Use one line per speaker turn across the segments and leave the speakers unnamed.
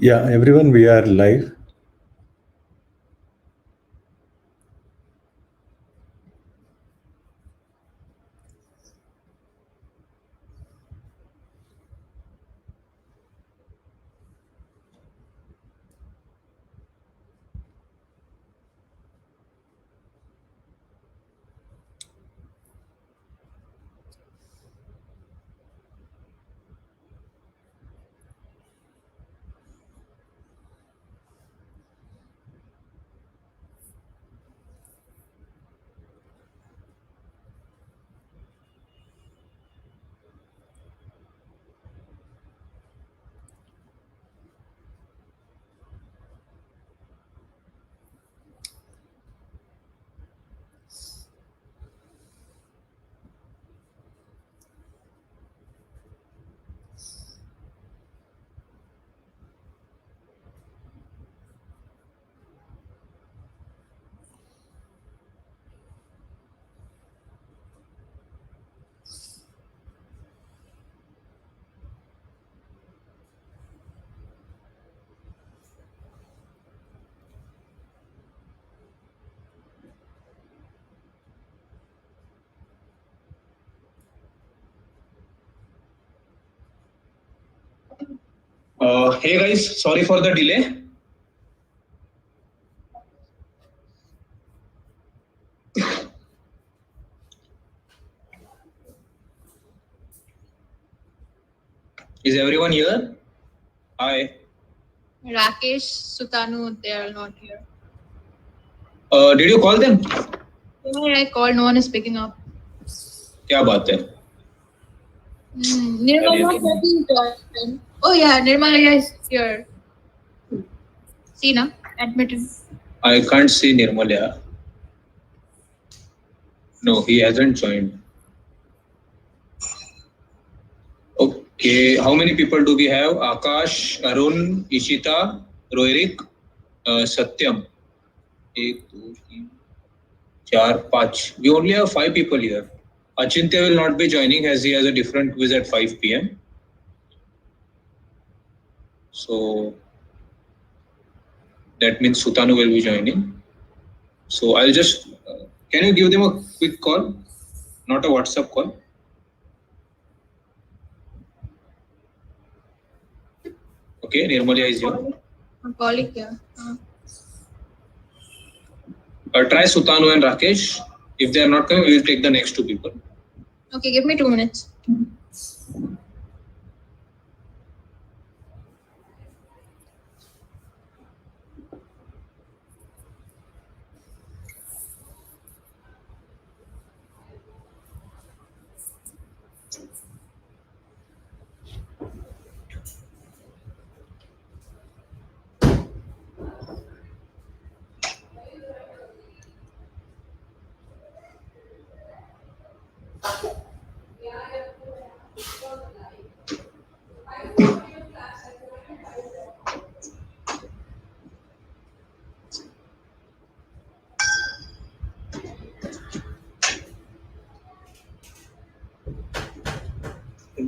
Yeah, everyone, we are live.
Hey guys, sorry for the delay. Is everyone here? Hi.
Rakesh, Sutanu, they are not here.
Did you call them?
Yeah, I called, no one is picking up.
क्या बात है?
Nirmala is joined. Oh yeah, Nirmala is here. See na, admitted.
I can't see Nirmalya. No, he hasn't joined. Okay, how many people do we have? Akash, Arun, Ishita, Roerik, Satyam. 1, 2, 3, 4, 5. We only have 5 people here. Achintya will not be joining as he has a different quiz at 5 p.m. So that means Sutanu will be joining. So I'll just, can you give them a quick call? Not a WhatsApp call. Okay, Nirmalya is here.
I'm calling here.
Try Sutanu and Rakesh. If they are not coming, we will take the next 2 people.
Okay, give me 2 minutes.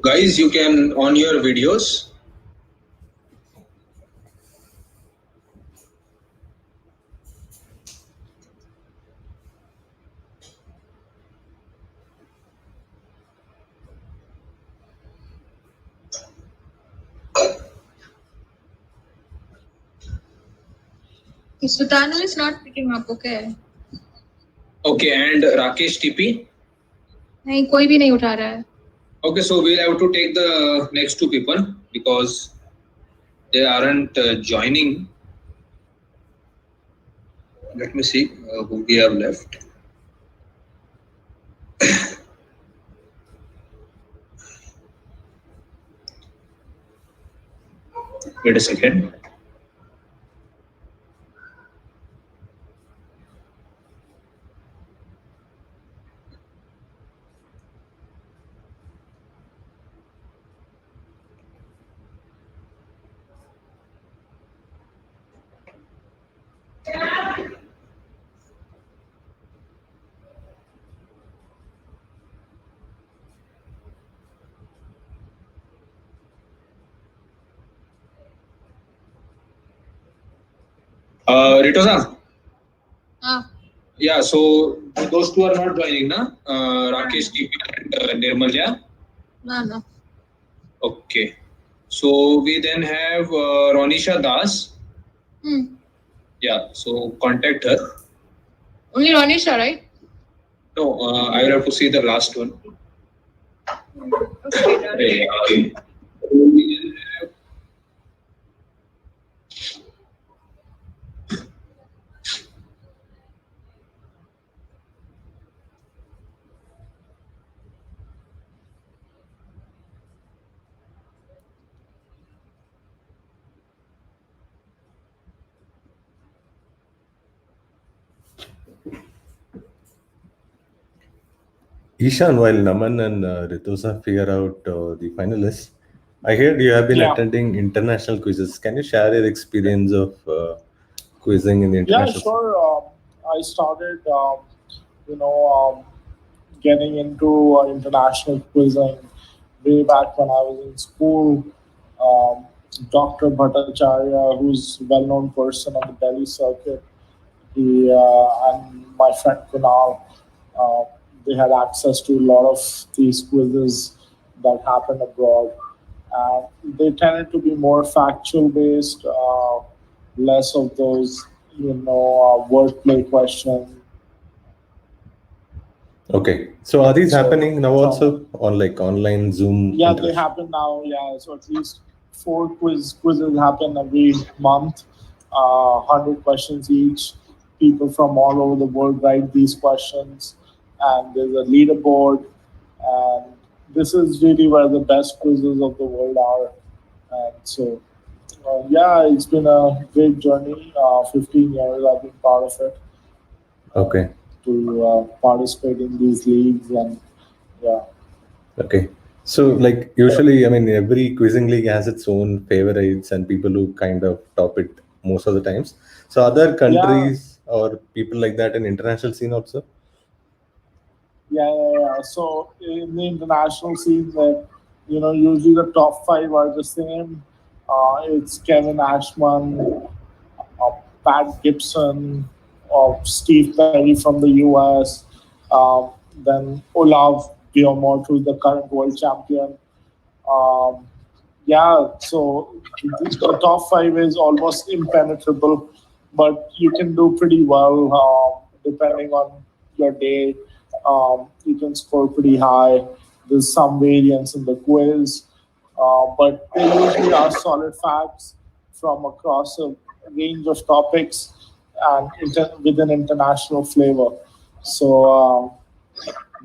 Guys, you can on your videos.
Sutanu is not picking up, okay?
Okay, and Rakesh TP?
नहीं, कोई भी नहीं उठा रहा है.
Okay, so we'll have to take the next 2 people because they aren't joining. Let me see who we have left. Wait a second. Ritosa,
Ah,
yeah, so those two are not joining, na? Rakesh TP and Nirmal, yeah?
no.
Okay. So we then have Ronisha Das.
Hmm.
Yeah, so contact her.
Only Ronisha, right?
No, I will have to see the last one.
Okay, done.
Okay. So we then have
Ishan, while Naman and Ritusa figure out the finalists, I heard you have been
Yeah,
attending international quizzes. Can you share your experience of quizzing in the
yeah,
international?
sure. I started, you know, getting into international quizzing way back when I was in school. Um, Dr. Bhattacharya, who's a well-known person on the Delhi circuit, he and my friend Kunal, uh, they had access to a lot of these quizzes that happen abroad. And they tended to be more factual based, less of those, wordplay questions.
Okay, so are these
So
happening now
from
also on like online Zoom
yeah, they
international?
happen now. Yeah, so at least four quizzes happen every month. 100 questions each. People from all over the world write these questions, and there's a leaderboard. And this is really where the best quizzes of the world are. And so, yeah, it's been a great journey. 15 years I've been part of it
Okay,
to participate in these leagues, and yeah.
okay. So like usually, I mean, every quizzing league has its own favorites and people who kind of top it most of the times. So other
Yeah,
countries or people like that in international scene also.
yeah. So in the international scene, that usually the top five are the same. It's Kevin Ashman, Pat Gibson, Steve Perry from the US, then Olav Biomort, who's the current world champion. Um, yeah, so the top five is almost impenetrable, but you can do pretty well depending on your day. You can score pretty high. There's some variance in the quiz, but they usually are solid facts from across a range of topics and with an international flavor. So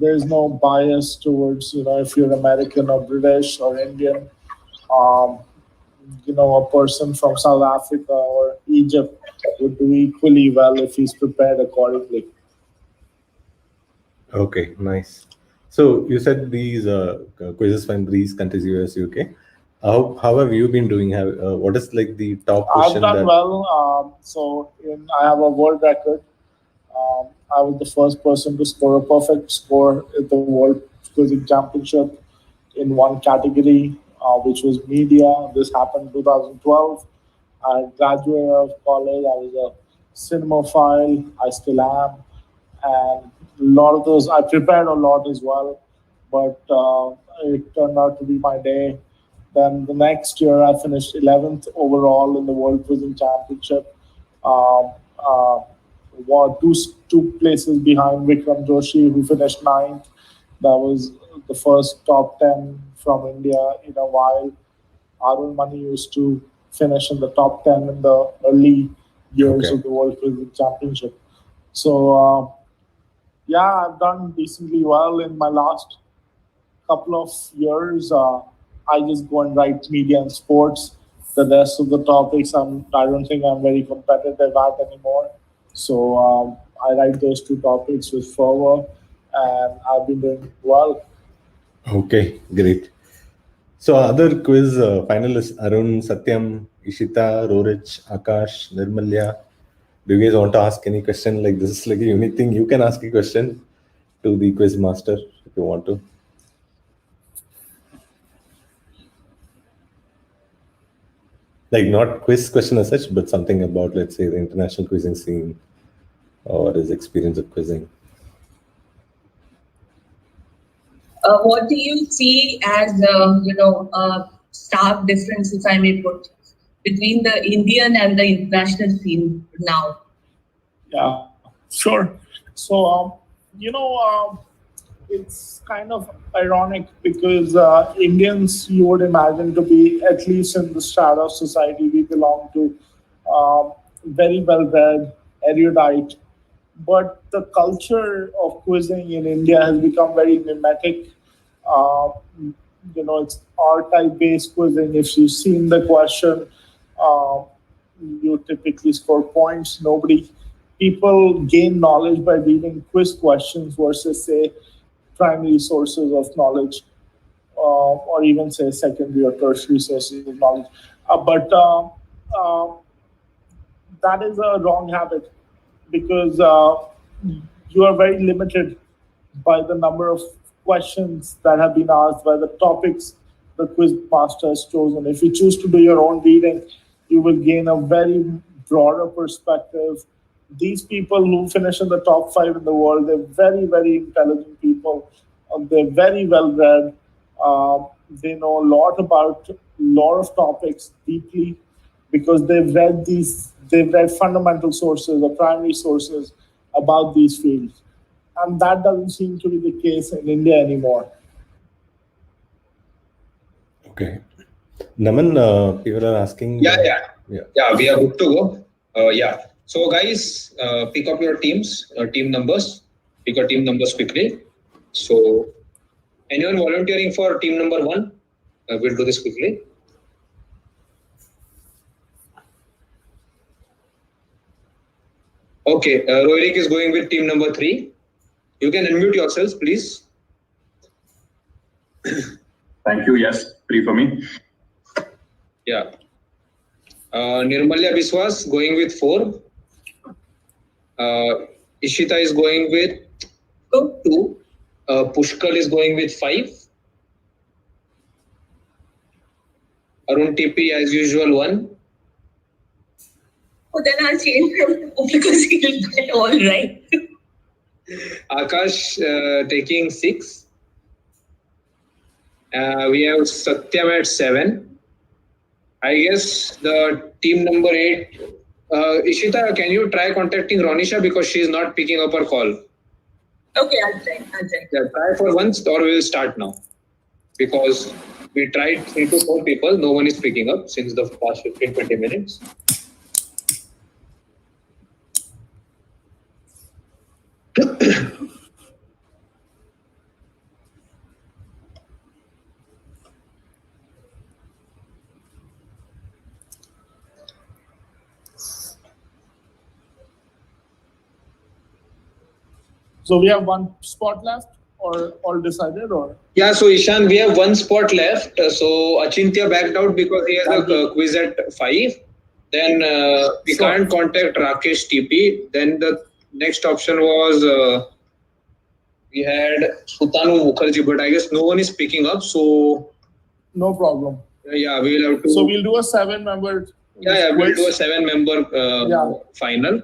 there's no bias towards if you're American or British or Indian. Um, a person from South Africa or Egypt would do equally well if he's prepared accordingly.
Okay, nice. So you said these quizzes from these countries, US, UK. How have you been doing? Have what is like the top
I've
question
done
that?
well. I have a world record. I was the first person to score a perfect score at the World Quizzing Championship in one category, which was media. This happened in 2012. I graduated out of college. I was a cinemaphile. I still am. And a lot of those, I prepared a lot as well, but it turned out to be my day. Then the next year, I finished 11th overall in the World Quizzing Championship. Um, uh, two places behind Vikram Joshi, who finished ninth. That was the first top 10 from India in a while. Arun Mani used to finish in the top 10 in the early years
Okay,
of the World Quizzing Championship. So, yeah, I've done decently well in my last couple of years. I just go and write media and sports. The rest of the topics, I don't think I'm very competitive at anymore. So I write those two topics with fervor, and I've been doing well.
okay, great. So other quiz finalists: Arun, Satyam, Ishita, Rorich, Akash, Nirmalya. Do you guys want to ask any question? Like this is like a unique thing. You can ask a question to the quiz master if you want to. Like not quiz question as such, but something about, let's say, the international quizzing scene or his experience of quizzing.
What do you see as, a stark difference, if I may put, between the Indian and the international scene now?
Yeah, sure. So, it's kind of ironic because Indians, you would imagine to be, at least in the strata of society we belong to, very well read, erudite. But the culture of quizzing in India has become very mimetic. Uh, it's R-type based quizzing. If you've seen the question, uh, you typically score points. People gain knowledge by reading quiz questions versus, say, primary sources of knowledge, or even, say, secondary or tertiary sources of knowledge. But that is a wrong habit because you are very limited by the number of questions that have been asked, by the topics the quiz master has chosen. If you choose to do your own reading, you will gain a very broader perspective. These people who finish in the top 5 in the world, they're very, very intelligent people. They're very well read. They know a lot of topics deeply because they've read fundamental sources or primary sources about these fields. And that doesn't seem to be the case in India anymore.
Okay. Naman, people are asking.
Yeah, we are good to go. Yeah. So guys, pick up your teams, team numbers. Pick your team numbers quickly. So anyone volunteering for team number 1? We'll do this quickly. Okay, Roerik is going with team number 3. You can unmute yourselves, please.
Thank you. Yes, 3 for me.
Yeah. Nirmalya Biswas going with 4. Ishita is going with 2. Pushkal is going with 5. Arun TP as usual 1.
Oh, then I'll change him because he'll get all right.
Akash taking 6. We have Satyam at 7. I guess the team number 8. Ishita, can you try contacting Ronisha because she is not picking up her call?
Okay, I'll try.
Yeah, try for once or we will start now. Because we tried 3 to 4 people, no one is picking up since the past 15-20 minutes.
So we have one spot left, or all decided, or?
Yeah, so Ishaan, we have 1 spot left. So Achintya backed out because he has a quiz at 5. Then we can't contact Rakesh TP. Then the next option was we had Sutanu Mukherjee, but I guess no one is picking up. So
no problem.
Yeah, we'll have to.
So we'll do a 7-member.
Yeah, we'll do a 7-member final.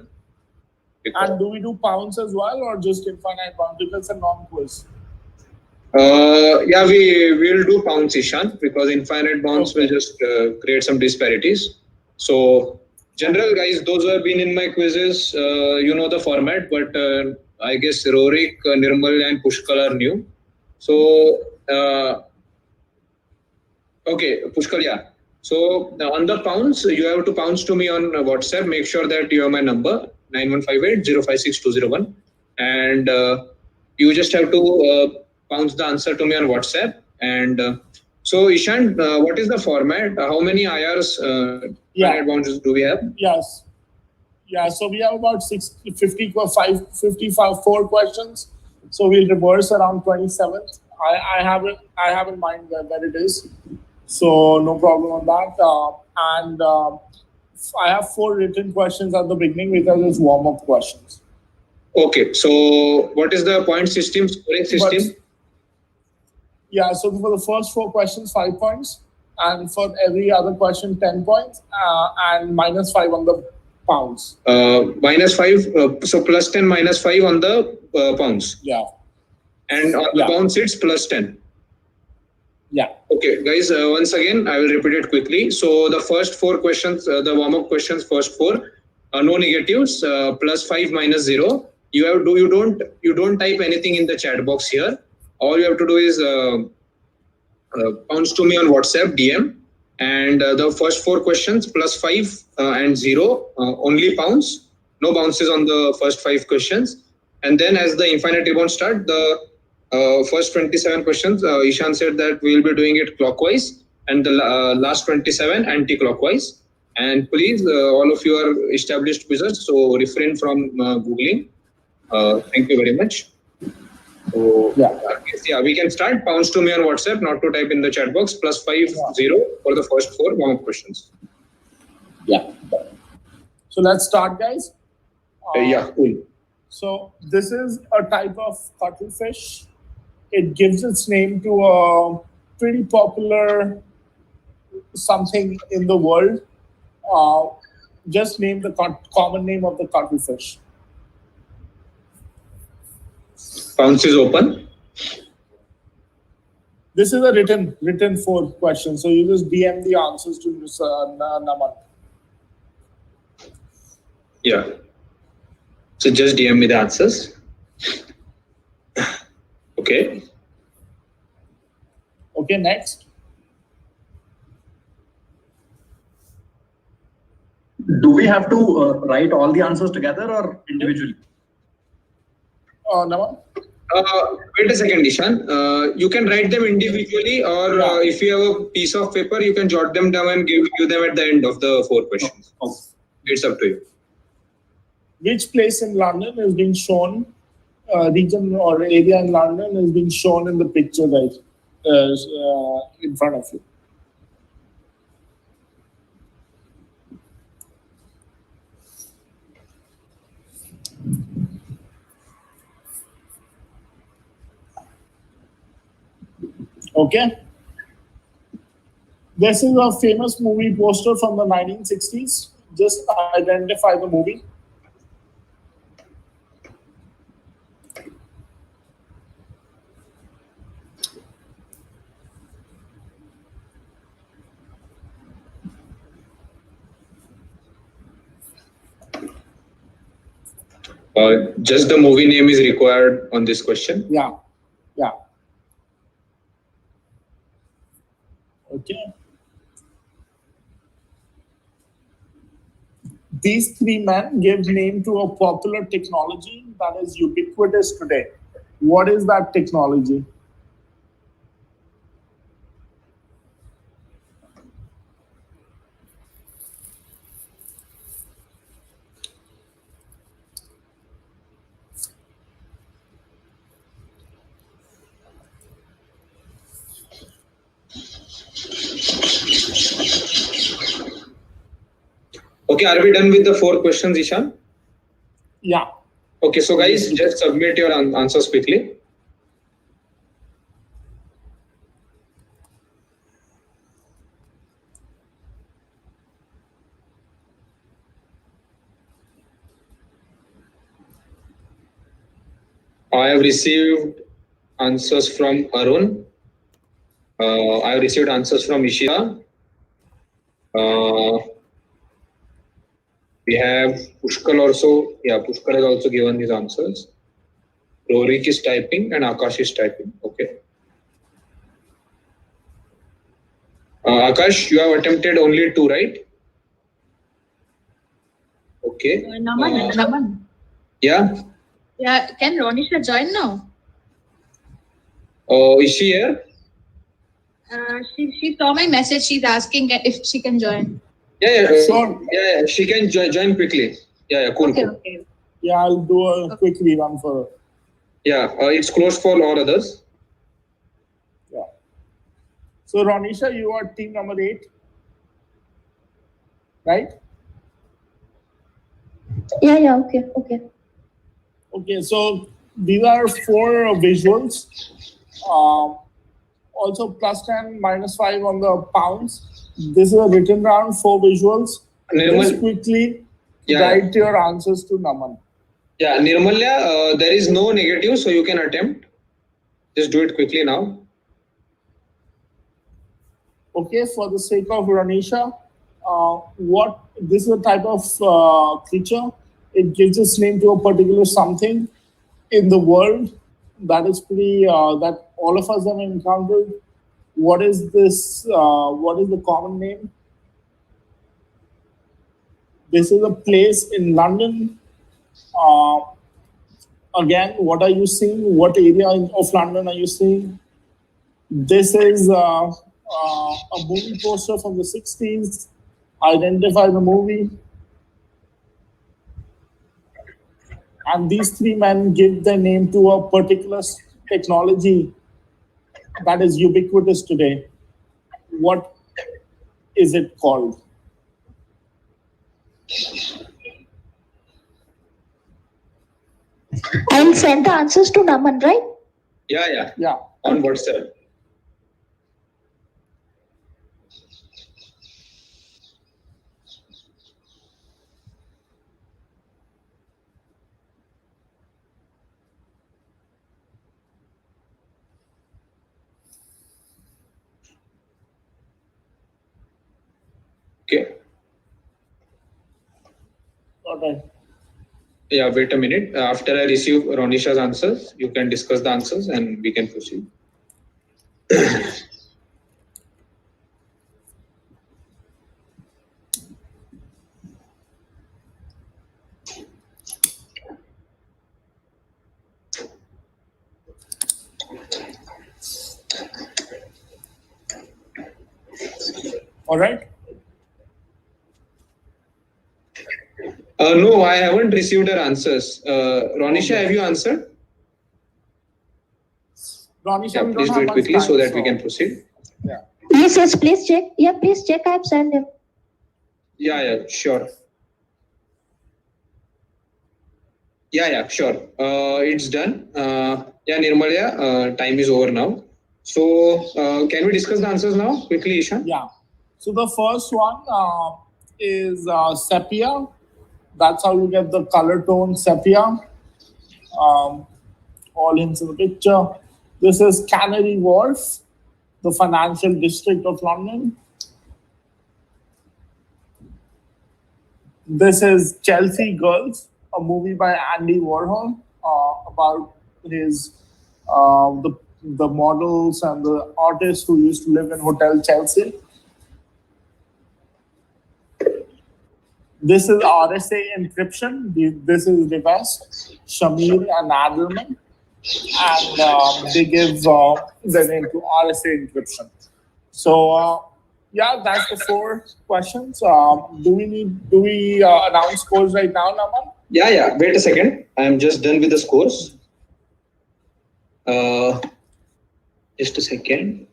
And do we do pounds as well, or just infinite bounds? Because it's a non-quiz.
Yeah, we will do pounds, Ishaan, because infinite bounds will just create some disparities. So, general guys, those who have been in my quizzes, you know the format, but I guess Roerik, Nirmal, and Pushkal are new. So, okay, Pushkal, yeah. So, on the pounds, you have to pounds to me on WhatsApp. Make sure that you have my number, 9158-056-201. And you just have to pounce the answer to me on WhatsApp. And so, Ishaan, what is the format? How many IRs bounds do we have?
Yes. Yeah, so we have about 54 questions. So we'll reverse around 27th. I have in mind where it is. So no problem on that. And I have 4 written questions at the beginning because it's warm-up questions.
Okay, so what is the point system, scoring system?
So for the first 4 questions, 5 points. and for every other question, 10 points, and -5 on the pounds.
-5, so +10 -5 on the pounds.
Yeah.
And on the pounds, it's +10.
Yeah.
Okay, guys, once again, I will repeat it quickly. So the first 4 questions, the warm-up questions, first 4, no negatives, +5 -0. You don't type anything in the chat box here. All you have to do is pounds to me on WhatsApp DM, and the first 4 questions +5 and 0, only pounds, no bounces on the first 5 questions. And then as the infinite rebound start, the first 27 questions, Ishaan said that we will be doing it clockwise, and the last 27 anti-clockwise. And please, all of you are established users, so refrain from Googling. Thank you very much. So, yeah, we can start. Pounds to me on WhatsApp, not to type in the chat box, +5 0 for the first 4 warm-up questions.
Yeah. So let's start, guys.
Yeah, cool.
So this is a type of cuttlefish. It gives its name to a pretty popular something in the world. Just name the common name of the cuttlefish.
Pounds is open.
This is a written 4 questions. So you just DM the answers to Mr. Naman.
Yeah. So just DM me the answers. Okay.
Okay, next.
Do we have to write all the answers together or individually?
Naman?
Wait a second, Ishaan. You can write them individually, or if you have a piece of paper, you can jot them down and give them at the end of the 4 questions.
Oh.
It's up to you.
Which place in London is being shown, region or area in London is being shown in the picture right in front of you? Okay. This is a famous movie poster from the 1960s. Just identify the movie.
Just the movie name is required on this question.
Yeah. Okay. These 3 men give name to a popular technology that is ubiquitous today. What is that technology?
Okay, are we done with the 4 questions, Ishaan?
Yeah.
Okay, so guys, just submit your answers quickly. I have received answers from Arun. I have received answers from Ishita. We have Pushkal also. Yeah, Pushkal has also given his answers. Rorik is typing and Akash is typing. Okay. Akash, you have attempted only 2, right? Okay.
Naman.
Yeah.
Yeah, can Ronisha join now?
Is she here?
She saw my message. She's asking if she can join.
Yeah.
Sure.
Yeah, she can join quickly. Yeah, cool.
Okay.
Yeah, I'll do a quick rerun for her.
Yeah, it's closed for all others.
Yeah. So Ronisha, you are team number 8, right?
Yeah. Okay.
Okay, so these are 4 visuals. Also +10, -5 on the pounds. This is a written round, 4 visuals.
Nirmal-
Just quickly
Yeah.
write your answers to Naman.
Yeah, Nirmalya, there is no negative, so you can attempt. Just do it quickly now.
Okay, for the sake of Ranisha, what this is a type of creature. It gives its name to a particular something in the world that is pretty that all of us have encountered. What is this? What is the common name? This is a place in London. Again, what are you seeing? What area of London are you seeing? This is a movie poster from the 60s. Identify the movie. And these 3 men give their name to a particular technology that is ubiquitous today. What is it called?
I'll send the answers to Naman, right?
Yeah.
Yeah.
On WhatsApp. Okay.
Okay.
Yeah, wait a minute. After I receive Ronisha's answers, you can discuss the answers and we can proceed.
All right.
No, I haven't received her answers. Ronisha, have you answered?
Ranisha,
Yeah,
we don't
please
have
do it
much
quickly
time,
so that we can proceed.
Yeah.
Yes, please check. Yeah, please check. I've sent him.
Yeah, sure. Yeah, sure. It's done. Yeah, Nirmalya, time is over now. So, can we discuss the answers now quickly, Ishaan?
Yeah. So the first one is sepia. That's how you get the color tone sepia. All into the picture. This is Canary Wharf, the financial district of London. This is Chelsea Girls, a movie by Andy Warhol about his the models and the artists who used to live in Hotel Chelsea. This is RSA encryption. This is Rivest, Shamir, and Adelman, and they give their name to RSA encryption. So yeah, that's the 4 questions. Do we announce scores right now, Naman?
Yeah. Wait a second. I'm just done with the scores. Just a second.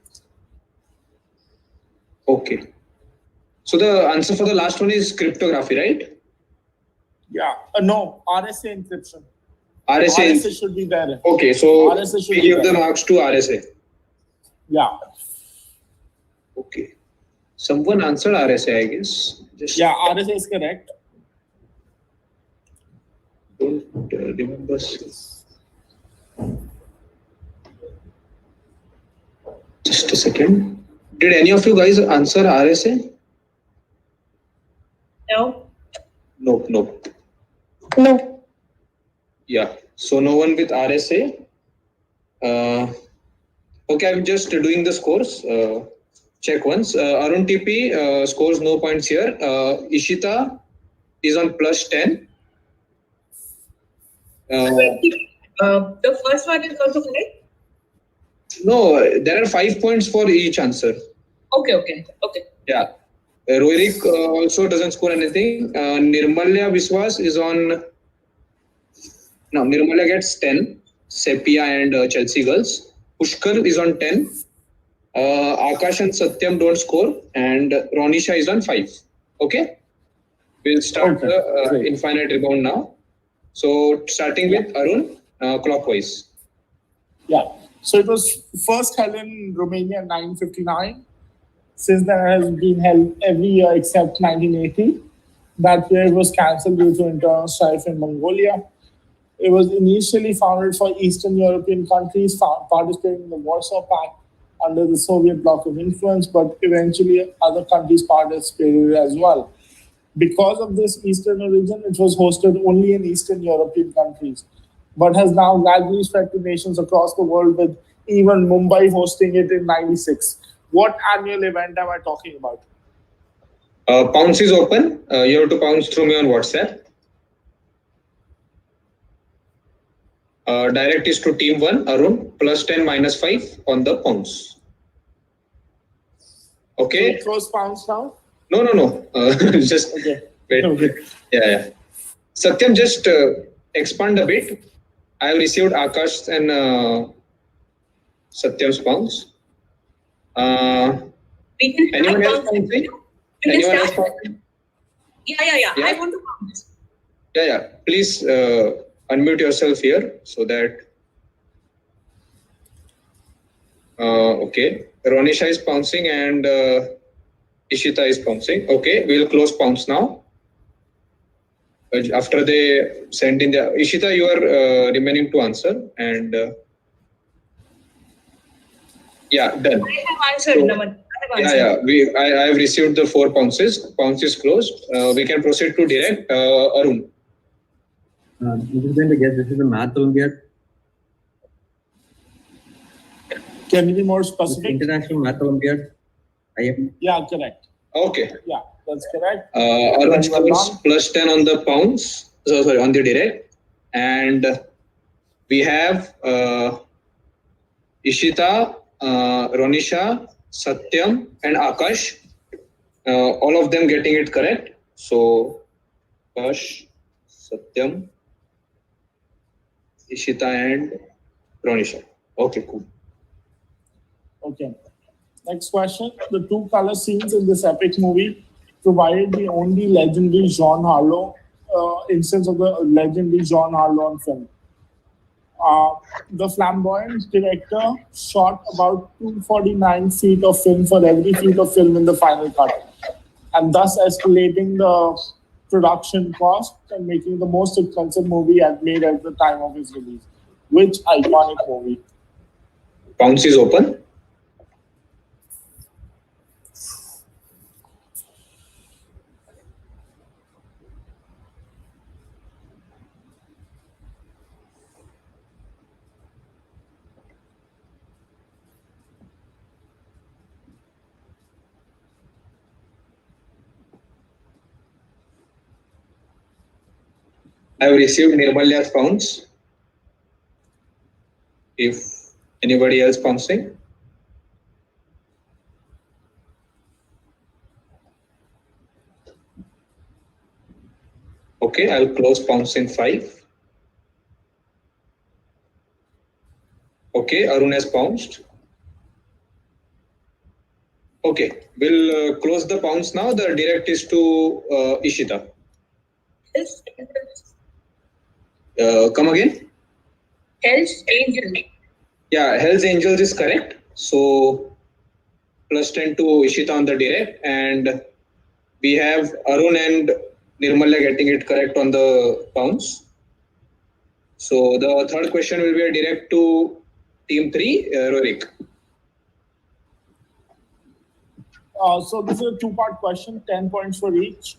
Okay. So the answer for the last one is cryptography, right?
Yeah. No, RSA encryption.
RSA.
RSA should be there.
Okay, so
RSA should
we
be
give the
there.
marks to RSA.
Yeah.
Okay. Someone answered RSA, I guess. Just
Yeah, RSA is correct.
don't remember. Just a second. Did any of you guys answer RSA?
No.
Nope.
No.
Yeah. So no one with RSA. Okay, I'm just doing the scores. Check once. Arun TP scores no points here. Ishita is on +10.
The first one is also correct?
No, there are 5 points for each answer.
Okay.
Yeah. Roerik also doesn't score anything. Nirmalya Viswas is on. No, Nirmalya gets 10. Sepia and Chelsea Girls. Pushkar is on 10. Akash and Satyam don't score. And Ronisha is on 5. Okay? We'll start the
great.
infinite rebound now. So, starting with Arun, clockwise.
Yeah. So it was first held in Romania in 1959. Since then, it has been held every year except 1980. That year, it was cancelled due to internal strife in Mongolia. It was initially founded for Eastern European countries participating in the Warsaw Pact under the Soviet bloc of influence, but eventually other countries participated as well. Because of this Eastern origin, it was hosted only in Eastern European countries, but has now gradually spread to nations across the world, with even Mumbai hosting it in '96. What annual event am I talking about?
Pounce is open. You have to pounce through me on WhatsApp. Direct is to team 1, Arun, +10 -5 on the pounce. Okay.
So close pounds now?
No. Just
Okay.
wait.
Okay.
Yeah. Satyam, just expand a bit. I have received Akash and Satyam's pounce.
We can
Anyone else
pounce.
pouncing?
We can
Anyone else
start.
pouncing?
Yeah.
Yeah.
I want to pounce.
Yeah. Please unmute yourself here so that. Okay. Ronisha is pouncing and Ishita is pouncing. Okay, we'll close pounce now. After they send in the Ishita, you are remaining to answer and yeah, done.
I have answered,
So,
Naman. I have answered.
I have received the 4 pounces. Pounce is closed. We can proceed to direct. Arun.
This is going to guess. This is the Math Olympiad.
Can you be more specific?
International Math Olympiad.
Yeah, correct.
Okay.
Yeah, that's correct.
Arun
Very well
scores
done.
+10 on the pounce. Sorry, on the direct. And we have Ishita, Ronisha, Satyam, and Akash. All of them getting it correct. So, Akash, Satyam, Ishita, and Ronisha. Okay, cool.
Okay. Next question. The 2 color scenes in this epic movie provided the only legendary Jean Harlow instance of the legendary Jean Harlow on film. The flamboyant director shot about 249 feet of film for every feet of film in the final cut, and thus escalating the production cost and making the most expensive movie made at the time of its release. Which iconic movie?
Pounce is open. I have received Nirmalya's pounce. If anybody else pouncing. Okay, I'll close pounce in 5. Okay, Arun has pounced. Okay, we'll close the pounce now. The direct is to Ishita.
Yes.
Come again?
Hell's Angel.
Yeah, Hell's Angels is correct. So +10 to Ishita on the direct, and we have Arun and Nirmalya getting it correct on the pounce. So the third question will be a direct to team 3, Eureka.
So this is a 2-part question, 10 points for each.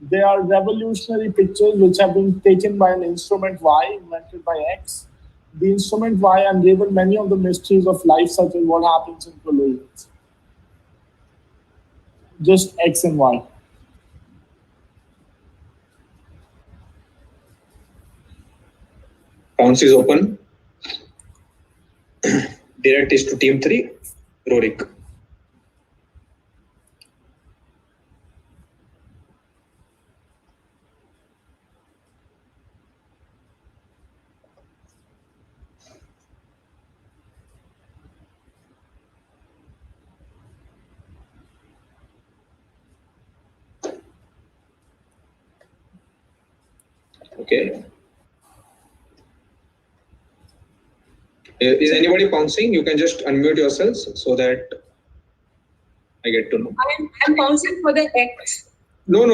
They are revolutionary pictures which have been taken by an instrument Y invented by X. The instrument Y unraveled many of the mysteries of life, such as what happens in collisions. Just X and Y.
Pounce is open. Direct is to team 3, Eureka. Okay. Is anybody pouncing? You can just unmute yourselves so that I get to know.
I'm pouncing for the X.
No.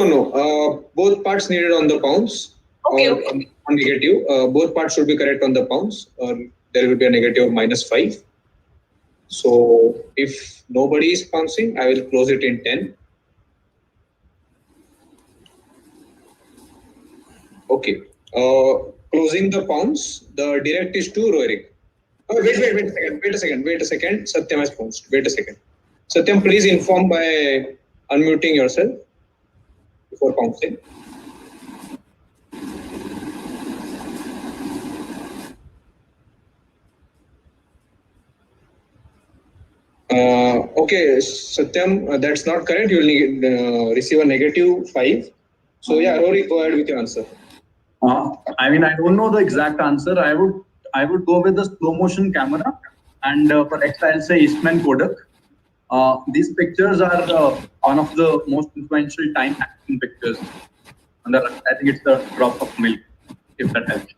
Both parts needed on the pounce.
Okay,
or
okay.
on negative. Both parts should be correct on the pounce, or there will be a negative of -5. So if nobody is pouncing, I will close it in 10. Okay. Closing the pounce, the direct is to Roerik. Oh, wait a second. Satyam has pounced. Wait a second. Satyam, please inform by unmuting yourself before pouncing. Okay, Satyam, that's not correct. You will receive a -5. So yeah, Rory, go ahead with your answer.
I mean, I don't know the exact answer. I would go with the slow motion camera, and for X, I'll say Eastman Kodak. These pictures are one of the most influential time action pictures. And I think it's the drop of milk, if that helps.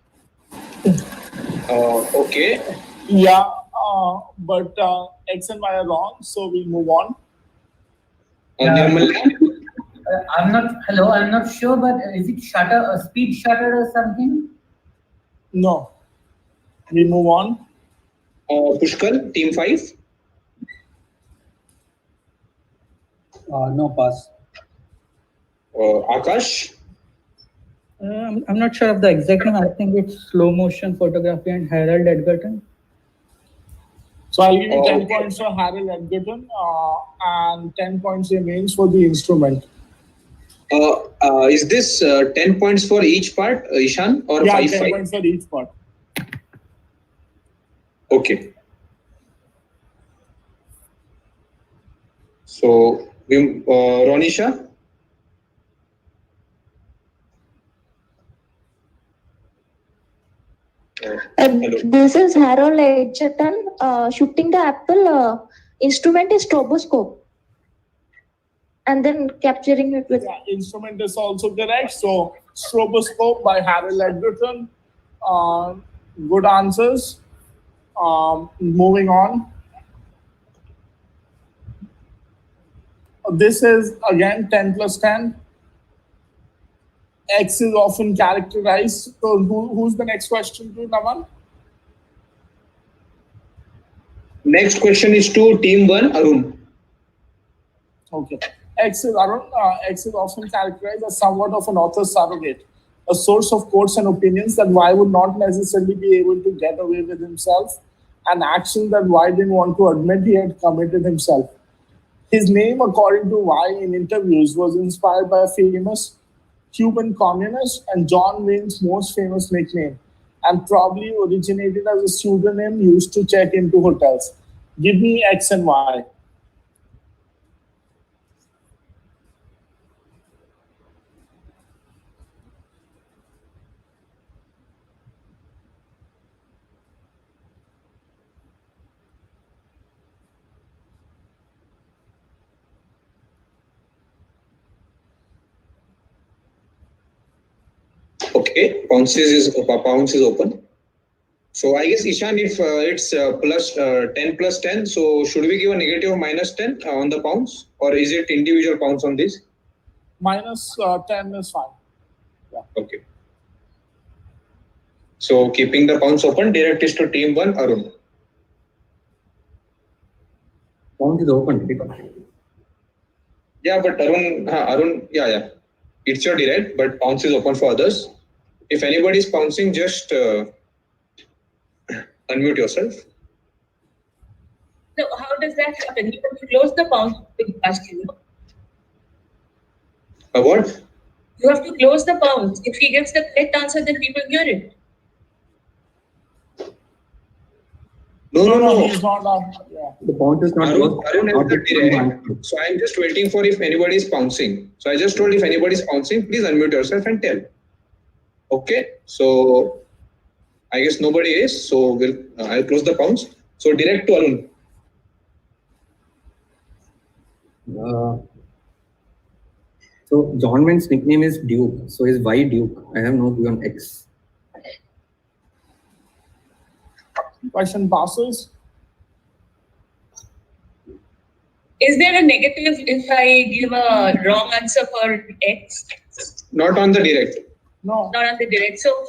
Okay.
Yeah, but X and Y are wrong, so we move on.
Nirmal,
I'm not sure, but is it shutter, a speed shutter or something?
No. We move on.
Pushkar, team 5.
No, pass.
Akash.
I'm not sure of the exact name. I think it's slow motion photography and Harold Edgerton.
So I'll give you 10 points for Harold Edgerton and 10 points remains for the instrument.
Is this 10 points for each part, Ishaan, or
Yeah,
5?
10 points for each part.
Okay. So, Ronisha. Hello.
This is Harold Edgerton shooting the apple. Instrument is stroboscope. And then capturing it with.
Yeah, instrument is also correct. So, stroboscope by Harold Edgerton. Good answers. Moving on. This is again 10 plus 10. X is often characterized. So who's the next question to, Naman?
Next question is to team 1, Arun.
Okay. X is Arun. X is often characterized as somewhat of an author surrogate, a source of quotes and opinions that Y would not necessarily be able to get away with himself, an action that Y didn't want to admit he had committed himself. His name, according to Y in interviews, was inspired by a famous Cuban communist and John Wayne's most famous nickname, and probably originated as a pseudonym used to check into hotels. Give me X and Y.
Okay, pounce is open. So I guess Ishaan, if it's plus 10 plus 10, so should we give a negative of -10 on the pounce, or is it individual pounce on this?
Minus 10 is fine. Yeah.
Okay. So keeping the pounce open, direct is to team 1, Arun.
Pound is open, right?
Yeah, but Arun, yeah. It's your direct, but pounce is open for others. If anybody is pouncing, just unmute yourself.
So how does that happen? You have to close the pounce with question.
What?
You have to close the pounce. If he gets the correct answer, then people hear it.
No.
He's not yeah.
The pound is not
Arun has the direct. So I'm just waiting for if anybody is pouncing. So I just told if anybody is pouncing, please unmute yourself and tell. Okay. So I guess nobody is. So I'll close the pounce. So direct to Arun.
So John Wayne's nickname is Duke. So is Y Duke? I have no view on X.
Question passes.
Is there a negative if I give a wrong answer for X?
Not on the direct.
No.
Not on the direct. So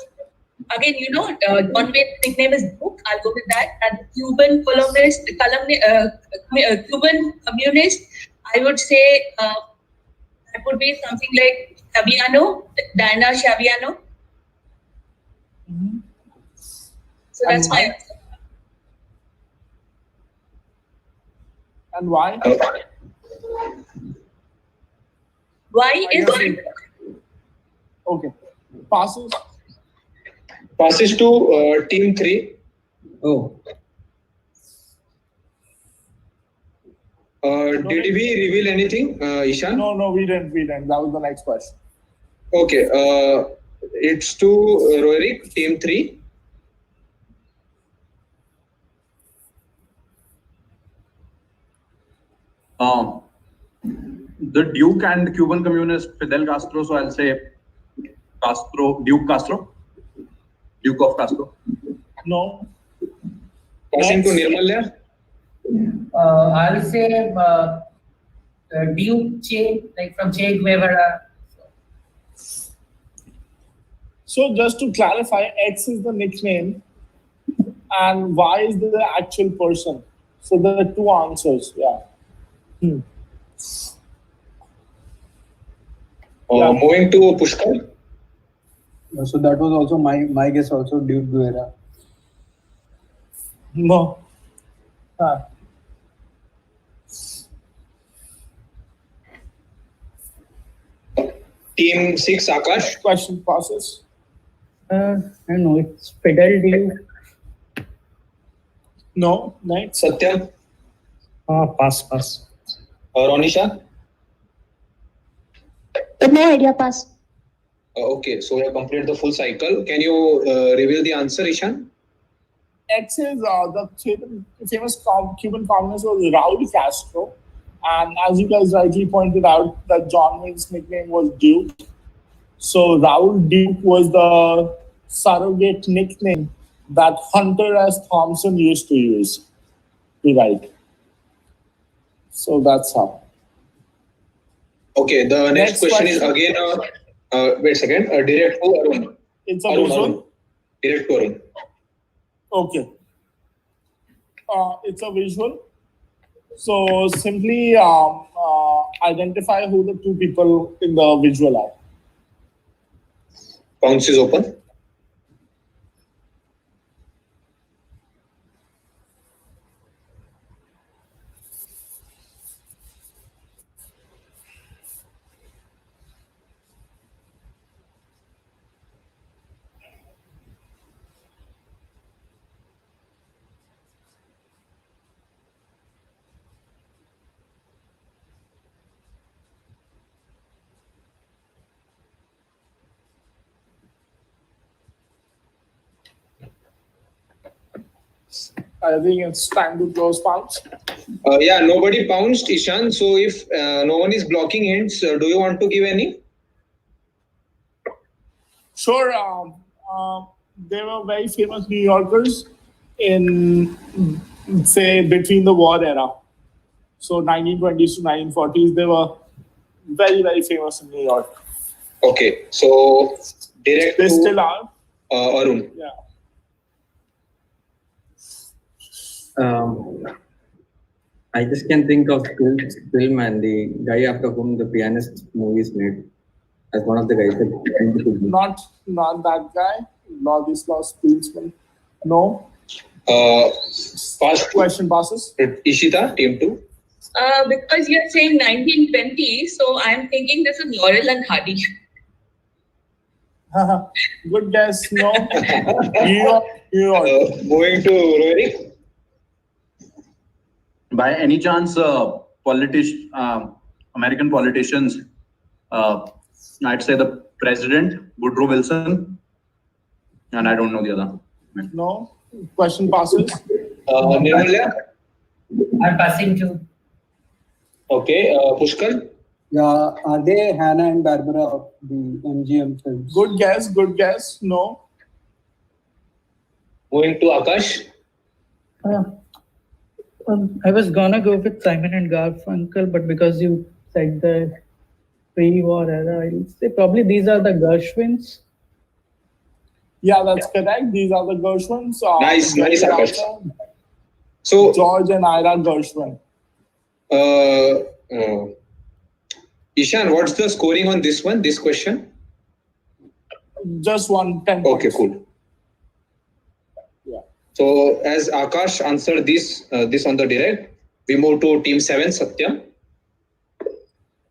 again, John Wayne's nickname is Duke. I'll go with that. And Cuban Cuban communist, I would say that would be something like Shaviano, Diana Shaviano.
Mhm.
So that's my answer.
And why?
Why is
Okay. Passes.
Passes to team 3.
Oh,
Did we reveal anything, Ishaan?
No, we didn't. That was the next question.
Okay. It's to Roerik, team 3.
The Duke and Cuban communist Fidel Castro. So I'll say Castro, Duke Castro, Duke of Castro.
No.
Passing to Nirmalya.
I'll say Duke Che, like from Che Guevara.
So just to clarify, X is the nickname and Y is the actual person. So there are two answers. Yeah.
Moving to Pushkar.
so that was also my guess. Also, Duke Guerra.
No.
Team 6, Akash.
Question passes.
I don't know. It's Fidel Duke.
No. Next.
Satyam.
Pass.
Ronisha.
No idea, pass.
Okay, so we have completed the full cycle. Can you reveal the answer, Ishaan?
X is the famous Cuban communist was Raul Castro. And as you guys rightly pointed out, that John Wayne's nickname was Duke. So Raul Duke was the surrogate nickname that Hunter S. Thompson used to use to write. So that's how.
Okay, the next question is again, wait a second, direct to Arun.
It's a visual?
Arun. Direct to Arun.
Okay. It's a visual. So simply identify who the two people in the visual are.
Bounce is open.
I think it's time to close pounds.
Yeah, nobody pounced, Ishaan. So if no one is blocking hints, do you want to give any?
Sure. They were very famous New Yorkers in, say, between the war era. So 1920s to 1940s, they were very, very famous in New York.
Okay, so direct
They
to
still are.
Arun.
Yeah.
I just can think of film and the guy after whom the pianist movie is made as one of the guys.
Not that guy. Ladislaus Pilsman. No. Question passes.
Ishita, team 2.
Because you're saying 1920, so I'm thinking this is Laurel and Hardy.
Good guess. No. New York.
Moving to Roerik.
By any chance, American politicians, I'd say the president, Woodrow Wilson, and I don't know the other.
No. Question passes.
Nirmalya.
I'm passing to.
Okay, Pushkar.
Yeah, are they Hannah and Barbara of the MGM films?
Good guess. No.
Moving to Akash.
Uh, I was gonna go with Simon and Garfunkel, but because you said the pre-war era, I'll say probably these are the Gershwins.
Yeah, that's correct. These are the Gershwins.
Nice,
Great
Akash.
answer.
So,
George and Ira Gershwin.
Ishaan, what's the scoring on this one, this question?
Just 10
Okay,
points.
cool.
Yeah.
So as Akash answered this on the direct, we move to team 7, Satyam.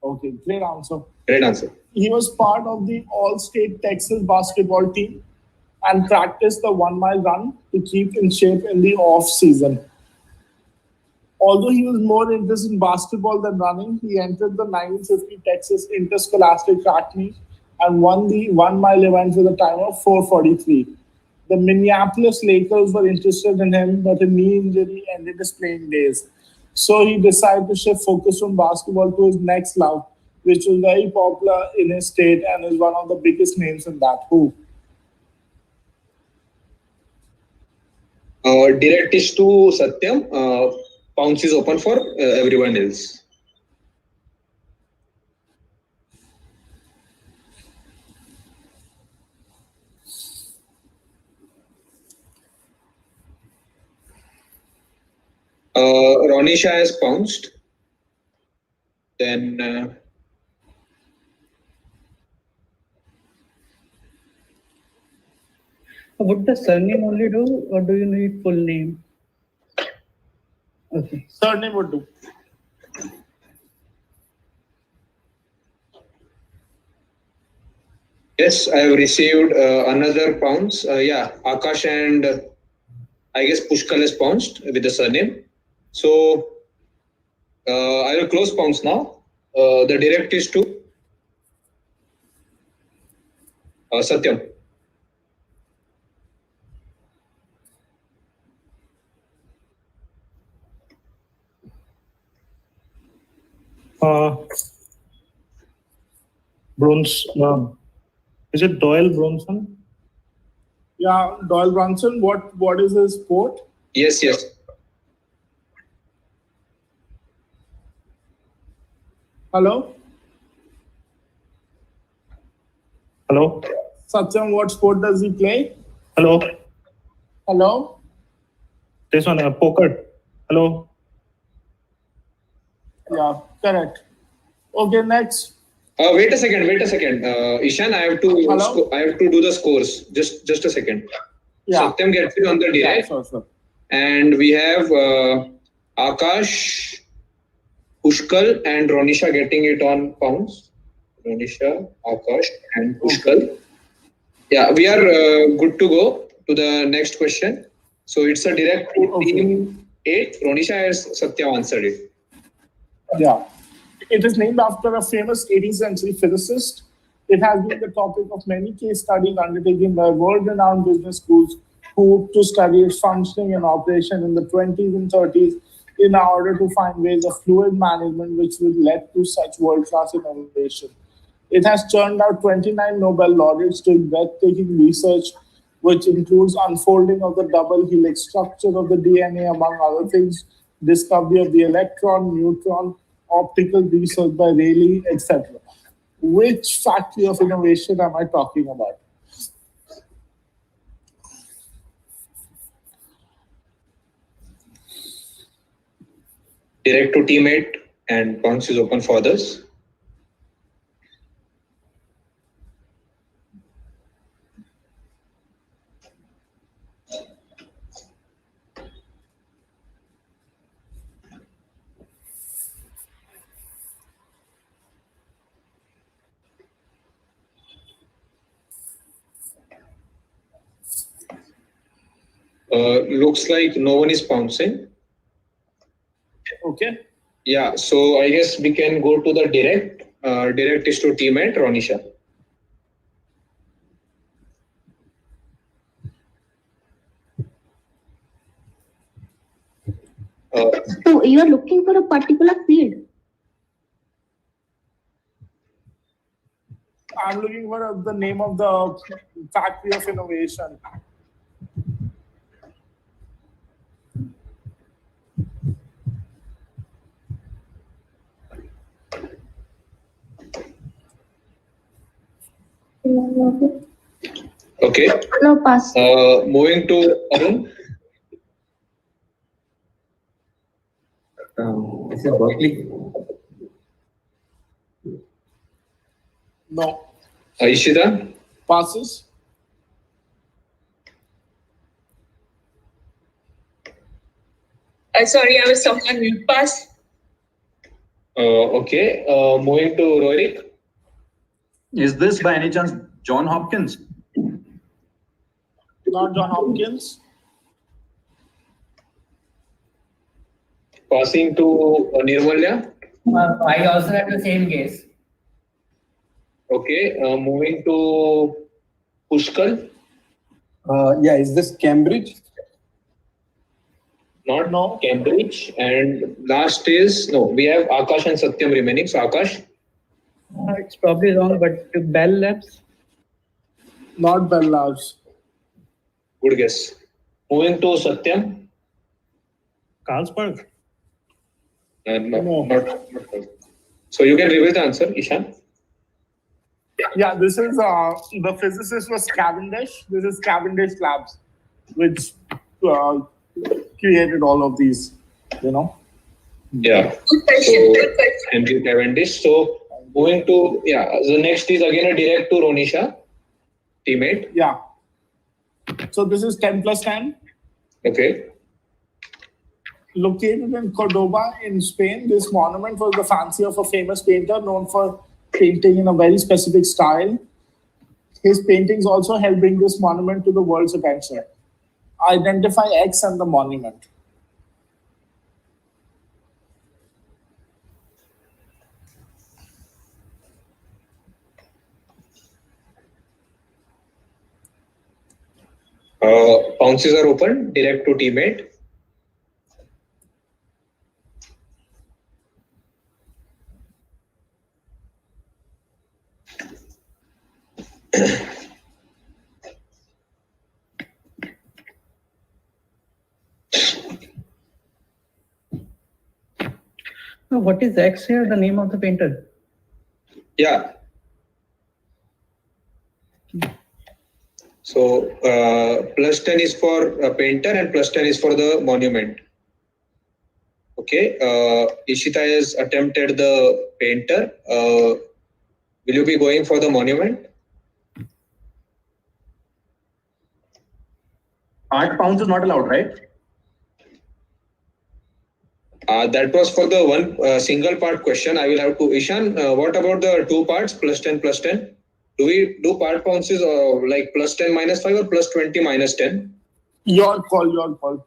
Okay, great answer.
Great answer.
He was part of the All-State Texas basketball team and practiced the 1 mile run to keep in shape in the off-season. Although he was more interested in basketball than running, he entered the 1950 Texas Interscholastic Track Meet and won the 1 mile event with a time of 4:43. The Minneapolis Lakers were interested in him, but a knee injury ended his playing days. So he decided to shift focus from basketball to his next love, which was very popular in his state and is one of the biggest names in that. Who?
Direct is to Satyam. Pounce is open for everyone else. Ronisha has pounced. Then
Would the surname only do, or do you need full name? Okay.
Surname would do.
yes, I have received another pounce. Yeah, Akash and I guess Pushkal has pounced with the surname. So I will close pounce now. The direct is to Satyam.
Is it Doyle Bronson?
Yeah, Doyle Brunson. What is his sport?
Yes, yes.
Hello?
Hello?
Satyam, what sport does he play?
Hello?
Hello?
This one, poker. Hello?
Yeah, correct. Okay, next.
Wait a second. Ishaan, I have to do the scores. Just a second.
Yeah.
Satyam gets it on the direct.
Yeah, sure.
And we have Akash, Pushkal, and Ronisha getting it on pounds. Ronisha, Akash, and Pushkal. Yeah, we are good to go to the next question. So it's a direct to team 8. Ronisha has Satyam answered it.
Yeah. It is named after a famous 18th century physicist. It has been the topic of many case studies undertaken by world-renowned business schools who to study its functioning and operation in the 20s and 30s in order to find ways of fluid management which would lead to such world-class innovation. It has churned out 29 Nobel laureates doing breathtaking research, which includes unfolding of the double helix structure of the DNA, among other things, discovery of the electron, neutron, optical research by Rayleigh, etc. Which factory of innovation am I talking about?
Direct to teammate, and pounce is open for others. Looks like no one is pouncing.
Okay.
Yeah, so I guess we can go to the direct. Direct is to teammate, Ronisha.
So you are looking for a particular field.
I'm looking for the name of the factory of innovation.
Okay.
No, pass.
Moving to Arun.
Is it Berkeley?
No.
Ishita.
Passes.
Sorry, I was talking on mute. Pass.
Okay. Moving to Rorik.
Is this by any chance John Hopkins?
Not John Hopkins.
Passing to Nirmalya.
I also had the same guess.
Okay. Moving to Pushkal.
Yeah, is this Cambridge?
Not
No.
Cambridge. And last is, no, we have Akash and Satyam remaining. So Akash.
It's probably wrong, but to Bell Labs.
Not Bell Labs.
Good guess. Moving to Satyam.
Carlsberg.
No. Not. So you can reveal the answer, Ishaan.
Yeah, this is the physicist was Cavendish. This is Cavendish Labs, which created all of these,
Yeah.
Good question.
So,
Good question.
Henry Cavendish. So moving to, the next is again a direct to Ronisha, teammate.
Yeah. So this is 10 plus 10.
Okay.
Located in Cordoba in Spain, this monument was the fancy of a famous painter known for painting in a very specific style. His paintings also helped bring this monument to the world's attention. Identify X and the monument.
Bounces are open, direct to teammate.
No, what is X here? The name of the painter?
Yeah. So plus 10 is for a painter and plus 10 is for the monument. Okay. Ishita has attempted the painter. Will you be going for the monument?
Art pounds is not allowed, right?
That was for the one single part question. I will have to. Ishaan, what about the two parts, plus 10, plus 10? Do we do part bounces like plus 10 minus 5 or plus 20 minus 10?
Your call, your call.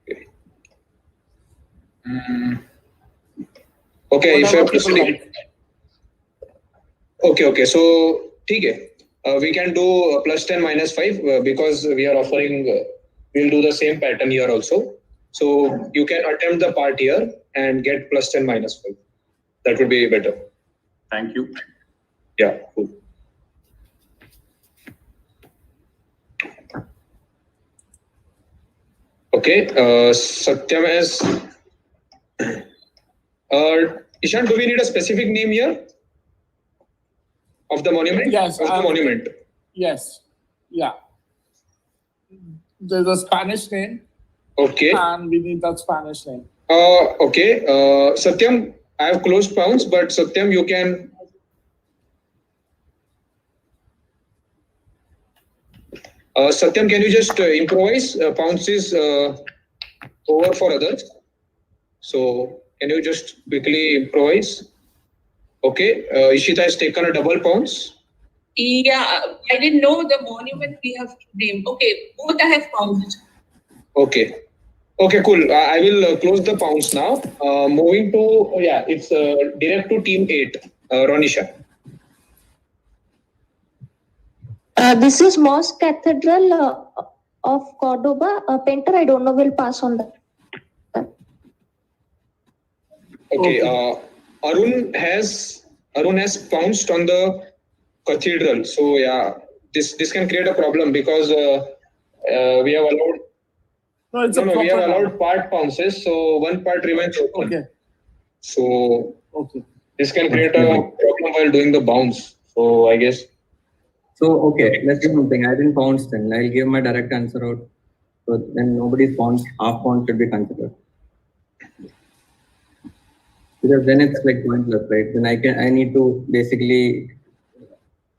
Okay. Okay, if you're proceeding. Okay. So, we can do plus 10 minus 5 because we are offering, we'll do the same pattern here also. So you can attempt the part here and get plus 10 minus 5. That would be better.
Thank you.
Yeah, cool. Okay, Satyam has. Ishaan, do we need a specific name here of the monument?
Yes.
Of the monument.
Yes. Yeah. There's a Spanish name.
Okay.
And we need that Spanish name.
Okay. Satyam, I have closed pounds, but Satyam, you can. Satyam, can you just improvise? Pounds is over for others. So can you just quickly improvise? Okay. Ishita has taken a double pounds.
Yeah, I didn't know the monument we have to name. Okay, both I have pounds.
Okay. Okay, cool. I will close the pounds now. Moving to, it's direct to team 8, Ronisha.
This is Mosque Cathedral of Cordoba. Painter, I don't know, will pass on that.
Okay. Arun has pounced on the cathedral. So this can create a problem because we have allowed. We have allowed part pounces, so one part remains open.
Okay.
So this can create a problem while doing the bounce. So I guess.
So, okay, let's do something. I didn't pounce then. I'll give my direct answer out. So then nobody's pounce, half pounce should be considered. Because then it's like pointless, right? Then I need to basically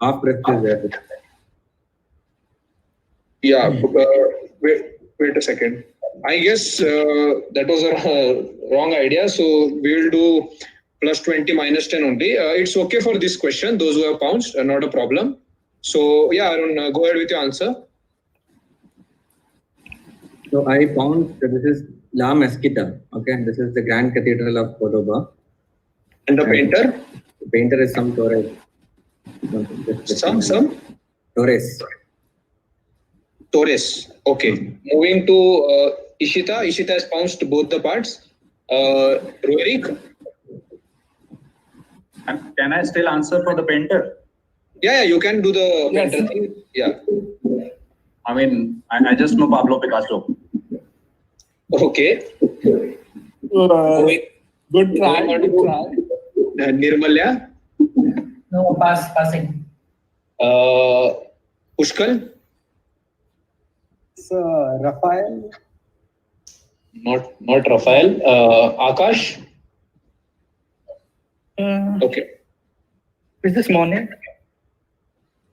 half rest is there.
Yeah, wait a second. I guess that was a wrong idea. So we will do plus 20 minus 10 only. It's okay for this question. Those who have pounced, not a problem. So yeah, Arun, go ahead with your answer.
So I found that this is La Mesquita. Okay, this is the Grand Cathedral of Cordoba.
And the painter?
The painter is some Torres.
Some?
Torres.
Torres. Okay. Moving to Ishita. Ishita has pounced both the parts. Eureka.
And can I still answer for the painter?
Yeah, you can do the painter thing. Yeah.
I mean, I just know Pablo Picasso.
Okay.
Good try. Good try.
Nirmalya.
No, passing.
Pushkal.
So, Raphael.
Not Raphael. Akash. Okay.
Is this Monet?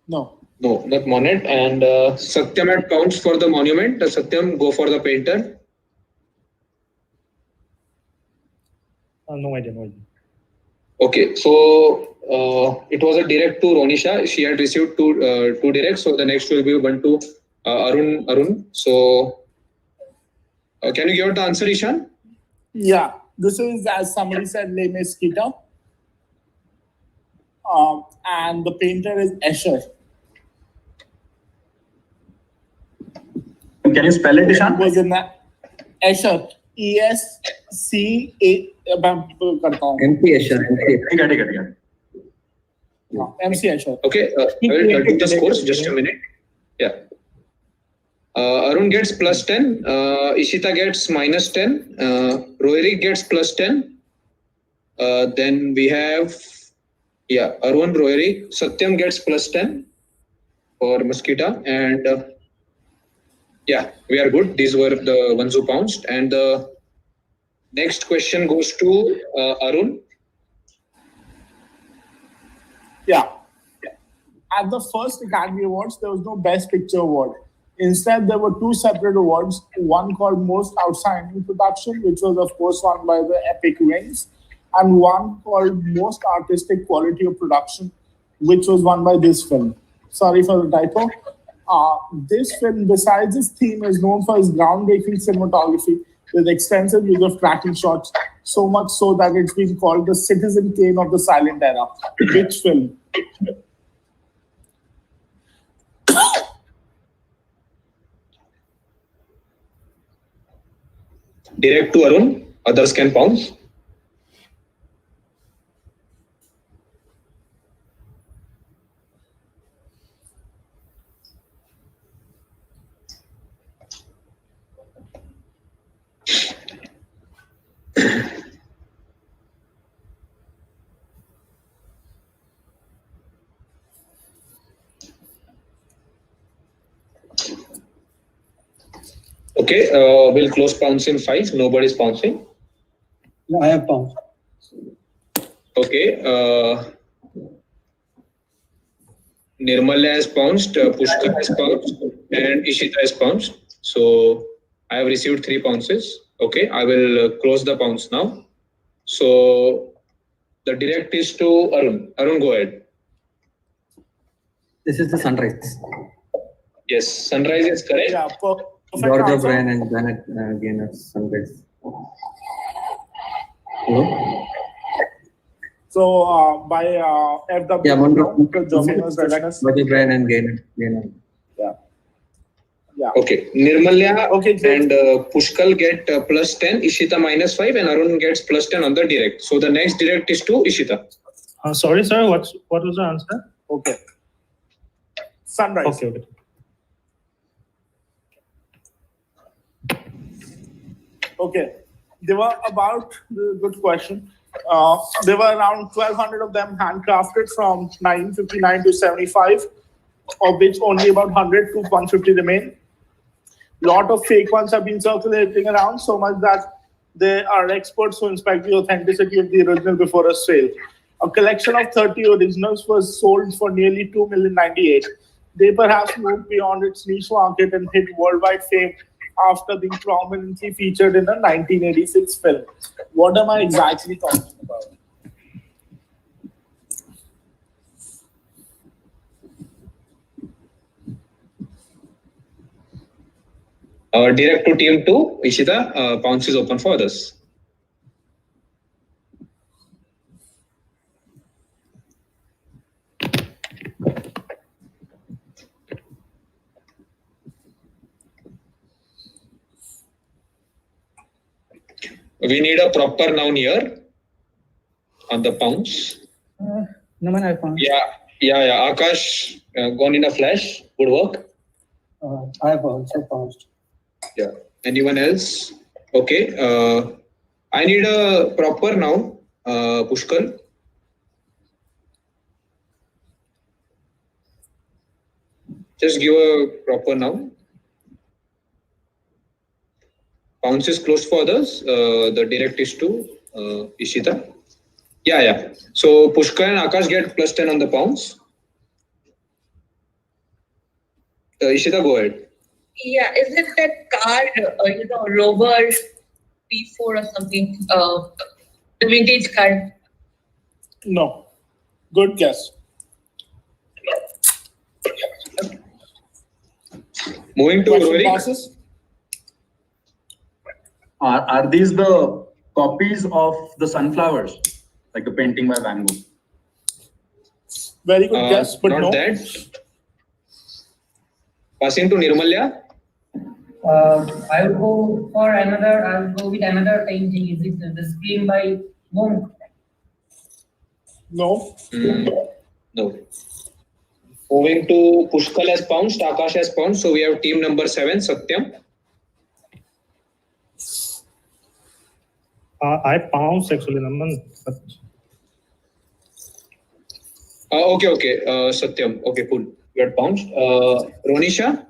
No.
No, not Monet. And Satyam had pounced for the monument. Satyam, go for the painter.
No idea.
Okay, so it was a direct to Ronisha. She had received two directs. So the next will be one to Arun. So can you give the answer, Ishaan?
Yeah, this is, as somebody said, La Mesquita. And the painter is Escher.
Can you spell it, Ishaan?
Was in that Escher. ESCA.
MC Escher.
MC Escher.
Okay, I will do the scores. Just a minute. Yeah. Arun gets plus 10. Ishita gets minus 10. Rohiri gets plus 10. Then we have, Arun, Rohiri. Satyam gets plus 10 for Mosquita. And we are good. These were the ones who pounced. And the next question goes to Arun.
Yeah. At the first Academy Awards, there was no Best Picture award. Instead, there were two separate awards, one called Most Outstanding Production, which was, of course, won by the Epic Wings, and one called Most Artistic Quality of Production, which was won by this film. Sorry for the typo. This film, besides its theme, is known for its groundbreaking cinematography with extensive use of tracking shots, so much so that it's been called the Citizen Kane of the silent era. Which film?
Direct to Arun. Others can pounce. Okay, we'll close pounce in 5. Nobody's pouncing.
No, I have pounced.
Okay. Nirmalya has pounced, Pushkar has pounced, and Ishita has pounced. So I have received 3 pounces. Okay, I will close the pounce now. So the direct is to Arun. Arun, go ahead.
This is the Sunrise.
Yes, Sunrise is correct.
Yeah,
George O'Brien and Janet Gaynor, Sunrise. Hello?
So by FW,
Yeah, Monroe.
the famous director.
George O'Brien and Gaynor.
Yeah.
Okay, Nirmalya
Okay,
and Pushkal get plus 10, Ishita minus 5, and Arun gets plus 10 on the direct. So the next direct is to Ishita.
Sorry, sir. What was the answer?
Okay. Sunrise.
Okay.
Okay. They were about the good question. There were around 1,200 of them handcrafted from 1959 to 75, of which only about 100 to 150 remain. Lot of fake ones have been circulating around, so much that there are experts who inspect the authenticity of the original before a sale. A collection of 30 originals was sold for nearly $2,098,000. They perhaps moved beyond its niche market and hit worldwide fame after being prominently featured in a 1986 film. What am I exactly talking about?
Direct to team 2, Ishita, pounce is open for others. We need a proper noun here on the pounce.
No man, I found.
Yeah. Akash, gone in a flash. Good work.
I have also pounced.
Yeah. Anyone else? Okay. I need a proper noun. Pushkar. Just give a proper noun. Pounce is closed for others. The direct is to Ishita. Yeah. So Pushkar and Akash get plus 10 on the pounce. Ishita, go ahead.
Yeah, is it that card, Rover P4 or something? The vintage card.
No. Good guess.
Moving to
Question
Rorik.
passes?
Are these the copies of the sunflowers, like the painting by Van Gogh?
Very good guess, but
not
no.
that. Passing to Nirmalya.
I would go for another. I would go with another painting. Is it the screen by Monk?
No.
No. Moving to Pushkal has pounced, Akash has pounced. So we have team number 7, Satyam.
I pounced actually, Naman. But
Okay. Satyam. Okay, cool. You had pounced. Ronisha.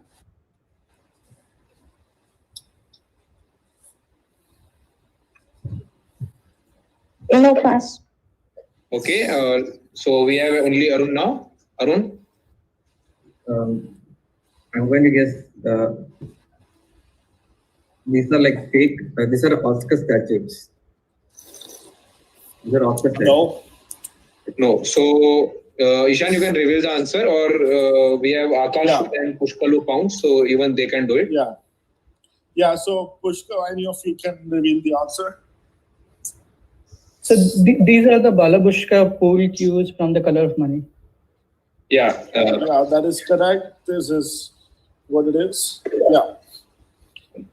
No, pass.
Okay. So we have only Arun now. Arun.
I'm going to guess these are like fake. These are Oscar statues. These are Oscar statues.
No. So Ishaan, you can reveal the answer, or we have Akash and Pushkal who pounced, so even they can do it.
Yeah. So Pushkal, any of you can reveal the answer.
So these are the Balabushka pool cues from The Color of Money.
Yeah.
Yeah, that is correct. This is what it is. Yeah.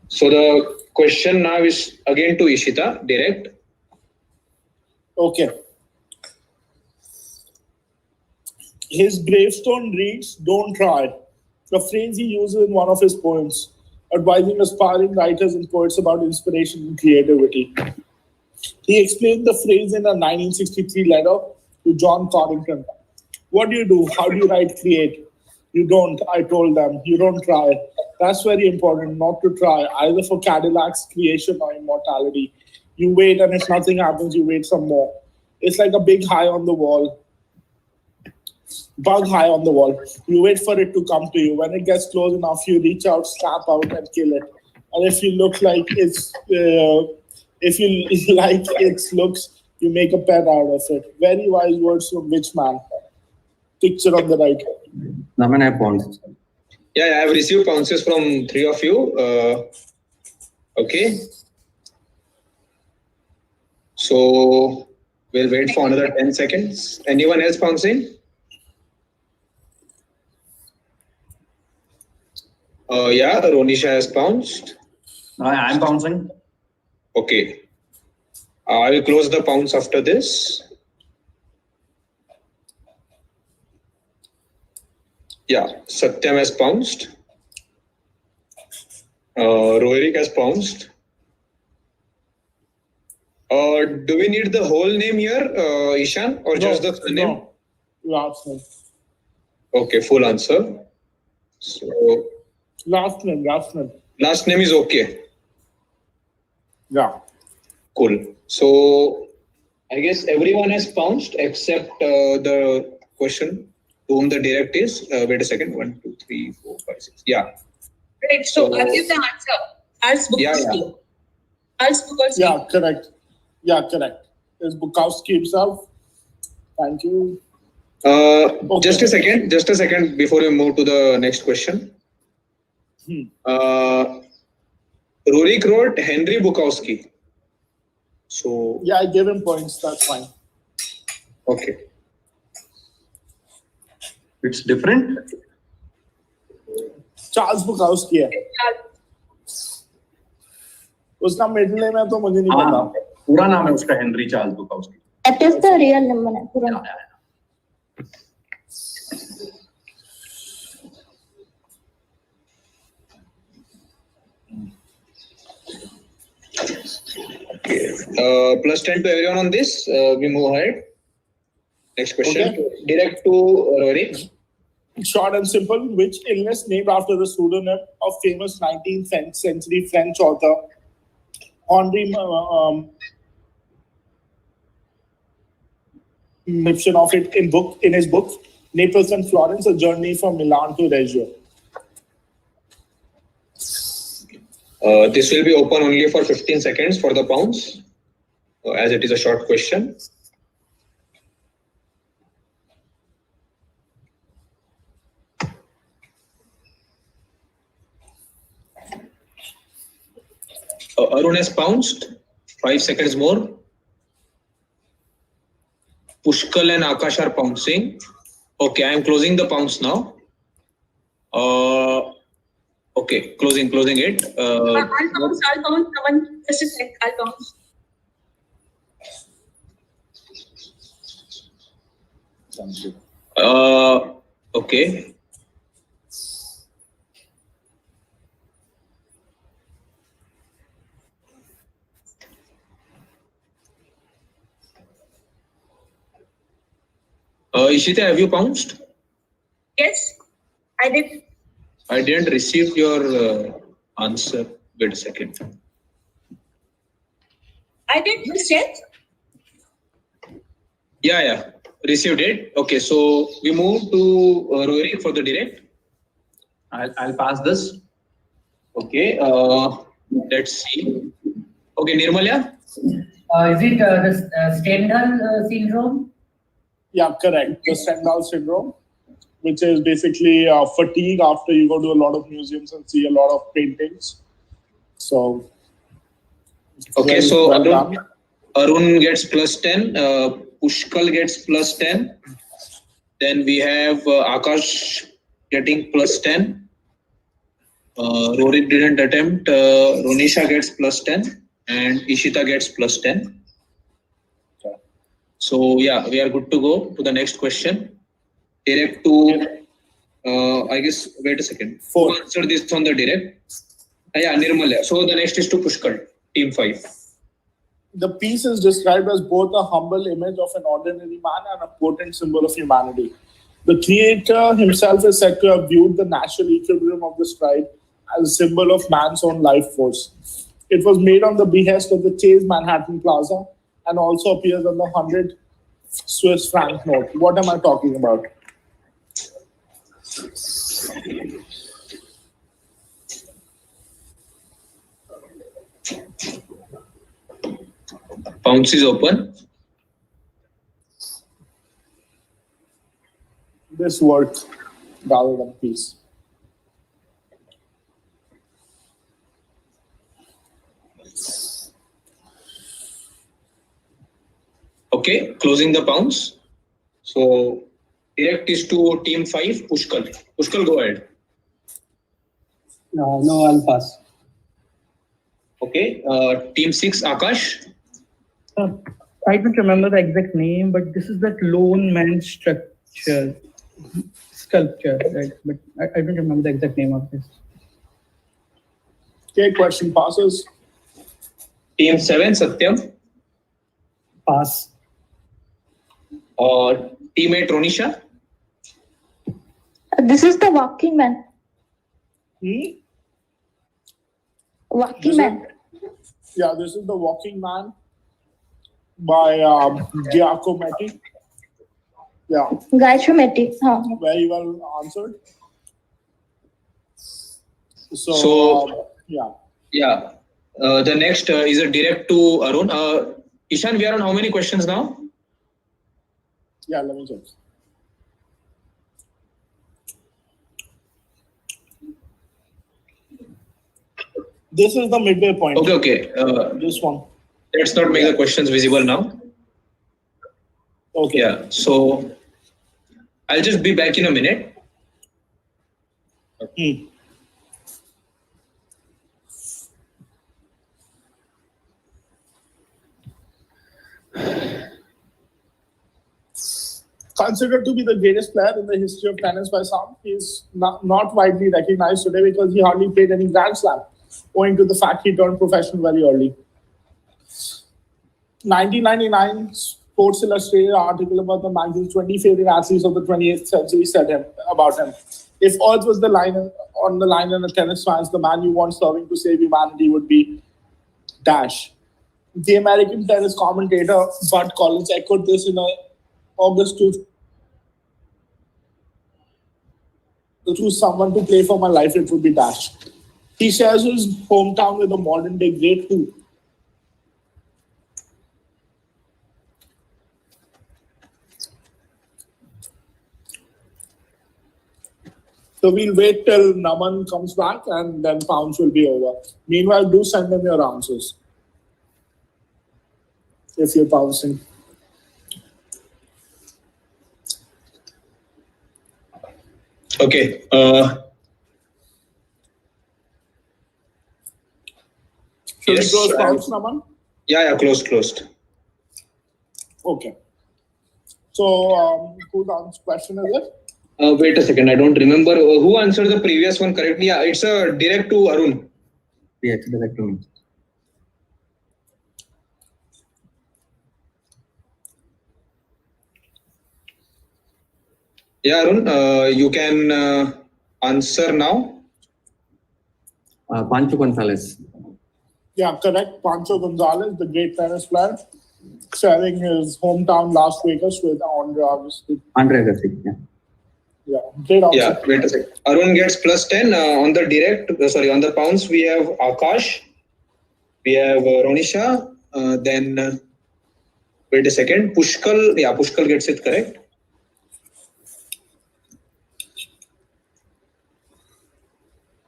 So the question now is again to Ishita, direct.
Okay. His gravestone reads, "Don't try," a phrase he uses in one of his poems, advising aspiring writers and poets about inspiration and creativity. He explained the phrase in a 1963 letter to John Codrington. "What do you do? How do you write create? You don't," I told them. "You don't try." That's very important, not to try, either for Cadillac's creation or immortality. You wait, and if nothing happens, you wait some more. It's like a big bug high on the wall. You wait for it to come to you. When it gets close enough, you reach out, snap out, and kill it. And if you look like its looks, you make a pet out of it. Very wise words from which man? Picture on the right.
Naman, I pounced.
Yeah, I have received pounces from 3 of you. Okay. So we'll wait for another 10 seconds. Anyone else pouncing? Yeah, Ronisha has pounced.
I'm pouncing.
Okay. I will close the pounce after this. Yeah, Satyam has pounced. Roerik has pounced. Do we need the whole name here, Ishaan, or just the surname?
No. Last name.
Okay, full answer. So
Last name.
last name is okay.
Yeah.
Cool. So I guess everyone has pounced except the question to whom the direct is. Wait a second. 1, 2, 3, 4, 5, 6. Yeah.
Right. So I'll give the answer. Als Bukowski.
Yeah.
Als Bukowski.
Yeah, correct. It's Bukowski himself. Thank you.
Just a second before we move to the next question. Rurik wrote Henry Bukowski. So
Yeah, I gave him points. That's fine.
okay.
It's different.
Charles Bukowski है. उसका middle name है तो मुझे नहीं पता.
पूरा नाम है उसका Henry Charles Bukowski.
That is the real number. पूरा नाम.
Plus 10 to everyone on this. We move ahead. Next question.
Okay.
Direct to Rorik.
Short and simple. Which illness named after the pseudonym of famous 19th century French author Henri description of it in his book Naples and Florence: A Journey from Milan to Reggio.
This will be open only for 15 seconds for the pounds, as it is a short question. Arun has pounced. 5 seconds more. Pushkal and Akash are pouncing. Okay, I am closing the pounce now. Okay, closing it.
I'll bounce. Someone just a sec. I'll bounce.
Okay. Ishita, have you pounced?
Yes, I did.
I didn't receive your answer. Wait a second.
I did. Just check.
Yeah. Received it. Okay, so we move to Rory for the direct.
I'll pass this.
Okay. Let's see. Okay, Nirmalya.
Is it the Stendhal syndrome?
Yeah, correct. The Stendhal syndrome, which is basically fatigue after you go to a lot of museums and see a lot of paintings. So,
okay, so
well done.
Arun gets plus 10, Pushkal gets plus 10. Then we have Akash getting plus 10. Rory didn't attempt. Ronisha gets plus 10 and Ishita gets plus 10. So yeah, we are good to go to the next question. Direct to, I guess, wait a second.
Four.
Who answered this on the direct? Yeah, Nirmalya. So the next is to Pushkal, team 5.
The piece is described as both a humble image of an ordinary man and a potent symbol of humanity. The creator himself is said to have viewed the natural equilibrium of the stride as a symbol of man's own life force. It was made on the behest of the Chase Manhattan Plaza and also appears on the 100 Swiss franc note. What am I talking about?
Pounce is open.
This work rather than piece.
Okay, closing the pounce. So direct is to team 5, Pushkal. Pushkal, go ahead.
No, I'll pass.
Okay, team 6, Akash.
I don't remember the exact name, but this is that lone man sculpture, right? But I don't remember the exact name of this.
Okay, question passes.
Team 7, Satyam.
Pass.
Teammate Ronisha?
This is the Walking Man. Walking Man.
Yeah, this is The Walking Man by Giacometti. Yeah.
Giacometti. Huh.
Very well answered.
So,
yeah.
Yeah. The next is a direct to Arun. Ishaan, we are on how many questions now?
Yeah, let me check. This is the midway point.
Okay.
This one.
Let's not make the questions visible now.
Okay.
Yeah. So I'll just be back in a minute.
Considered to be the greatest player in the history of tennis by some, he is not widely recognized today because he hardly played any Grand Slam, owing to the fact he turned professional very early. 1999 Sports Illustrated article about the magazine's 20 favorite athletes of the 28th century said about him. If Earth was on the line in a tennis match, the man you want serving to save humanity would be Dash. The American tennis commentator Bud Collins echoed this in August to choose someone to play for my life, it would be Dash. He shares his hometown with a modern-day great who. So we'll wait till Naman comes back and then pounds will be over. Meanwhile, do send them your answers if you're pouncing.
Okay.
Should we close pounds, Naman?
Yeah, closed.
Okay. So, whose question is it?
Wait a second. I don't remember who answered the previous one correctly. Yeah, it's a direct to Arun.
Yeah, it's direct to me.
Yeah, Arun, you can answer now.
Pancho Gonzalez.
Yeah, correct. Pancho Gonzalez, the great tennis player, sharing his hometown Las Vegas with Andre Agassi.
Andre Agassi, yeah.
Yeah, great answer.
Yeah, wait a second. Arun gets +10 on the direct. On the pounds we have Akash, we have Ronisha. Then wait a second. Pushkal. Yeah, Pushkal gets it correct.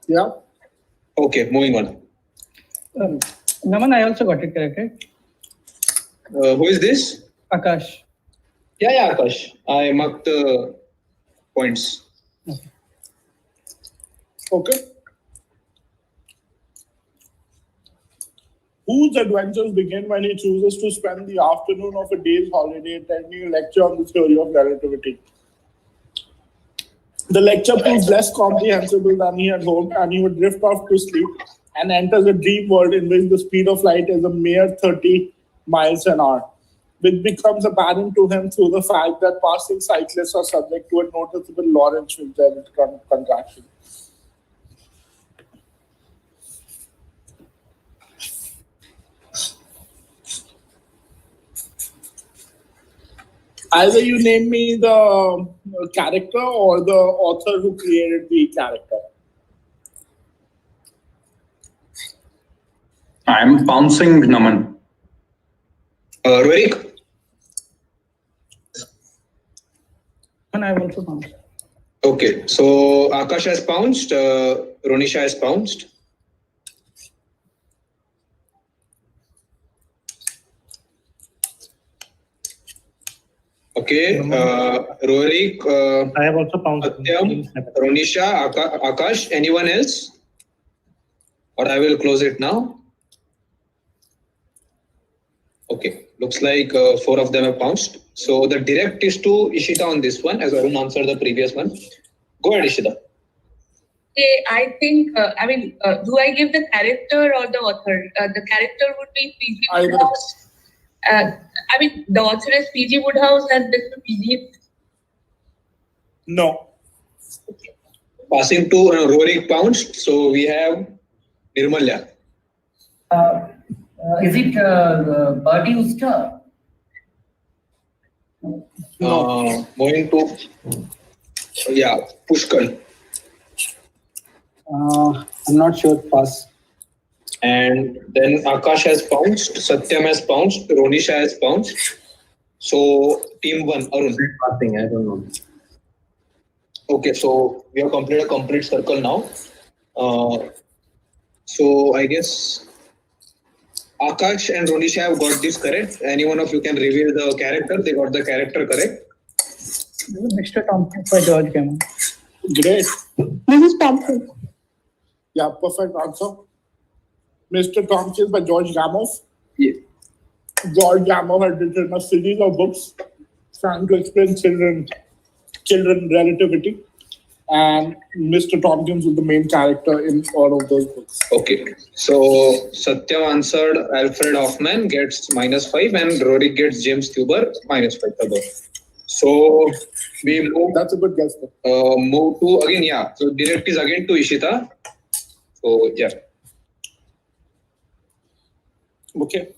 Yeah.
Okay, moving on.
Naman, I also got it correct, right?
Who is this?
Akash.
Yeah, Akash. I marked the points.
Okay. Whose adventures begin when he chooses to spend the afternoon of a day's holiday attending a lecture on the theory of relativity? The lecture proves less comprehensible than he had hoped, and he would drift off to sleep and enters a dream world in which the speed of light is a mere 30 miles an hour, which becomes apparent to him through the fact that passing cyclists are subject to a noticeable Lorentz contraction. Either you name me the character or the author who created the character.
I'm pouncing Naman.
Eureka.
And I've also pounced.
Okay, so Akash has pounced, Ronisha has pounced. Okay, Eureka.
I have also pounced.
Satyam, Ronisha, Akash, anyone else? Or I will close it now. Okay, looks like 4 of them have pounced. So the direct is to Ishita on this one, as Arun answered the previous one. Go ahead, Ishita.
Okay, I think, do I give the character or the author? The character would be
Either.
I mean, the author is PG Woodhouse and this is PG.
No.
Passing to Rorik Pounced. So we have Nirmalya.
Is it Bertie Wooster?
Moving to Pushkal.
I'm not sure. Pass.
And then Akash has pounced, Satyam has pounced, Ronisha has pounced. So team 1, Arun.
Passing, I don't know.
Okay, so we have completed a complete circle now. So I guess Akash and Ronisha have got this correct. Any one of you can reveal the character. They got the character correct.
Mr. Thompson by George Gammon.
Great.
Mrs. Thompson.
Yeah, perfect answer. Mr. Thompson by George Gamow.
Yeah.
George Gamow had written a series of books trying to explain children relativity, and Mr. Tompkins was the main character in all of those books.
Okay, so Satyam answered Alfred Hoffman, gets -5, and Rorik gets James Tuber, -5. So we move.
That's a good guess. Though.
Move to again, yeah. So direct is again to Ishita. So yeah.
Okay.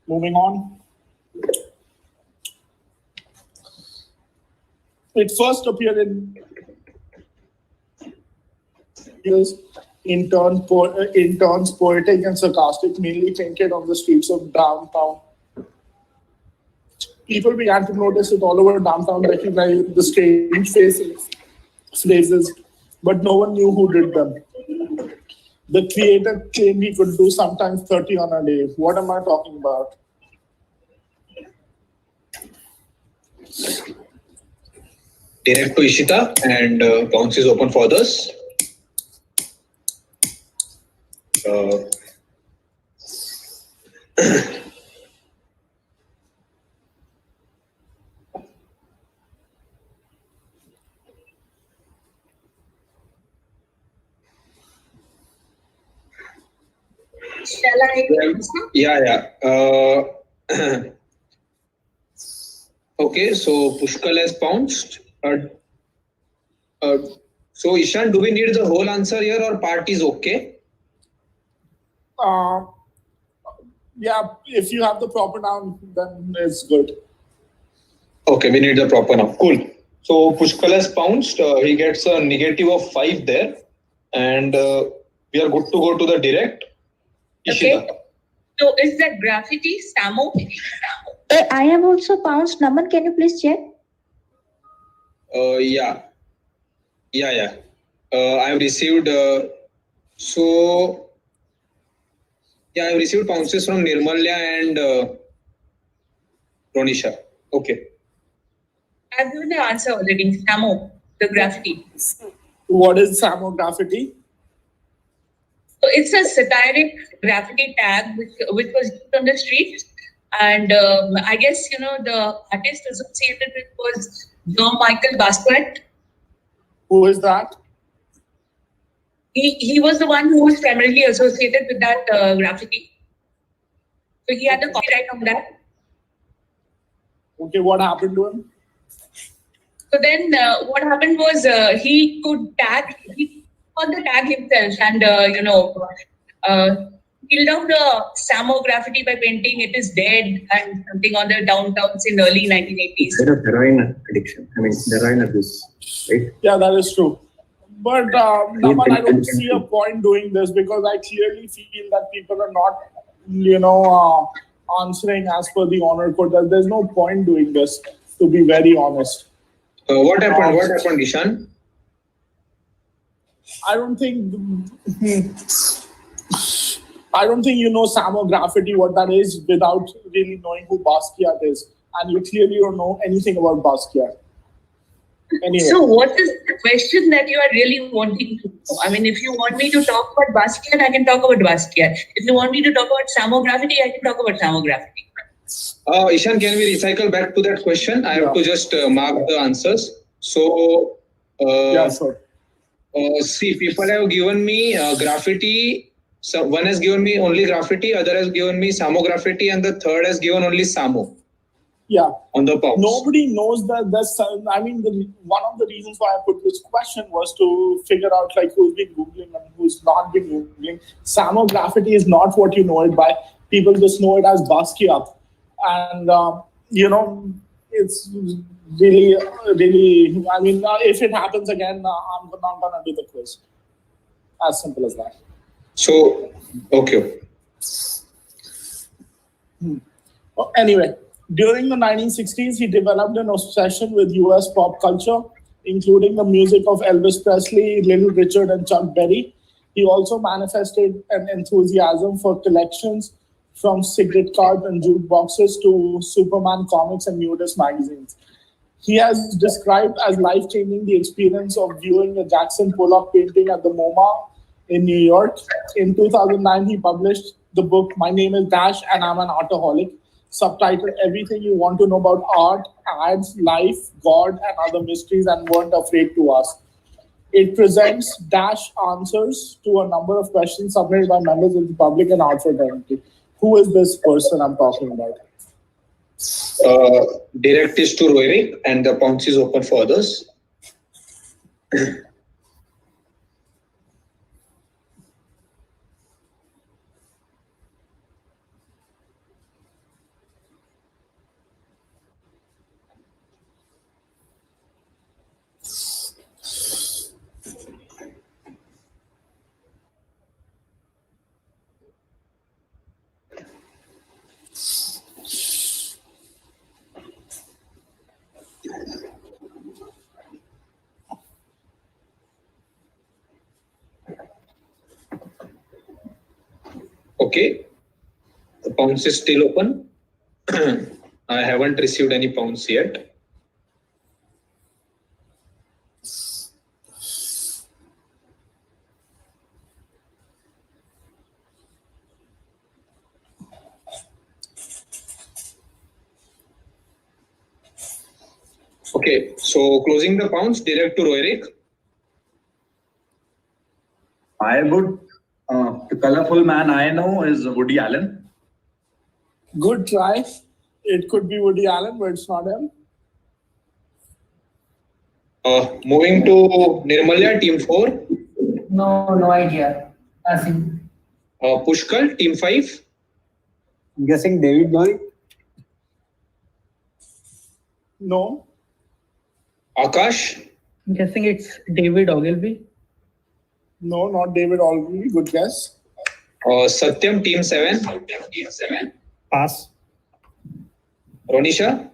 Moving on. It first appeared in turns poetic and sarcastic, mainly painted on the streets of downtown. People began to notice it all over downtown, recognizing the strange phrases, but no one knew who did them. The creator claimed he could do sometimes 30 on a day. What am I talking about?
Direct to Ishita, and bounce is open for others.
Shall I?
Yeah. Okay, so Pushkal has pounced. So Ishaan, do we need the whole answer here or part is okay?
Yeah, if you have the proper noun, then it's good.
Okay, we need the proper noun. Cool. So Pushkal has pounced. He gets a -5 there, and we are good to go to the direct. Ishita.
Okay. So is that graffiti, Samo?
I have also pounced. Naman, can you please check?
Yeah. I have received. I have received pounces from Nirmalya and Ronisha. Okay.
I've given the answer already. Samo, the graffiti.
What is Samo graffiti?
So it's a satiric graffiti tag which was used on the streets. And I guess, the artist associated with was Jean-Michel Basquiat.
Who is that?
He was the one who was primarily associated with that graffiti. So he had the copyright on that.
Okay, what happened to him?
So then what happened was he got the tag himself and, killed out the Samo graffiti by painting "It is dead" and something on the downtowns in early 1980s.
There is heroin addiction. Heroin abuse, right?
Yeah, that is true. But Naman, I don't see a point doing this because I clearly feel that people are not, answering as per the honor code. There's no point doing this, to be very honest.
What happened? What happened, Ishaan?
I don't think you know Samo graffiti, what that is, without really knowing who Basquiat is. And you clearly don't know anything about Basquiat. Anyway.
So what is the question that you are really wanting to know? If you want me to talk about Basquiat, I can talk about Basquiat. If you want me to talk about Samo graffiti, I can talk about Samo graffiti.
Ishaan, can we recycle back to that question? I have to just mark the answers. So,
yeah, sure.
See, people have given me graffiti So one has given me only graffiti, other has given me samo graffiti, and the third has given only samo.
Yeah.
On the pounds.
Nobody knows that. One of the reasons why I put this question was to figure out like who's been Googling and who's not been Googling. Samo graffiti is not what you know it by. People just know it as Basquiat. And, it's really, if it happens again, I'm not going to do the quiz. As simple as that.
So, okay.
Anyway, during the 1960s, he developed an obsession with US pop culture, including the music of Elvis Presley, Little Richard, and Chuck Berry. He also manifested an enthusiasm for collections from cigarette cards and jukeboxes to Superman comics and nudist magazines. He has described as life-changing the experience of viewing a Jackson Pollock painting at the MoMA in New York. In 2009, he published the book My Name is Dash and I'm an Artaholic, subtitled Everything You Want to Know About Art, Ads, Life, God, and Other Mysteries and Weren't Afraid to Ask. It presents Dash answers to a number of questions submitted by members of the public and art fraternity. Who is this person I'm talking about?
Direct is to Eureka, and the pounds is open for others. Okay, the pounds is still open. I haven't received any pounds yet. Okay, so closing the pounds, direct to Eureka.
I would, the colorful man I know is Woody Allen.
Good try. It could be Woody Allen, but it's not him.
Moving to Nirmalya, team 4.
No idea.
Pushkal, team 5.
I'm guessing David Bowie.
No.
Akash.
I'm guessing it's David Ogilvy.
No, not David Ogilvy. Good guess.
Satyam, team 7.
Pass.
Ronisha.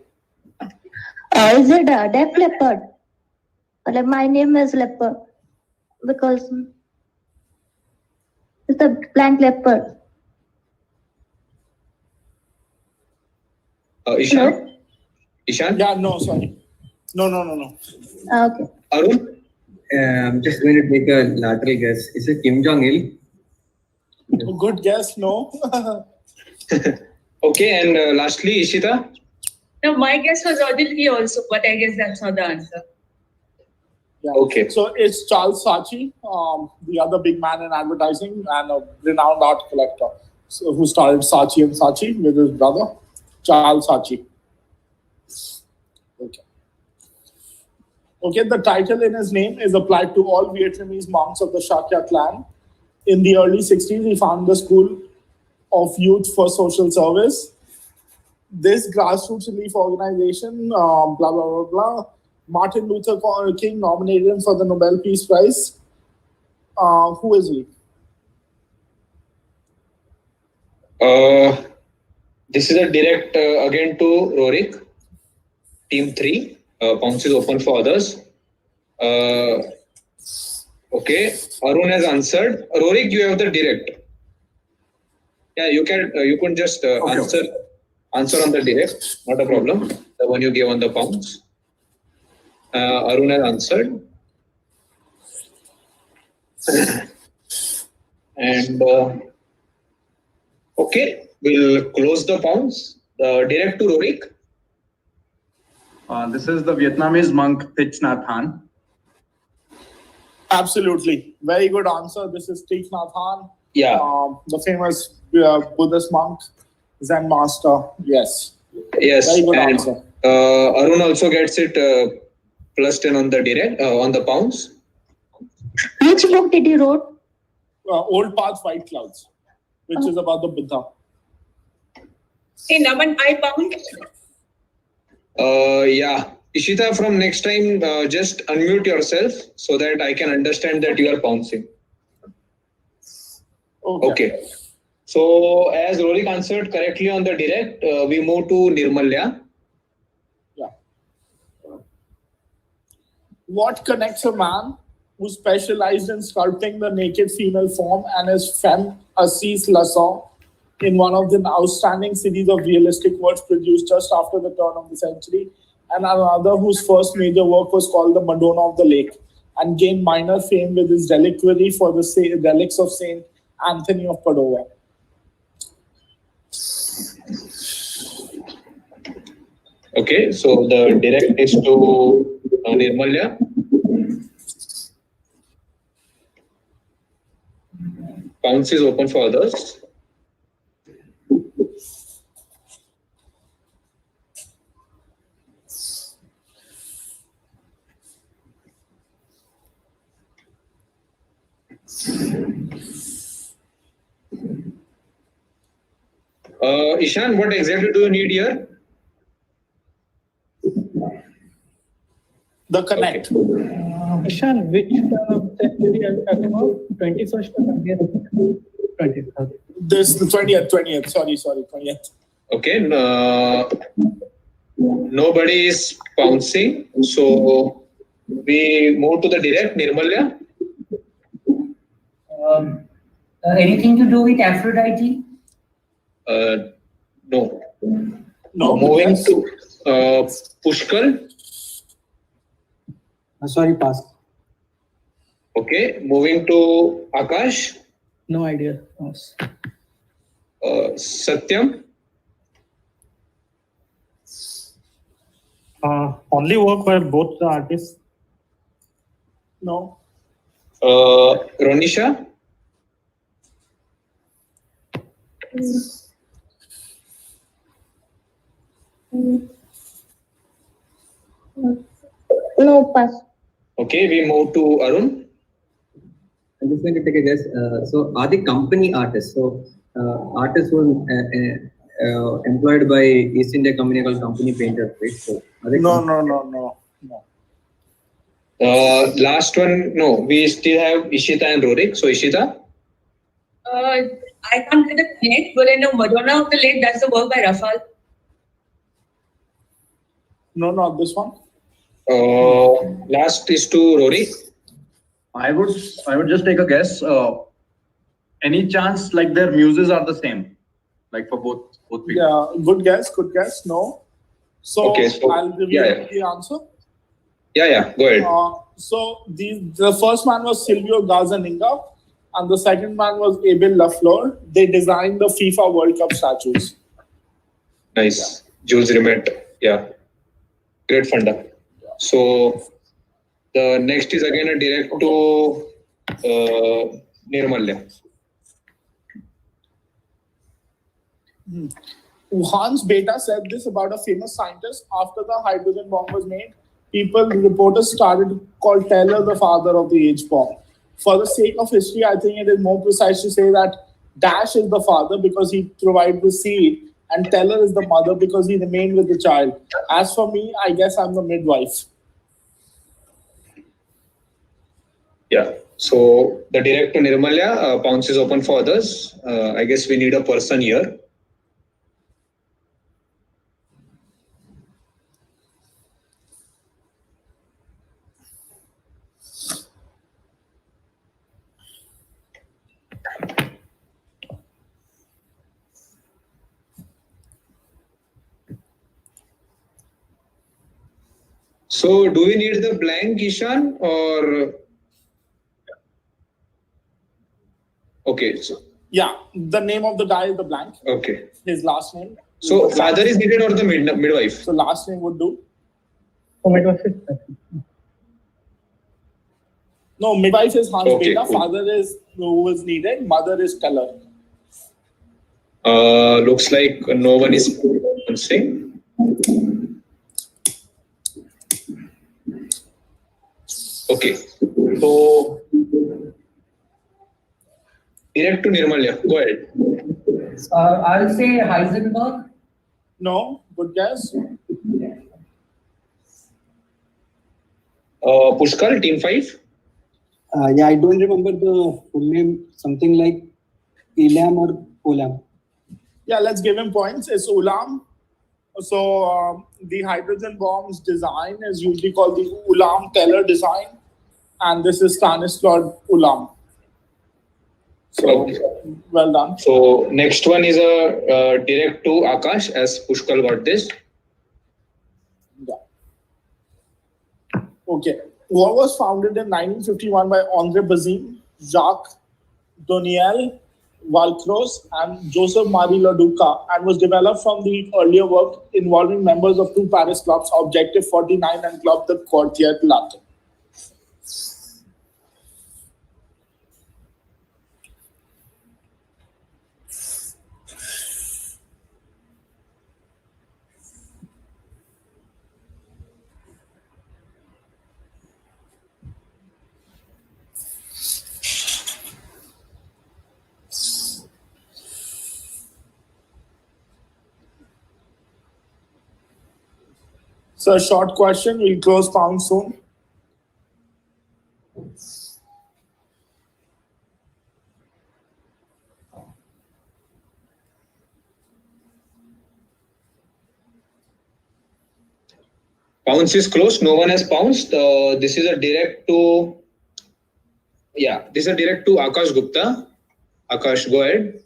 Is it Def Leppard? Like my name is Leopard because it's a blank leopard.
Ishaan.
Hello?
Ishaan.
Yeah, no, sorry. No.
Okay.
Arun.
I'm just going to take a lateral guess. Is it Kim Jong-il?
Good guess, no.
Okay, and lastly, Ishita.
No, my guess was Ogilvy also, but I guess that's not the answer.
Yeah.
Okay.
So it's Charles Saatchi, the other big man in advertising and a renowned art collector. So who started Saatchi and Saatchi with his brother, Charles Saatchi. Okay, the title in his name is applied to all Vietnamese monks of the Shakya clan. In the early 60s, he founded the School of Youth for Social Service. This grassroots relief organization, blah, blah, blah, blah. Martin Luther King nominated him for the Nobel Peace Prize. Who is he?
This is a direct again to Eureka, team 3. Pounds is open for others. Okay, Arun has answered. Eureka, you have the direct. Yeah, you can just answer on the direct. Not a problem. The one you gave on the pounds. Arun has answered. And okay, we'll close the pounds. Direct to Eureka.
This is the Vietnamese monk Thich Nhat Hanh.
Absolutely. Very good answer. This is Thich Nhat Hanh.
Yeah.
The famous Buddhist monk, Zen master. Yes.
Yes.
Very good
And
answer.
Arun also gets it +10 on the direct on the pounds.
Which book did you wrote?
Old Path, White Clouds, which is about the Buddha.
Hey, Naman, I pound.
Yeah. Ishita, from next time, just unmute yourself so that I can understand that you are bouncing. Okay. So, as Rorik answered correctly on the direct, we move to Nirmalya.
Yeah. What connects a man who specialized in sculpting the naked female form and his femme assise laçon in one of the outstanding series of realistic works produced just after the turn of the century, and another whose first major work was called The Madonna of the Lake and gained minor fame with his reliquary for the relics of Saint Anthony of Padua?
Okay, so the direct is to Nirmalya. Pounds is open for others. Ishaan, what exactly do you need here?
The connect.
Ishaan, which century are you talking about? 21st or 20th? 20th.
This the 20th. Sorry, 20th.
Okay. Nobody is pouncing, so we move to the direct. Nirmalya.
Anything to do with Aphrodite?
No.
No.
Moving to Pushkal.
Sorry, pass.
Okay. Moving to Akash.
No idea. Pass.
Satyam.
Only work by both the artists.
No.
Ronisha.
No, pass.
Okay, we move to Arun.
I'm just going to take a guess. So, are the company artists? So, artists who are employed by East India Company called company painters, right? So, are they
No.
Last one, no. We still have Ishita and Rorik. So, Ishita.
I can't get the connect, but I know Madonna of the Lake, that's the work by Rafal.
No, not this one.
Last is to Rorik.
I would just take a guess. Any chance like their muses are the same, like for both people?
Yeah, good guess. No. So,
Okay, so
I'll give you the answer.
Yeah. Go ahead.
So the first man was Silvio Garzaninga, and the second man was Abel Lafleur. They designed the FIFA World Cup statues.
Nice. Jules Rimet. Yeah. Great funda. So the next is again a direct to Nirmalya.
Hans Bethe said this about a famous scientist. After the hydrogen bomb was made, reporters started to call Taylor the father of the H bomb. For the sake of history, I think it is more precise to say that Dash is the father because he provided the seed, and Taylor is the mother because he remained with the child. As for me, I guess I'm the midwife.
Yeah. So the direct to Nirmalya, pounce is open for others. I guess we need a person here. So do we need the blank, Ishaan, or? Okay. So,
yeah, the name of the guy is the blank.
Okay.
His last name.
So father is needed or the midwife?
So last name would do.
Oh, midwife.
No, midwife is Hans
Okay,
Beta.
cool.
Father is who was needed. Mother is Keller.
Looks like no one is answering. Okay, so direct to Nirmalya. Go ahead.
I'll say Heisenberg.
No, good guess.
Pushkar, team 5.
Yeah, I don't remember the full name. Something like Elam or Olam.
Yeah, let's give him points. It's Ulam. So the hydrogen bomb's design is usually called the Ulam-Teller design, and this is Stanislaw Ulam. So
Okay.
well done.
So next one is a direct to Akash, as Pushkar got this.
Yeah. Okay. What was founded in 1951 by André Bazin, Jacques Doniel, Valcroze, and Joseph Marie Laduca, and was developed from the earlier work involving members of two Paris clubs, Objective 49 and Club the Quartier Latin. So a short question, we'll close pound soon.
Pounce is closed. No one has pounced. This is a direct to. Yeah, this is a direct to Akash Gupta. Akash, go ahead.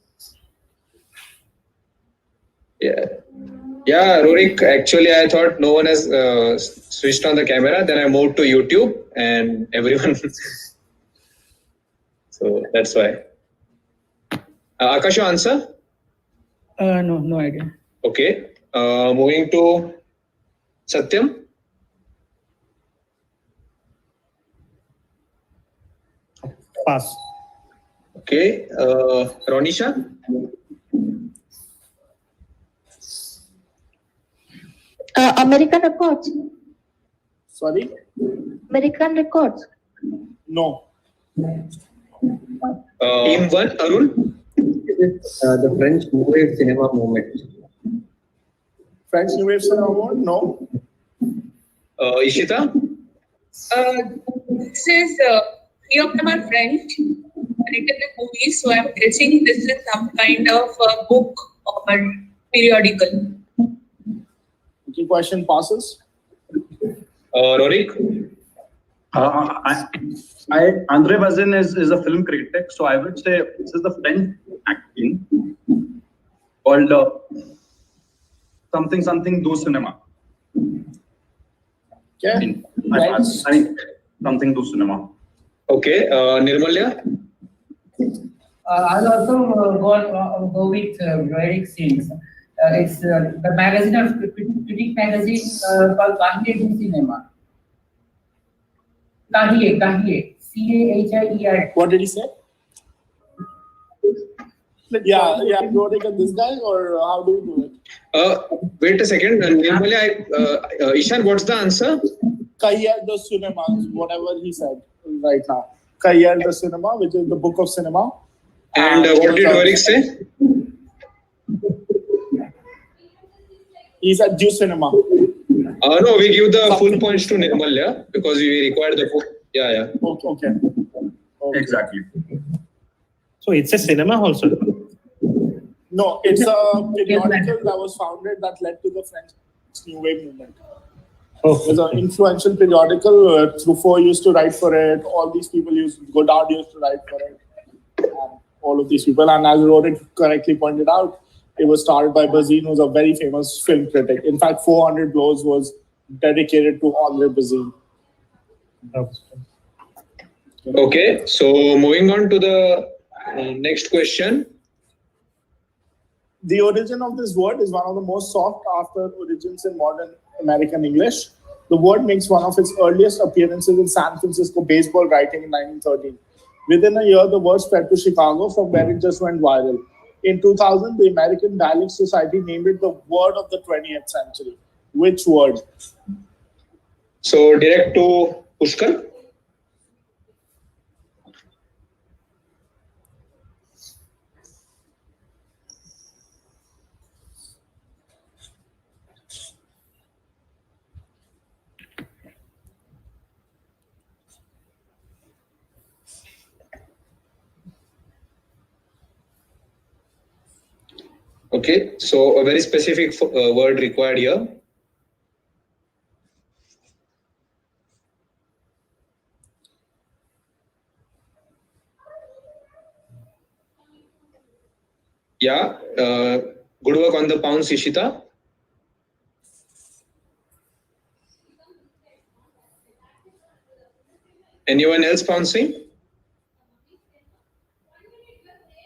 Yeah. Yeah, Rorik, actually I thought no one has switched on the camera. Then I moved to YouTube and everyone. So that's why. Akash, your answer?
No idea.
Okay. Moving to Satyam.
Pass.
Okay. Ronisha.
American Records.
Sorry?
American Records.
No.
Team 1, Arun.
The French New Wave cinema movement.
French New Wave cinema movement? No.
Ishita.
This is three of them are French, written in movies. So I'm guessing this is some kind of book or periodical.
Okay, question passes.
Rorik.
Andre Bazin is a film critic, so I would say this is the French acting called something do cinema.
Okay.
I think something do cinema.
Okay, Nirmalya.
I'll also go with Roerich scenes. It's the magazine of critic magazine called Cahiers du Cinema. Cahiers, Cahiers.
What did he say? Yeah, Rorik and this guy, or how do you do it?
Wait a second. Nirmalya, Ishaan, what's the answer?
Cahiers du Cinema, whatever he said right now. Cahiers du Cinema, which is the book of cinema.
And what did Rorik say?
He's at du Cinema.
No, we give the full points to Nirmalya because we require the book. Yeah.
Okay.
Exactly.
So it's a cinema also.
No, it's a periodical that was founded that led to the French New Wave movement.
Oh.
It's an influential periodical. Truffaut used to write for it. All these people Godard used to write for it. And all of these people. And as Rorik correctly pointed out, it was started by Bazin, who's a very famous film critic. In fact, 400 Blows was dedicated to André Bazin.
Okay, so moving on to the next question.
The origin of this word is one of the most sought after origins in modern American English. The word makes one of its earliest appearances in San Francisco baseball writing in 1913. Within a year, the word spread to Chicago, from where it just went viral. In 2000, the American Dialect Society named it the word of the 20th century. Which word?
So direct to Pushkar. Okay, so a very specific word required here. Yeah, good work on the pounds, Ishita. Anyone else pouncing?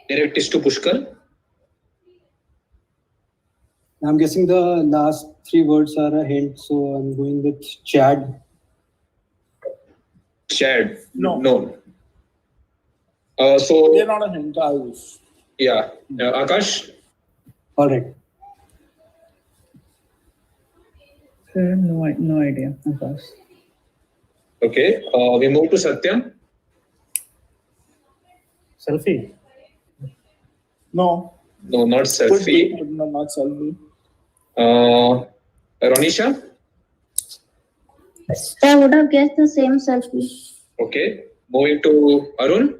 Direct is to Pushkar.
I'm guessing the last three words are a hint, so I'm going with Chad.
Chad.
No.
No. So
They're not a hint.
yeah, Akash.
All right.
No idea.
Okay, we move to Satyam.
Selfie.
No.
No, not selfie.
No, not selfie.
Ronisha.
I would have guessed the same selfie.
Okay, moving to Arun.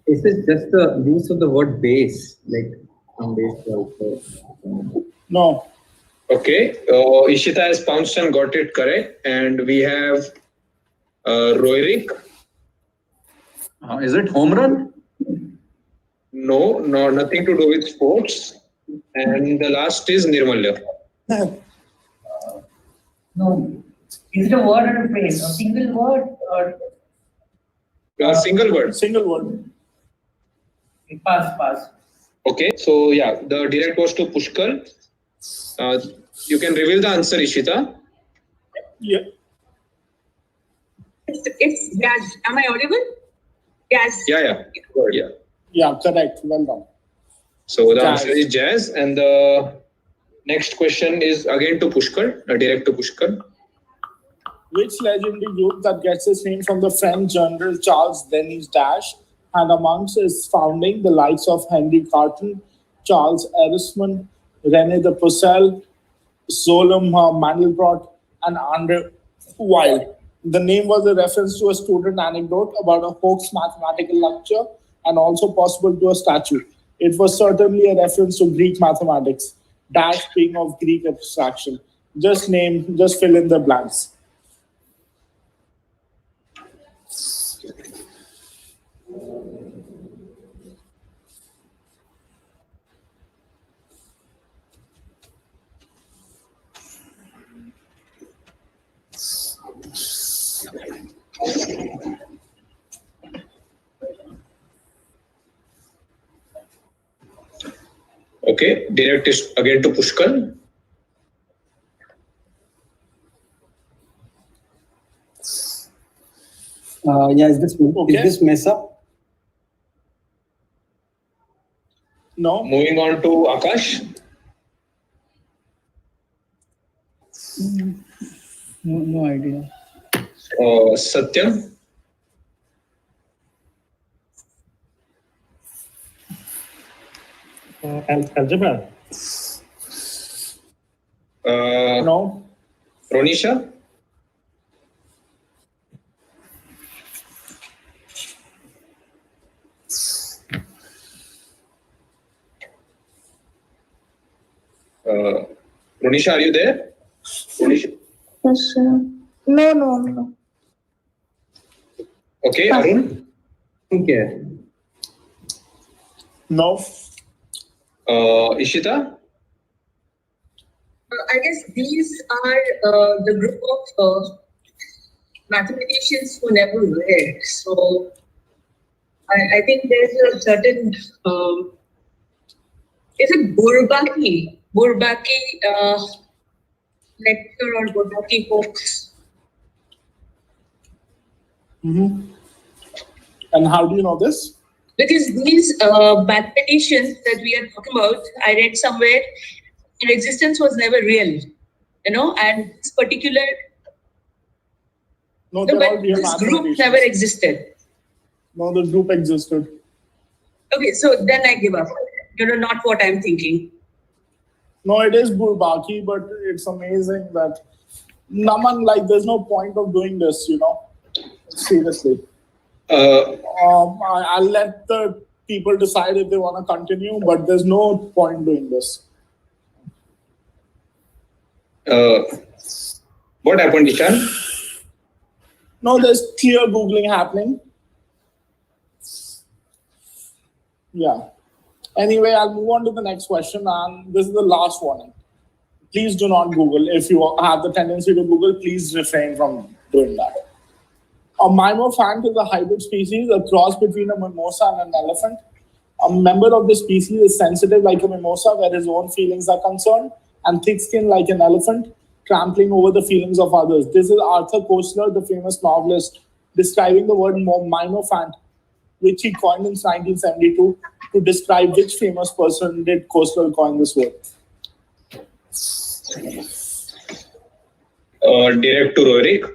Is this just the use of the word base, like on baseball?
No.
Okay, Ishita has pounced and got it correct, and we have Roerik.
Is it home run?
No, nothing to do with sports. And the last is Nirmalya.
No. Is it a word or a phrase? A single word or?
Single word.
Single word.
Pass.
Okay, so yeah, the direct was to Pushkar. You can reveal the answer, Ishita.
Yeah.
It's gas. Am I audible? Gas.
Yeah.
Yeah, correct. Well done.
So the
Jazz.
answer is jazz, and the next question is again to Pushkar, direct to Pushkar.
Which legendary youth that gets its name from the French general Charles Denis Dash had amongst its founding the likes of Henry Carton, Charles Erasmus, René de Purcell, Zolom Mandelbrot, and Andre Wilde. The name was a reference to a student anecdote about a hoax mathematical lecture and also possible to a statue. It was certainly a reference to Greek mathematics, Dash being of Greek abstraction. Just fill in the blanks.
Okay, direct is again to Pushkar.
Is this mess up?
No.
Moving on to Akash.
No idea.
Satyam.
Algebra.
No.
Ronisha. Ronisha, are you there? Ronisha.
Yes, sir. No.
Okay, Arun.
Okay.
No.
Ishita.
I guess these are the group of mathematicians who never read. So I think there's a certain. Is it Bourbaki? Bourbaki. lecture or Botaki hoax.
And how do you know this?
Because these mathematicians that we are talking about, I read somewhere, their existence was never real, and this particular
No, they're all real
this group
mathematicians.
never existed.
No, the group existed.
Okay, so then I give up. Not what I'm thinking.
No, it is Bourbaki, but it's amazing that Naman, there's no point of doing this, seriously. I'll let the people decide if they want to continue, but there's no point doing this.
What happened, Ishaan?
No, there's clear Googling happening. Yeah. Anyway, I'll move on to the next question, and this is the last warning. Please do not Google. If you have the tendency to Google, please refrain from doing that. A mimofant is a hybrid species, a cross between a mimosa and an elephant. A member of the species is sensitive like a mimosa, where his own feelings are concerned, and thick-skinned like an elephant, trampling over the feelings of others. This is Arthur Koestler, the famous novelist, describing the word mimofant, which he coined in 1972 to describe which famous person did Koestler coin this word.
Direct to Eureka.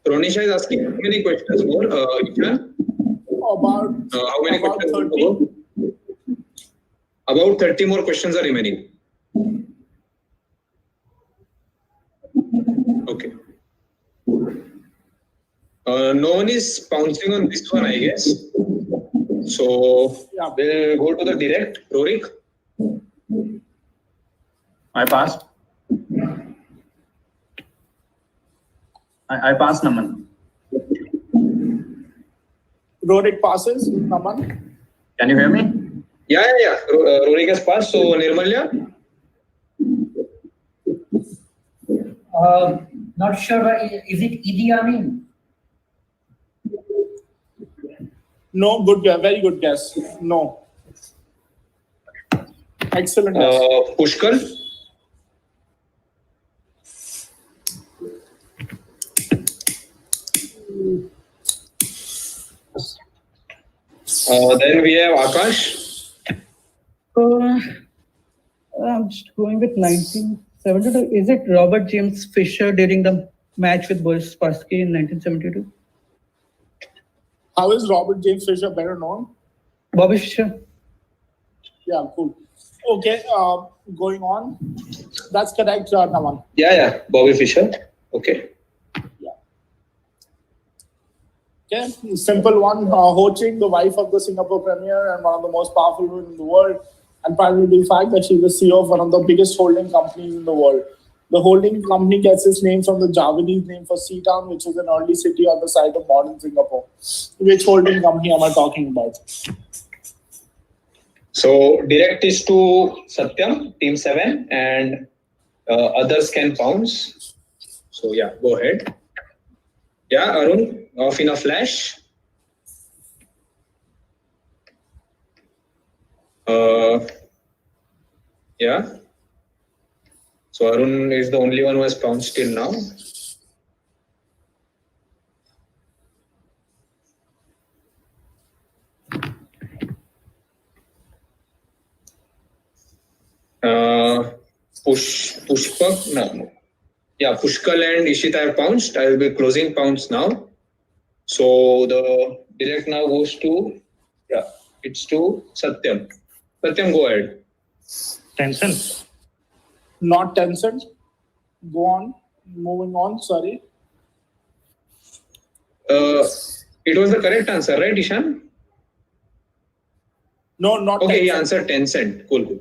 Ronisha is asking how many questions more, Ishaan?
About
how many
about
questions
30.
more? About 30 more questions are remaining. Okay. No one is pouncing on this one, I guess. So
Yeah.
we'll go to the direct. Eureka.
I passed. I passed, Naman.
Rorik passes. Naman.
Can you hear me?
Yeah. Eureka has passed. So Nirmalya.
Not sure. Is it Idi Amin?
No, good guess. Very good guess. No. Excellent guess.
Pushkar. Then we have Akash.
I'm just going with 1972. Is it Robert James Fisher during the match with Boris Spassky in 1972?
How is Robert James Fisher better known?
Bobby Fischer.
Yeah, cool. Okay, going on. That's correct, Naman.
Yeah. Bobby Fischer. Okay.
Okay, simple one. Ho Ching, the wife of the Singapore Premier and one of the most powerful women in the world, and primarily the fact that she's the CEO of one of the biggest holding companies in the world. The holding company gets its name from the Javanese name for Seatown, which was an early city on the site of modern Singapore. Which holding company am I talking about?
So direct is to Satyam, team 7, and others can pounce. So yeah, go ahead. Yeah, Arun, off in a flash. Yeah. So Arun is the only one who has pounced till now. Pushpak, no. Yeah, Pushkal and Ishita have pounced. I will be closing pounds now. So the direct now goes to, it's to Satyam. Satyam, go ahead.
Tencent.
Not Tencent. Go on. Moving on, sorry.
It was the correct answer, right, Ishaan?
No, not
Okay,
Tencent.
he answered Tencent. Cool.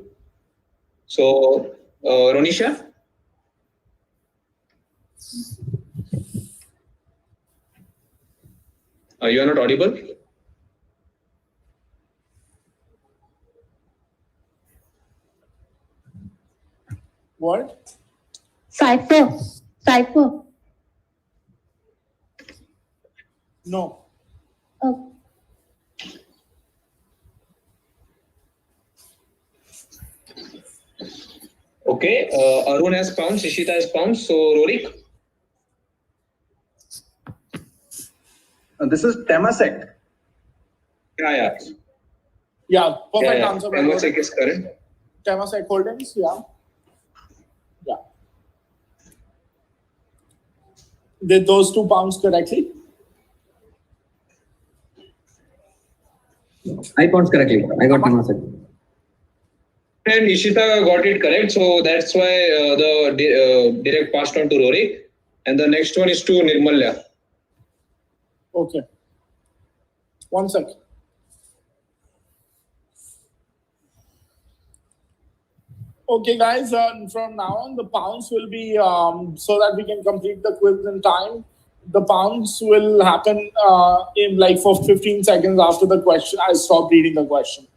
So, Ronisha? You are not audible.
What?
Cipher.
No.
Oh.
Okay, Arun has pounds, Ishita has pounds. So Rorik.
This is Temasek.
Yeah.
Yeah, perfect answer. by
Temasek
Rorik.
is correct.
Temasek Holdings, yeah. Did those 2 pounds correctly?
I pronounced correctly. I got Temasek.
And Ishita got it correct, so that's why the direct passed on to Rorik. And the next one is to Nirmalya.
Okay. 1 sec. Okay, guys, from now on, the pounds will be, so that we can complete the quiz in time, the pounds will happen in like for 15 seconds after the question. I stop reading the question.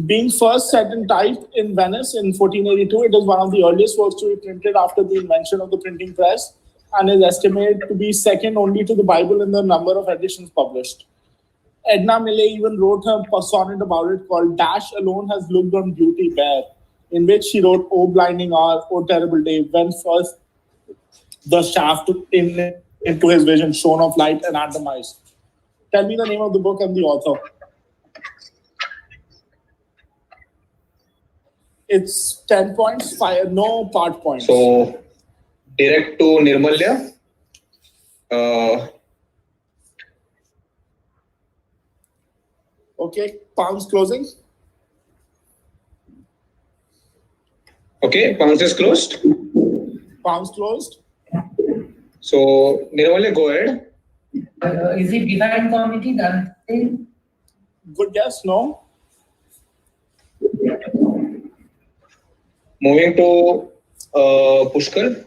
Being first set and typed in Venice in 1482, it is one of the earliest works to be printed after the invention of the printing press and is estimated to be second only to the Bible in the number of editions published. Edna Millay even wrote a sonnet about it called Dash Alone Has Looked on Beauty Bare, in which she wrote, "O blinding hour, O terrible day, when first the shaft into his vision shone of light and atomized." Tell me the name of the book and the author. It's 10 points, 5, no part points.
So direct to Nirmalya.
Okay, pounds closing.
Okay, pounds is closed.
Pounds closed.
So Nirmalya, go ahead.
Is it Divine Comedy? Dante?
Good guess, no?
Moving to Pushkar.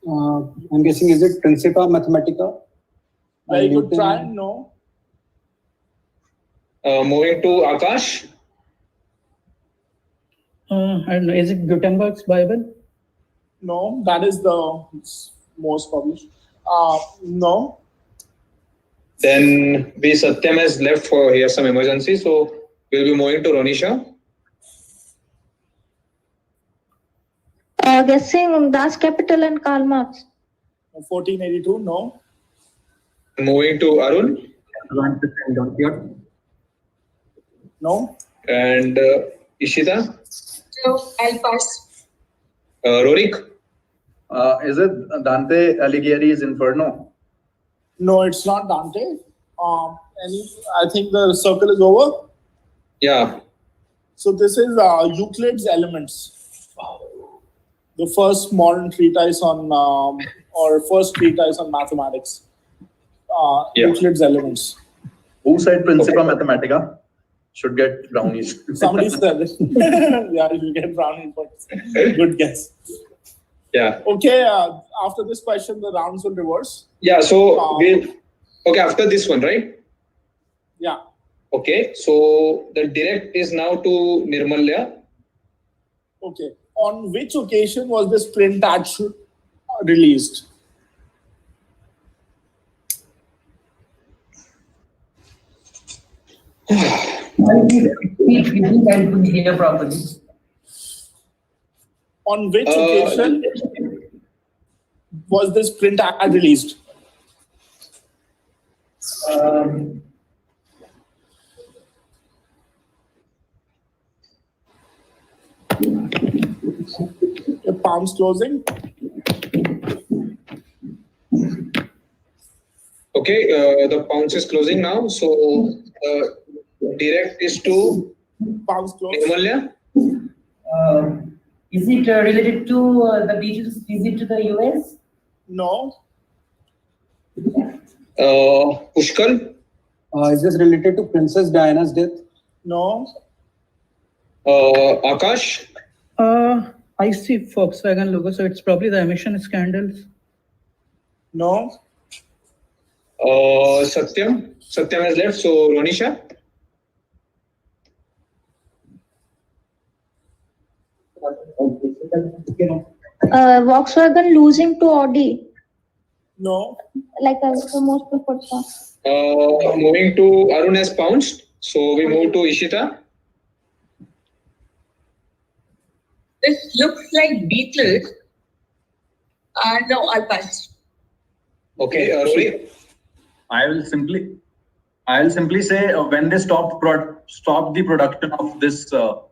I'm guessing, is it Principia Mathematica?
Very good try, no?
Moving to Akash.
I don't know. Is it Gutenberg's Bible?
No, that is the most published. No.
Then Satyam has left for here some emergency, so we'll be moving to Ronisha.
Guessing Das Capital and Karl Marx.
1482, no.
Moving to Arun.
No.
And Ishita.
So I'll pass.
Rorik.
Is it Dante Alighieri's Inferno?
No, it's not Dante. I think the circle is over.
Yeah.
So this is Euclid's Elements. The first modern treatise on, or first treatise on mathematics. Euclid's Elements.
Who said Principia Mathematica? Should get brownies.
Somebody said it. Yeah, you get brownies. Good guess.
Yeah.
Okay, after this question, the rounds will reverse.
Yeah, so okay, after this one, right?
Yeah.
Okay, so the direct is now to Nirmalya.
Okay. On which occasion was this print ad released?
We couldn't hear properly.
On which occasion was this print ad released? Your palms closing.
Okay, the pounds is closing now. So direct is to
palms closing.
Nirmalya.
Is it related to the Beatles' visit to the US?
No.
Pushkar.
Is this related to Princess Diana's death?
No.
Akash.
I see Volkswagen logo, so it's probably the emission scandals.
No.
Satyam has left. So Ronisha.
Volkswagen losing to Audi.
No.
Like the most preferred car.
Moving to Arun has pounced. So we move to Ishita.
This looks like Beatles. No, I'll pass.
Okay, Rory.
I'll simply say when they stopped the production of this car.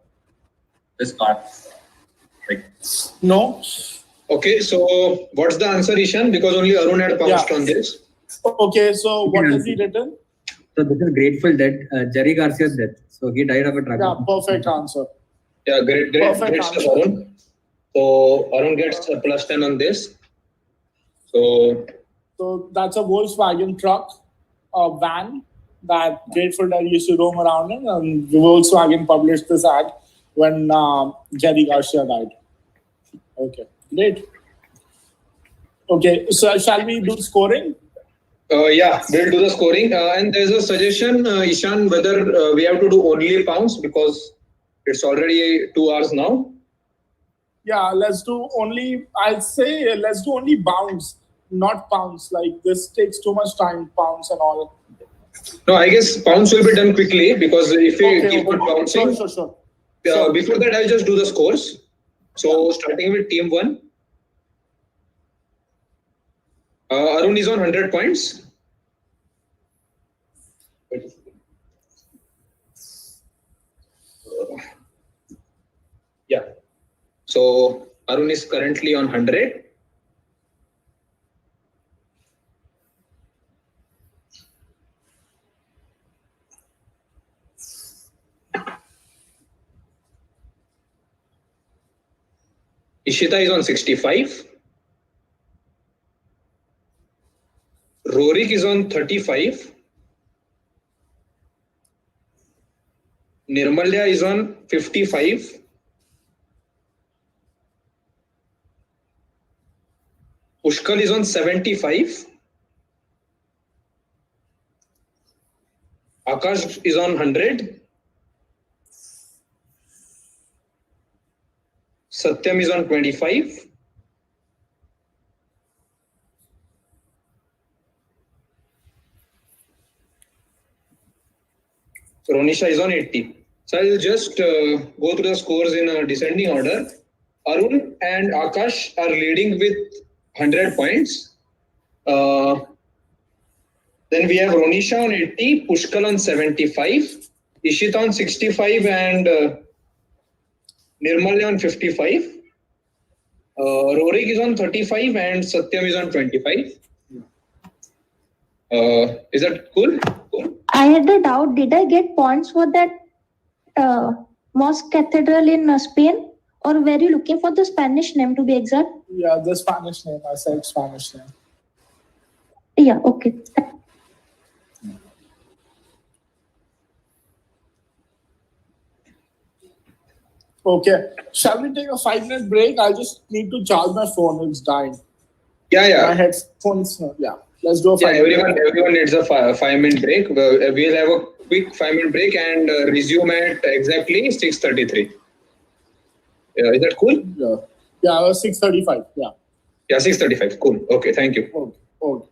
Like,
No.
Okay, so what's the answer, Ishaan? Because only Arun had pounced on this.
Okay, so what has he written?
So this is Grateful Dead, Jerry Garcia's death. So he died of a drug.
Yeah, perfect answer.
Yeah, great stuff, Arun. So Arun gets a plus 10 on this.
So that's a Volkswagen truck, a van that Grateful Dead used to roam around in, and Volkswagen published this ad when Jerry Garcia died. Okay, great. Okay, so shall we do scoring?
Yeah, we'll do the scoring. And there's a suggestion, Ishaan, whether we have to do only pounds because it's already 2 hours now.
Yeah, let's do only, I'll say let's do only bounds, not pounds. Like this takes too much time, pounds and all.
No, I guess pounds will be done quickly because if we keep on bouncing.
Sure.
Before that, I'll just do the scores. So starting with team 1. Arun is on 100 points. Yeah. So Arun is currently on 100. Ishita is on 65. Rorik is on 35. Nirmalya is on 55. Pushkal is on 75. Akash is on 100. Satyam is on 25. Ronisha is on 80. So I'll just go through the scores in a descending order. Arun and Akash are leading with 100 points. Then we have Ronisha on 80, Pushkal on 75, Ishita on 65 and Nirmalya on 55. Rorik is on 35 and Satyam is on 25. Is that cool?
I had a doubt. Did I get points for that mosque cathedral in Spain? Or were you looking for the Spanish name to be exact?
Yeah, the Spanish name. I said Spanish name.
Yeah, okay.
Okay, shall we take a 5-minute break? I just need to charge my phone. It's dying.
Yeah.
My headphones. Yeah, let's do a 5
Yeah,
minute
everyone needs a 5-minute break. We'll have a quick 5-minute break and resume at exactly 6:33. Is that cool?
Yeah, 6:35. Yeah.
Yeah, 6:35. Cool. Okay, thank you.
Okay.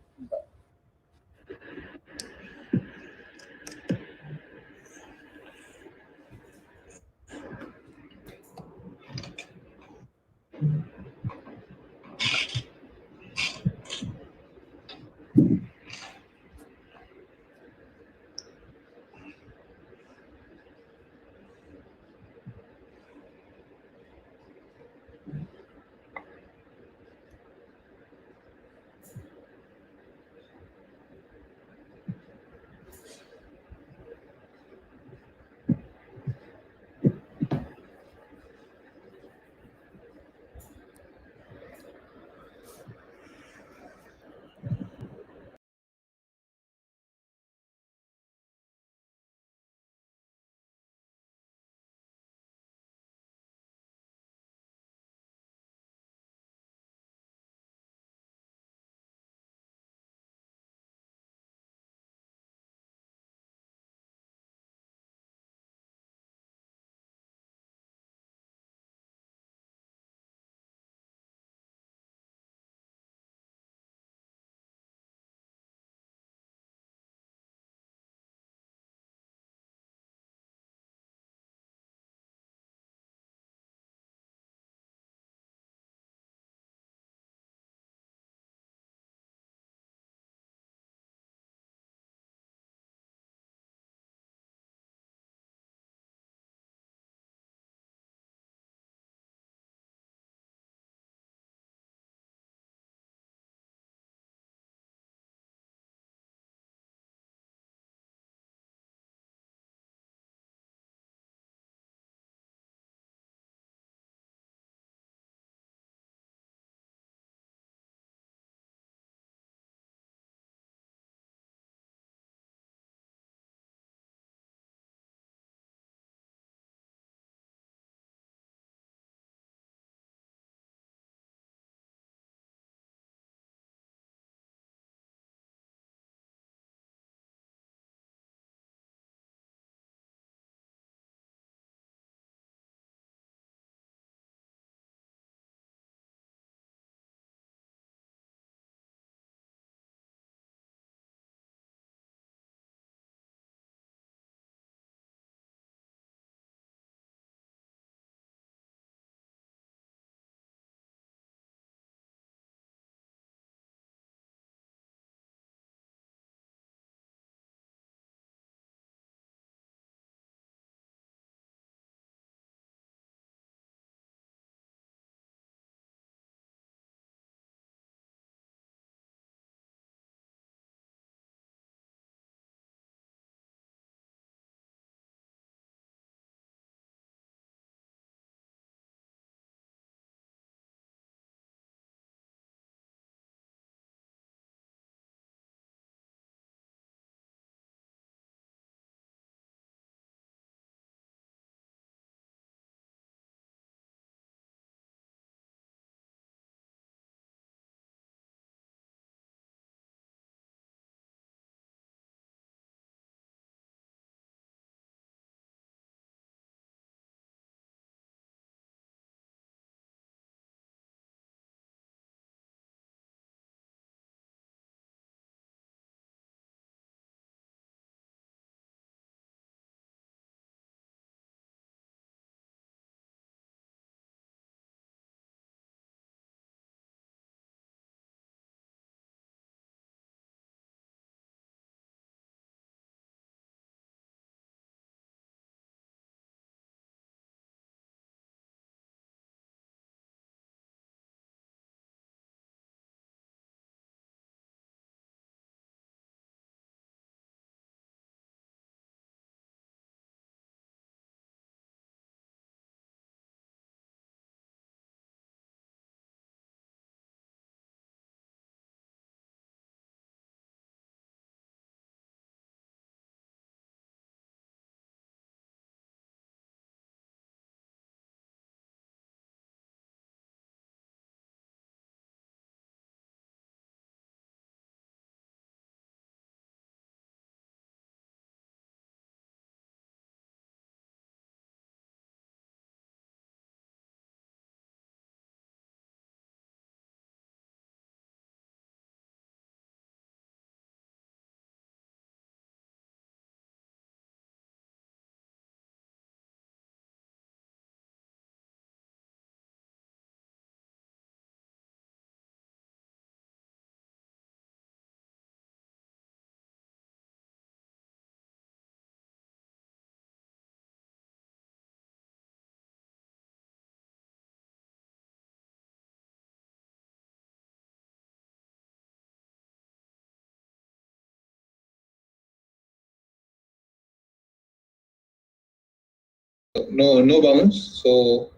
no bounce. So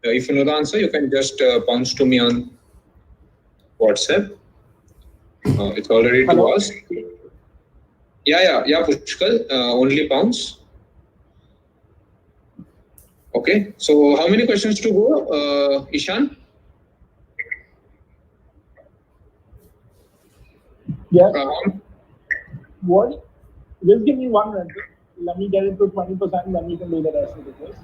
if you know the answer, you can just bounce to me on WhatsApp. It's already to us. Yeah, Pushkal. Only bounce. Okay. So how many questions to go, Ishaan?
Yeah. What? Just give me 1 minute. Let me get it to 20%, then we can do the rest of the quiz.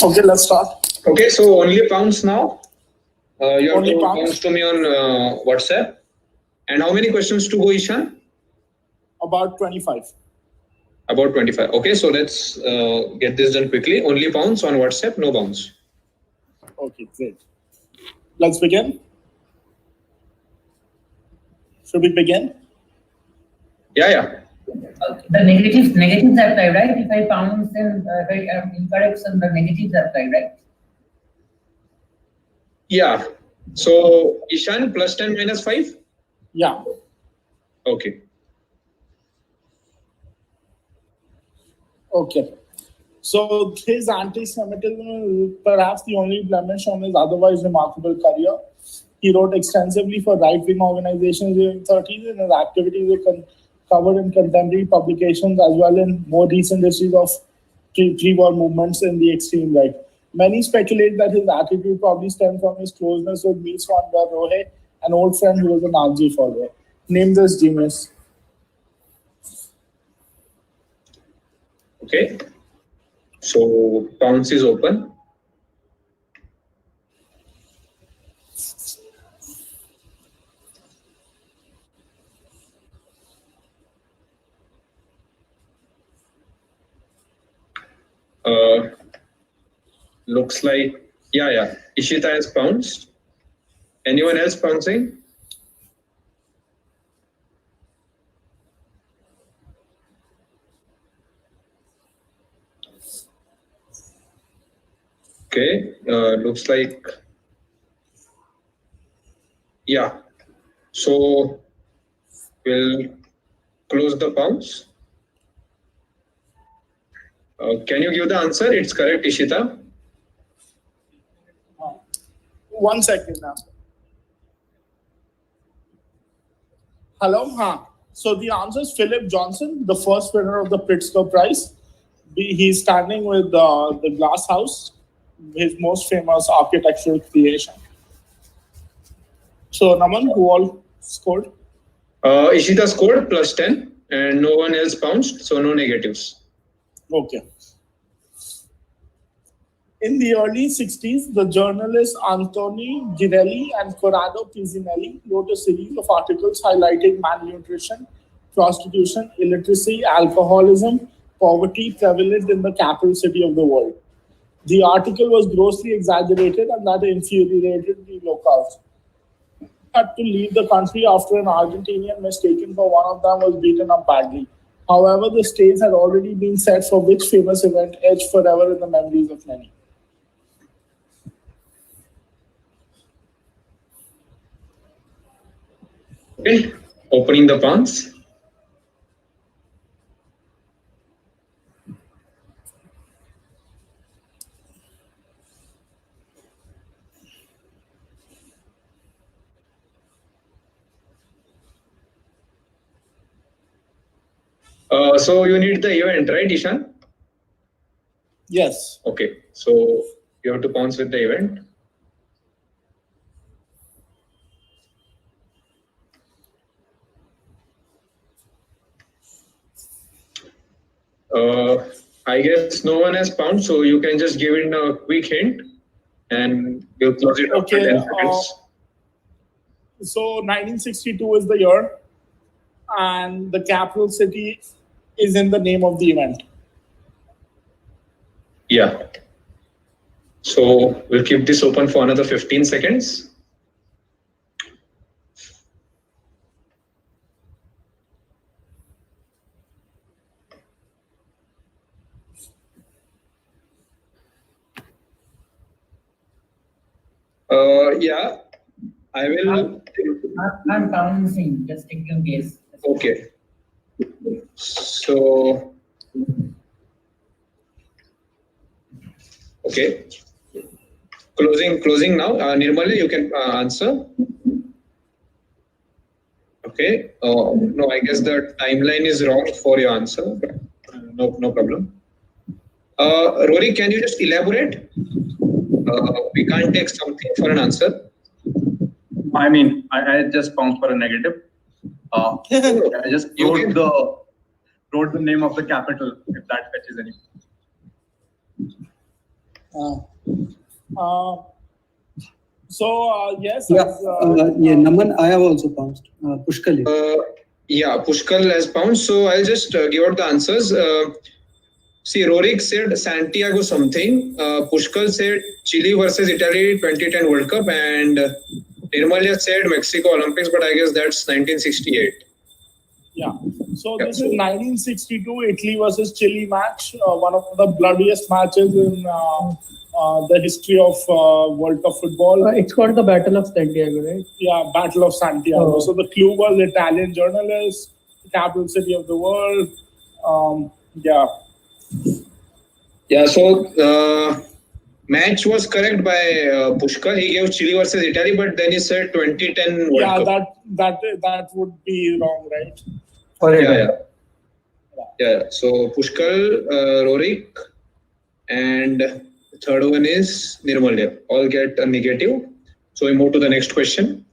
Okay, let's start.
Okay, so only pounds now. You have
Only
to
pounds?
bounce to me on WhatsApp. And how many questions to go, Ishaan?
About 25.
About 25. Okay, so let's get this done quickly. Only pounds on WhatsApp, no bounce.
Okay, great. Let's begin. Should we begin?
Yeah.
The negatives apply, right? If I bounce and if I am incorrect, then the negatives apply, right?
Yeah. So Ishaan, plus 10 minus 5?
Yeah.
Okay.
Okay. So his anti-Semitism is perhaps the only blemish on his otherwise remarkable career. He wrote extensively for right-wing organizations during the 30s, and his activities were covered in contemporary publications as well in more recent issues of pre-war movements in the extreme right. Many speculate that his attitude probably stemmed from his closeness with Mies van der Rohe, an old friend who was a Nazi follower. Name this genius.
Okay. So bounce is open. Looks like, yeah. Ishita has bounced. Anyone else bouncing? Okay, looks like, yeah. So we'll close the bounce. Can you give the answer? It's correct, Ishita.
1 second now. Hello? So the answer is Philip Johnson, the first winner of the Pritzker Prize. He's standing with the Glass House, his most famous architectural creation. So, Naman, who all scored?
Ishita scored plus 10 and no one else bounced, so no negatives.
Okay. In the early 60s, the journalists Anthony Girelli and Corrado Pizzinelli wrote a series of articles highlighting malnutrition, prostitution, illiteracy, alcoholism, poverty prevalent in the capital city of the world. The article was grossly exaggerated and that infuriated the locals. Had to leave the country after an Argentinian mistaken for one of them was beaten up badly. However, the stage had already been set for which famous event etched forever in the memories of many.
Okay, opening the bounce. So you need the event, right, Ishaan?
Yes.
Okay, so You have to pounce with the event. I guess no one has pounced, so you can just give it a quick hint and we'll close it after 10 seconds.
So 1962 is the year, and the capital city is in the name of the event.
Yeah. So we'll keep this open for another 15 seconds. Yeah, I will.
I'm bouncing, just in case.
Okay. So, okay. Closing now. Nirmala, you can answer. Okay. No, I guess the timeline is wrong for your answer. But, no problem. Rory, can you just elaborate? We can't take something for an answer.
I mean, I just pounced for a negative. I just wrote the name of the capital, if that fetches any.
Yes.
Naman, I have also pounced. Pushkal.
Yeah, Pushkal has pounced. So I'll just give out the answers. See, Rorik said Santiago something. Pushkal said Chile versus Italy 2010 World Cup, and Nirmalya said Mexico Olympics, but I guess that's 1968.
Yeah. So this is 1962 Italy versus Chile match, one of the bloodiest matches in the history of World Cup football.
It's called the Battle of Santiago, right?
Yeah, Battle of Santiago.
Oh.
So the clue was Italian journalist, capital city of the world.
Yeah, so match was correct by Pushkal. He gave Chile versus Italy, but then he said 2010 World Cup.
That would be wrong, right?
Yeah. So Pushkal, Rorik, and the third one is Nirmalya. All get a negative. So we move to the next question.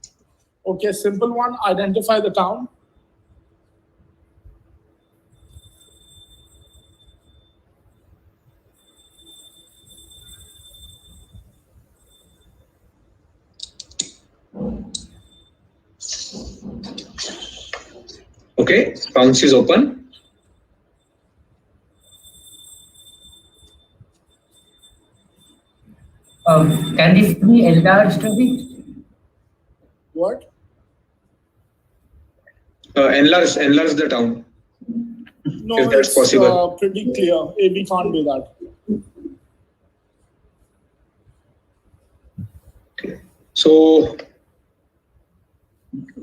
Okay, simple one. Identify the town.
Okay, bounce is open.
Can this be enlarged a bit?
What?
Enlarge the town.
No,
if that's
it's
possible.
pretty clear. We can't do that.
So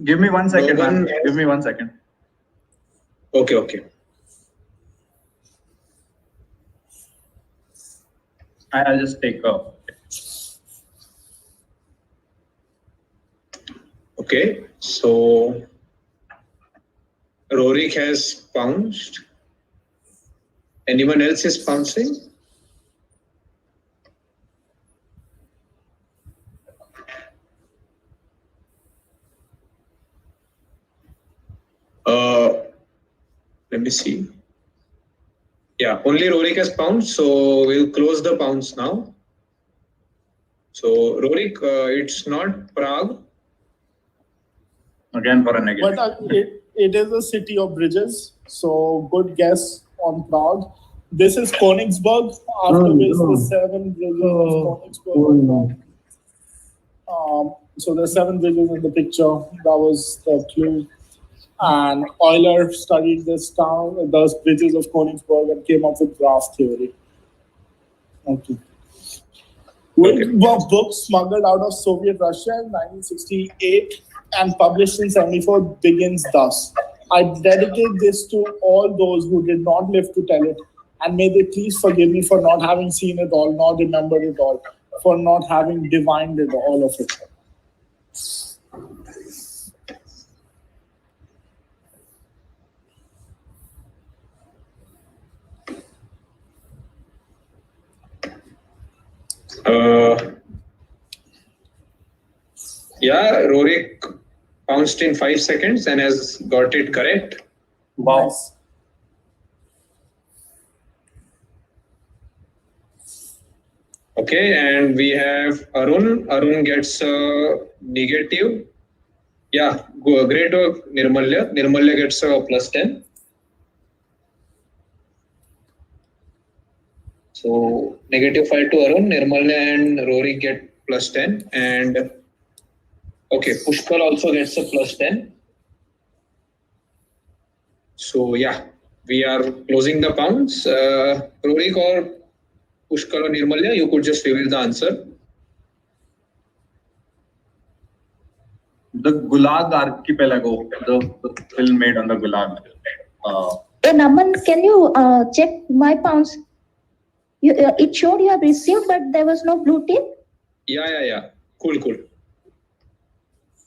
give me 1 second, man. Give me 1 second.
Okay.
I'll just take a.
Okay, so Rorik has pounced. Anyone else is pouncing? Let me see. Yeah, only Rorik has pounced, so we'll close the pounce now. So Rorik, it's not Prague.
Again for a negative.
But it is a city of bridges, so good guess on Prague. This is Königsberg, after which the 7 bridges of Königsberg. So there's 7 bridges in the picture. That was the clue. And Euler studied this town, those bridges of Königsberg, and came up with graph theory. Okay. Which were books smuggled out of Soviet Russia in 1968 and published in 1974 begins thus. I dedicate this to all those who did not live to tell it, and may they please forgive me for not having seen it all, nor remembered it all, for not having divined it, all of it.
Yeah, Rorik pounced in 5 seconds and has got it correct.
Wow.
Nice.
Okay, and we have Arun. Arun gets negative. Yeah, great work, Nirmalya. Nirmalya gets a +10. So -5 to Arun. Nirmalya and Rory get +10, and okay, Pushkal also gets a +10. So yeah, we are closing the pounds. Rory or Pushkal or Nirmalya, you could just reveal the answer.
The Gulag Archipelago, the film made on the Gulag.
Naman, can you check my pounds? It showed you have received, but there was no blue tick.
Yeah. Cool.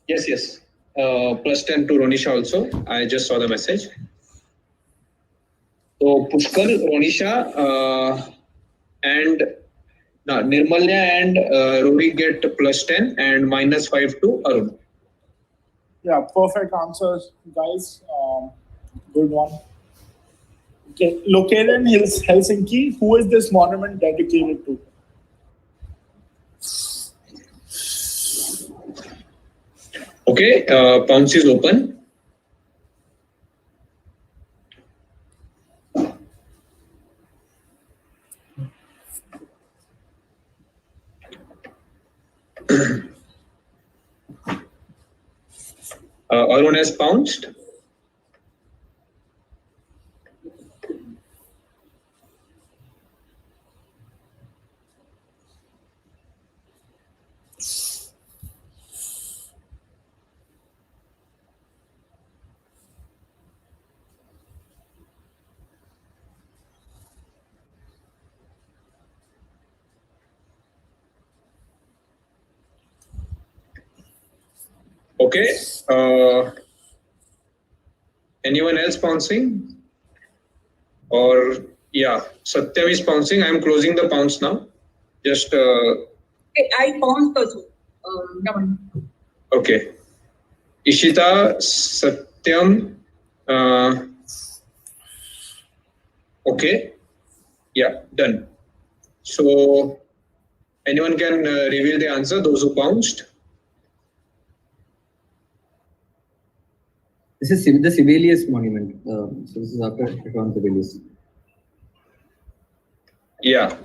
Yes. +10 to Ronisha also. I just saw the message. So Pushkal, Ronisha, and Nirmalya and Rory get +10 and -5 to Arun.
Yeah, perfect answers, guys. Good one. Okay, located in Helsinki, who is this monument dedicated to?
Okay, pounce is open. Arun has pounced. Okay. Anyone else pouncing? Or yeah, Satyam is pouncing. I am closing the pounce now. Just
I pounced also. Naman.
okay. Ishita, Satyam. Okay. Yeah, done. So anyone can reveal the answer, those who pounced.
This is the Sibelius monument. So this is after Ishaan Sibelius.
Yeah.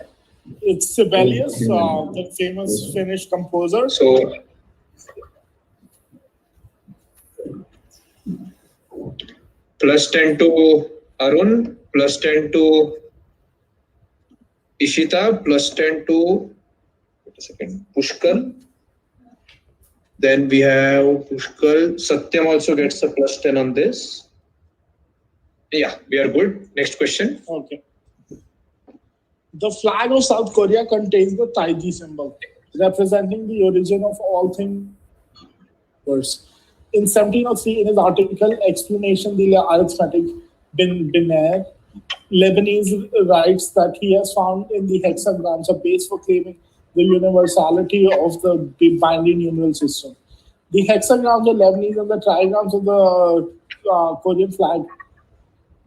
It's Sibelius, the famous Finnish composer.
So +10 to Arun, +10 to Ishita, +10 to Pushkal. Then we have Pushkal. Satyam also gets a +10 on this. Yeah, we are good. Next question.
Okay. The flag of South Korea contains the Taiji symbol, representing the origin of all things. In 1703, in his article Explanation de l'arithmétique binaire, Leibniz writes that he has found in the hexagrams a base for claiming the universality of the binary numeral system. The hexagrams of Leibniz and the trigrams of the Korean flag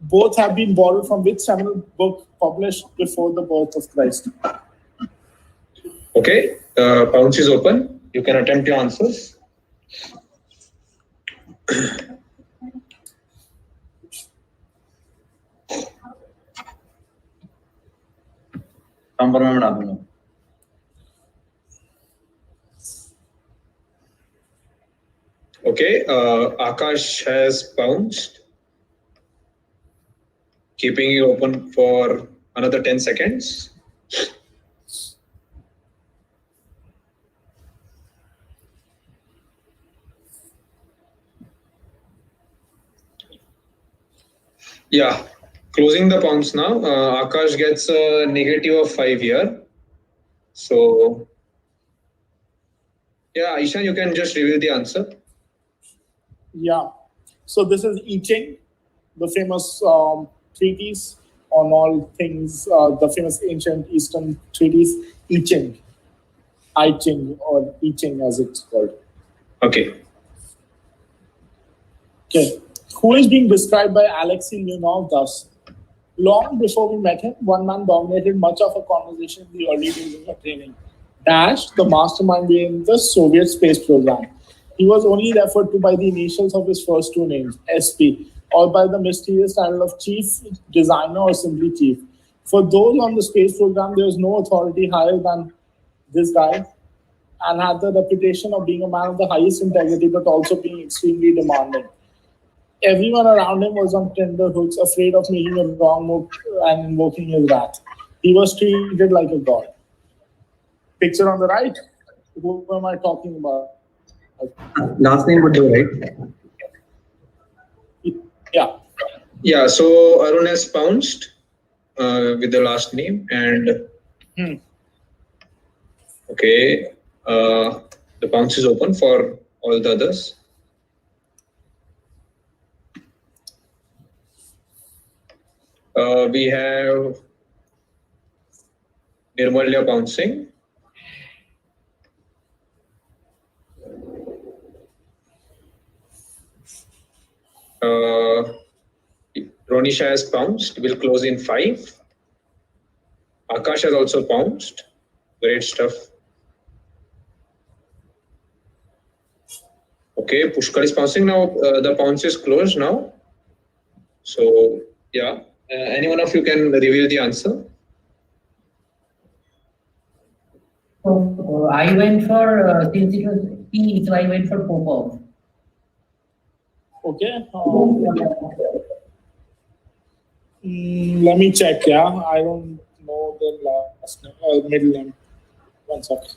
both have been borrowed from which seminal book published before the birth of Christ?
Okay, pounce is open. You can attempt your answers. Okay, Akash has pounced, keeping it open for another 10 seconds. Yeah, closing the pounce now. Akash gets a -5 here. So, yeah, Ishaan, you can just reveal the answer.
Yeah. So this is I Ching, the famous treatise on all things, the famous ancient Eastern treatise, I Ching. I Ching, or I Ching as it's called.
Okay.
Okay. Who is being described by Alexei Leonov thus? Long before we met him, one man dominated much of our conversation in the early days of our training. Dash, the mastermind behind the Soviet space program. He was only referred to by the initials of his first two names, SP, or by the mysterious title of Chief Designer or simply Chief. For those on the space program, there was no authority higher than this guy, and had the reputation of being a man of the highest integrity, but also being extremely demanding. Everyone around him was on tenterhooks, afraid of making a wrong move and invoking his wrath. He was treated like a god. Picture on the right, who am I talking about?
Last name would be right.
Yeah.
Yeah, so Arun has bounced with the last name and okay, the bounce is open for all the others. We have Nirmalya bouncing. Ronisha has bounced. We'll close in 5. Akash has also bounced. Great stuff. Okay, Pushkar is bouncing now. The bounce is closed now. So, yeah. Any one of you can reveal the answer?
So I went for, since it was P, so I went for Popov.
Okay. Let me check. Yeah, I don't know the last name, middle name. One second.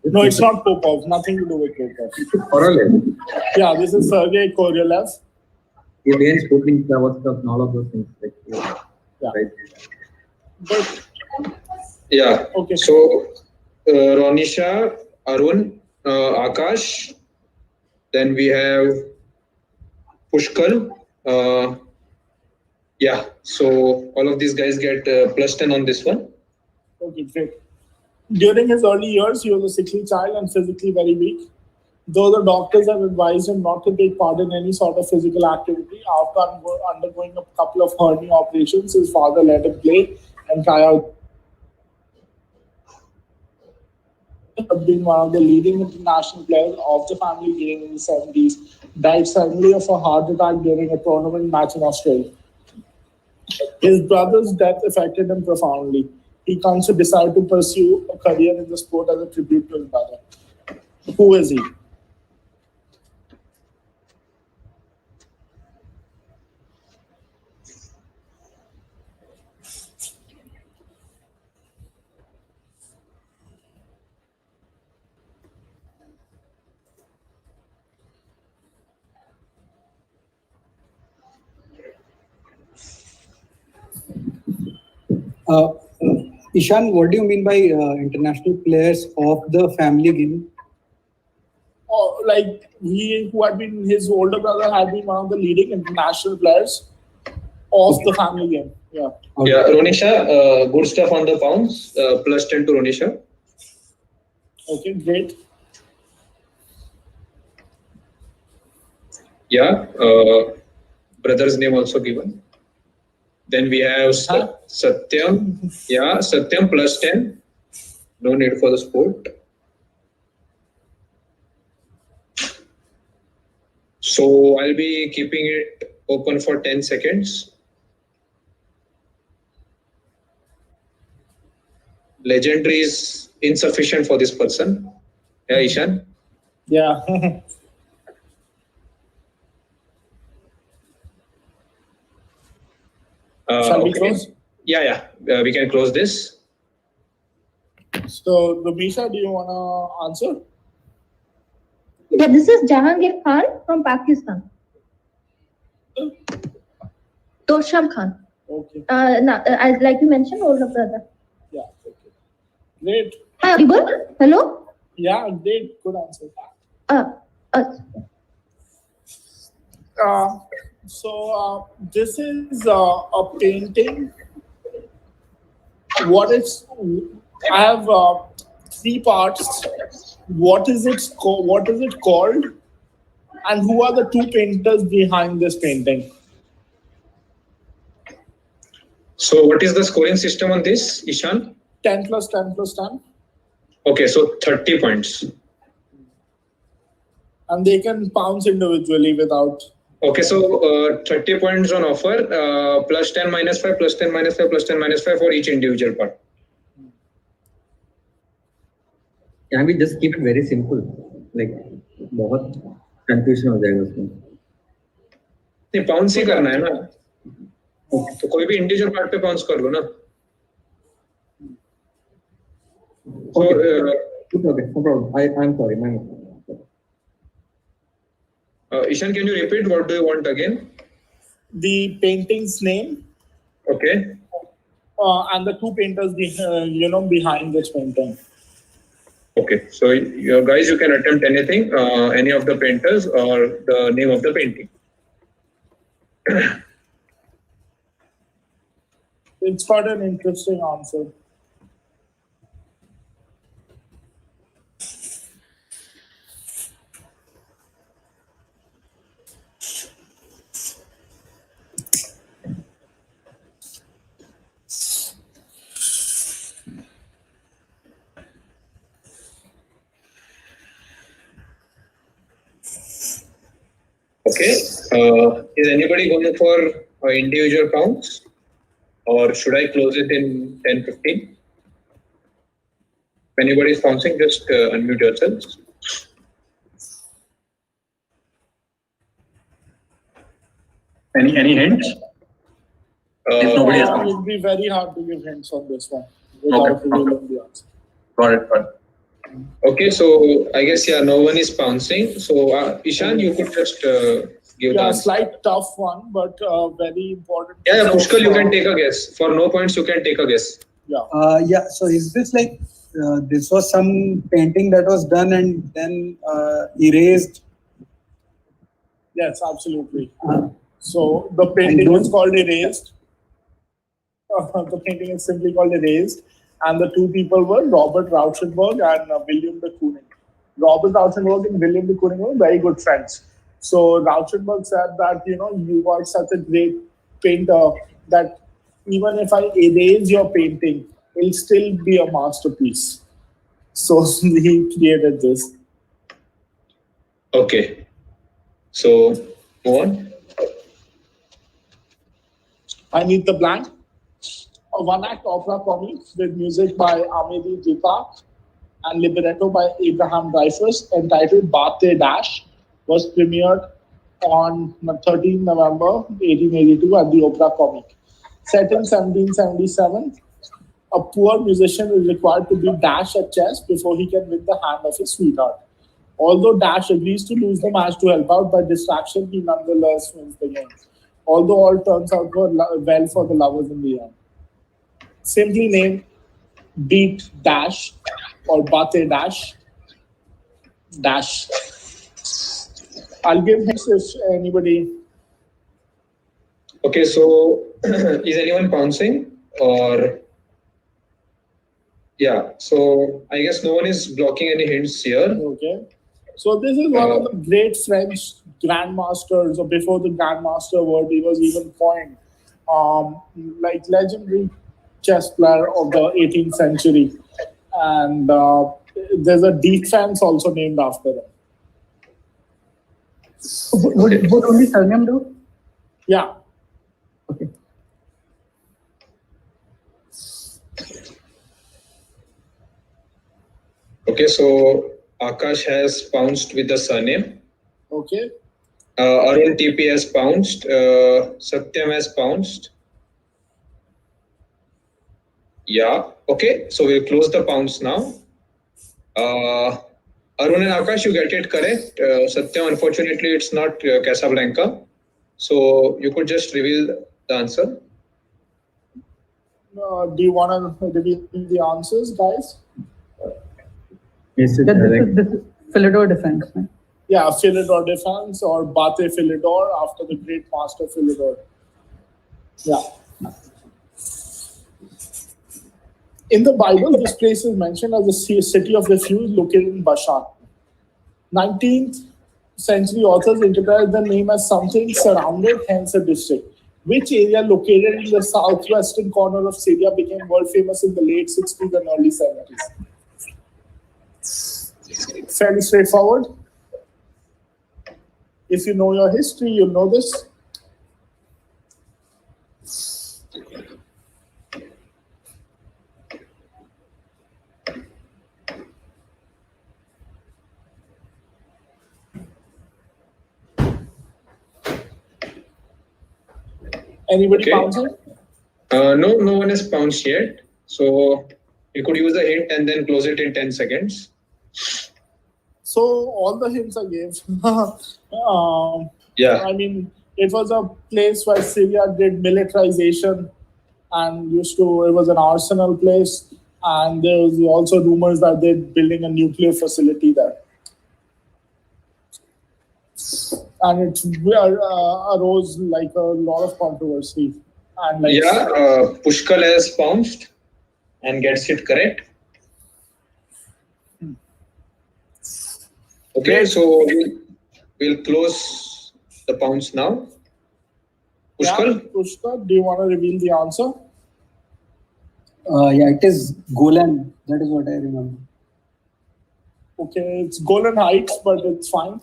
No, it's not Popov. Nothing to do with Popov. Yeah, this is Sergei Korolev.
He began Sputnik stuff and all of those things. Like,
yeah.
Right.
But,
yeah.
Okay.
So, Ronisha, Arun, Akash. Then we have Pushkar. Yeah. So all of these guys get +10 on this one.
Okay, great. During his early years, he was a sickly child and physically very weak. Though the doctors have advised him not to take part in any sort of physical activity, after undergoing a couple of hernia operations, his father let him play and try out. Being one of the leading international players of the family game in the 70s, died suddenly of a heart attack during a tournament match in Australia. His brother's death affected him profoundly. He decided to pursue a career in the sport as a tribute to his brother. Who is he?
Ishaan, what do you mean by international players of the family game?
Oh, like who had been his older brother had been one of the leading international players of the family game. Yeah.
Okay.
Yeah, Ronisha, good stuff on the bounce. +10 to Ronisha.
Okay, great.
Yeah, brother's name also given. Then we have Satyam. Yeah, Satyam +10. No need for the sport. So I'll be keeping it open for 10 seconds. Legendary is insufficient for this person. Yeah, Ishaan?
Yeah. Shall we close?
Yeah. We can close this.
So, Nabisha, do you want to answer?
Yeah, this is Jahangir Khan from Pakistan. Tosham Khan.
Okay.
Like you mentioned, older brother.
Yeah. Okay. Great.
Hi, audible? Hello?
Yeah, great. Good answer. So this is a painting. What is? I have 3 parts. What is it? What is it called? And who are the 2 painters behind this painting?
So what is the scoring system on this, Ishaan?
10 plus 10 plus 10.
Okay, so 30 points.
And they can pounce individually without.
Okay, so 30 points on offer, plus 10 minus 5, plus 10 minus 5, plus 10 minus 5 for each individual part.
Can we just keep it very simple? Like, बहुत confusion हो जाएगा उसमें.
नहीं, pounce ही करना है ना. तो कोई भी individual part पे pounce कर लो ना. So,
Okay, no problem. I'm sorry, my mistake.
Ishaan, can you repeat? What do you want again?
The painting's name.
Okay.
And the 2 painters, behind this painting.
Okay, so you guys, you can attempt anything, any of the painters or the name of the painting.
It's got an interesting answer.
Okay, is anybody going for individual counts, or should I close it in 10-15? If anybody is bouncing, just unmute yourselves.
Any hints? If nobody has
It would be very hard to give hints on this one without revealing the answer.
Got it.
Okay, so I guess no one is bouncing. So Ishaan, you could just give the
a
answer.
slight tough one, but very important.
Yeah, Pushkal, you can take a guess. For no points, you can take a guess.
Yeah. So is this like this was some painting that was done and then erased?
Yes, absolutely. So the painting is called Erased. The painting is simply called Erased. And the 2 people were Robert Rauschenberg and William de Kooning. Robert Rauschenberg and William de Kooning were very good friends. So Rauschenberg said that, you are such a great painter that even if I erase your painting, it'll still be a masterpiece. So he created this.
Okay. So move on.
I Need the Blank. A one-act opera comic with music by Amélie Dupart and libretto by Abraham Dreyfus entitled Bate Dash was premiered on 13 November 1882 at the Opera Comique. Set in 1777, a poor musician is required to beat Dash at chess before he can win the hand of his sweetheart. Although Dash agrees to lose the match to help out by distraction, he nonetheless wins the game. Although all turns out well for the lovers in the end. Simply named Beat Dash or Bate Dash. Dash. I'll give hints if anybody.
Okay, so is anyone bouncing or? Yeah, so I guess no one is blocking any hints here.
Okay. So this is one of the great French grandmasters, or before the grandmaster word was even coined, like legendary chess player of the 18th century. And there's a defense also named after him.
Would only surname do?
Yeah.
Okay.
Okay, so Akash has pounced with the surname.
Okay.
Arun TP has pounced. Satyam has pounced. Yeah. Okay, so we'll close the pounce now. Arun and Akash, you get it correct. Satyam, unfortunately, it's not Casablanca. So you could just reveal the answer.
Do you want to reveal the answers, guys?
This is Philidor defense. Right?
Yeah, Philidor defense or Bate Philidor after the great master Philidor. Yeah. In the Bible, this place is mentioned as a city of refuge located in Bashan. 19th century authors interpreted the name as something surrounded, hence a district. Which area located in the southwestern corner of Syria became world famous in the late 60s and early 70s? Fairly straightforward. If you know your history, you'll know this. Anybody bouncing?
No, no one has bounced yet. So you could use a hint and then close it in 10 seconds.
So all the hints I gave.
Yeah.
I mean, it was a place where Syria did militarization and it was an arsenal place. And there was also rumors that they're building a nuclear facility there. And it arose like a lot of controversy. And like,
Pushkal has bounced and gets it correct. Okay, so we'll close the pounds now. Pushkal?
Yeah, Pushkal, do you want to reveal the answer?
Yeah, it is Golan. That is what I remember.
Okay, it's Golan Heights, but it's fine.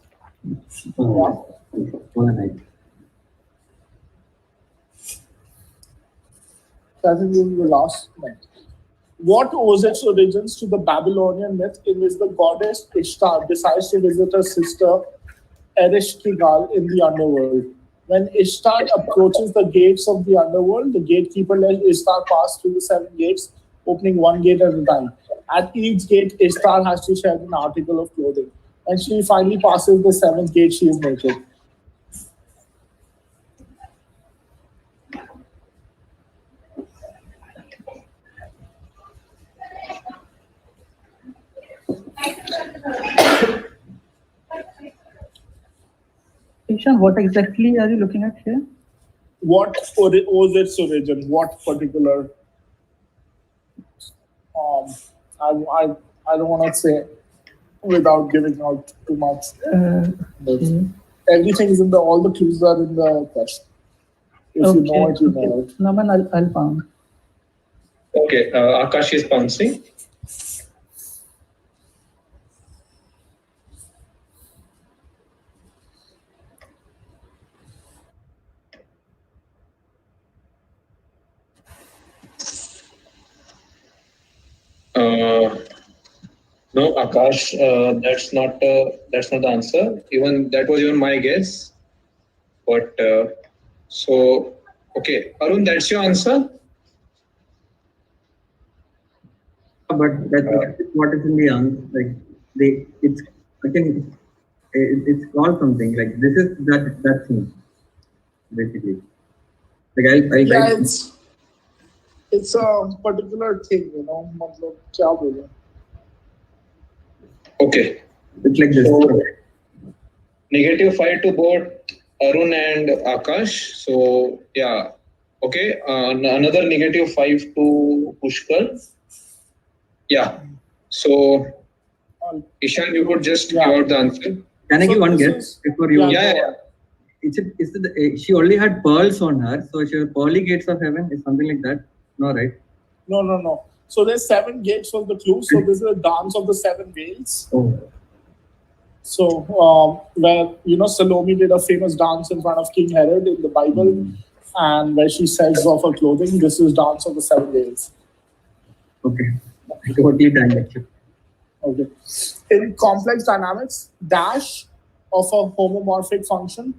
Golan Heights.
I think this is the last one. What owes its origins to the Babylonian myth in which the goddess Ishtar decides to visit her sister Ereshkigal in the underworld? When Ishtar approaches the gates of the underworld, the gatekeeper lets Ishtar pass through the 7 gates, opening one gate at a time. At each gate, Ishtar has to shed an article of clothing. When she finally passes the 7th gate, she is naked.
Ishaan, what exactly are you looking at here?
What owes its origin? What particular? I don't want to say without giving out too much. Everything is in all the clues are in the question. If you know it, you know it.
No, man, I'll pound.
Okay, Akash is bouncing. No, Akash, that's not the answer. Even that was even my guess. But so okay, Arun, that's your answer.
But that's what is in the answer. Like it's called something like this is that thing basically. Like
Yeah, it's a particular thing, you know. मतलब क्या बोलूं?
Okay.
It's like this.
So, -5 to both Arun and Akash. So yeah. Okay. Another -5 to Pushkal. Yeah. So Ishaan, you could just give out the answer.
Can I give one guess before you?
Yeah.
She only had pearls on her, so she had pearly gates of heaven. Is something like that? No, right?
No. So there's 7 gates of the clue. So this is a dance of the 7 veils.
Oh.
So where Salome did a famous dance in front of King Herod in the Bible, and where she sells off her clothing. This is dance of the 7 veils.
Okay. Totally done.
Okay. In complex dynamics, dash of a homomorphic function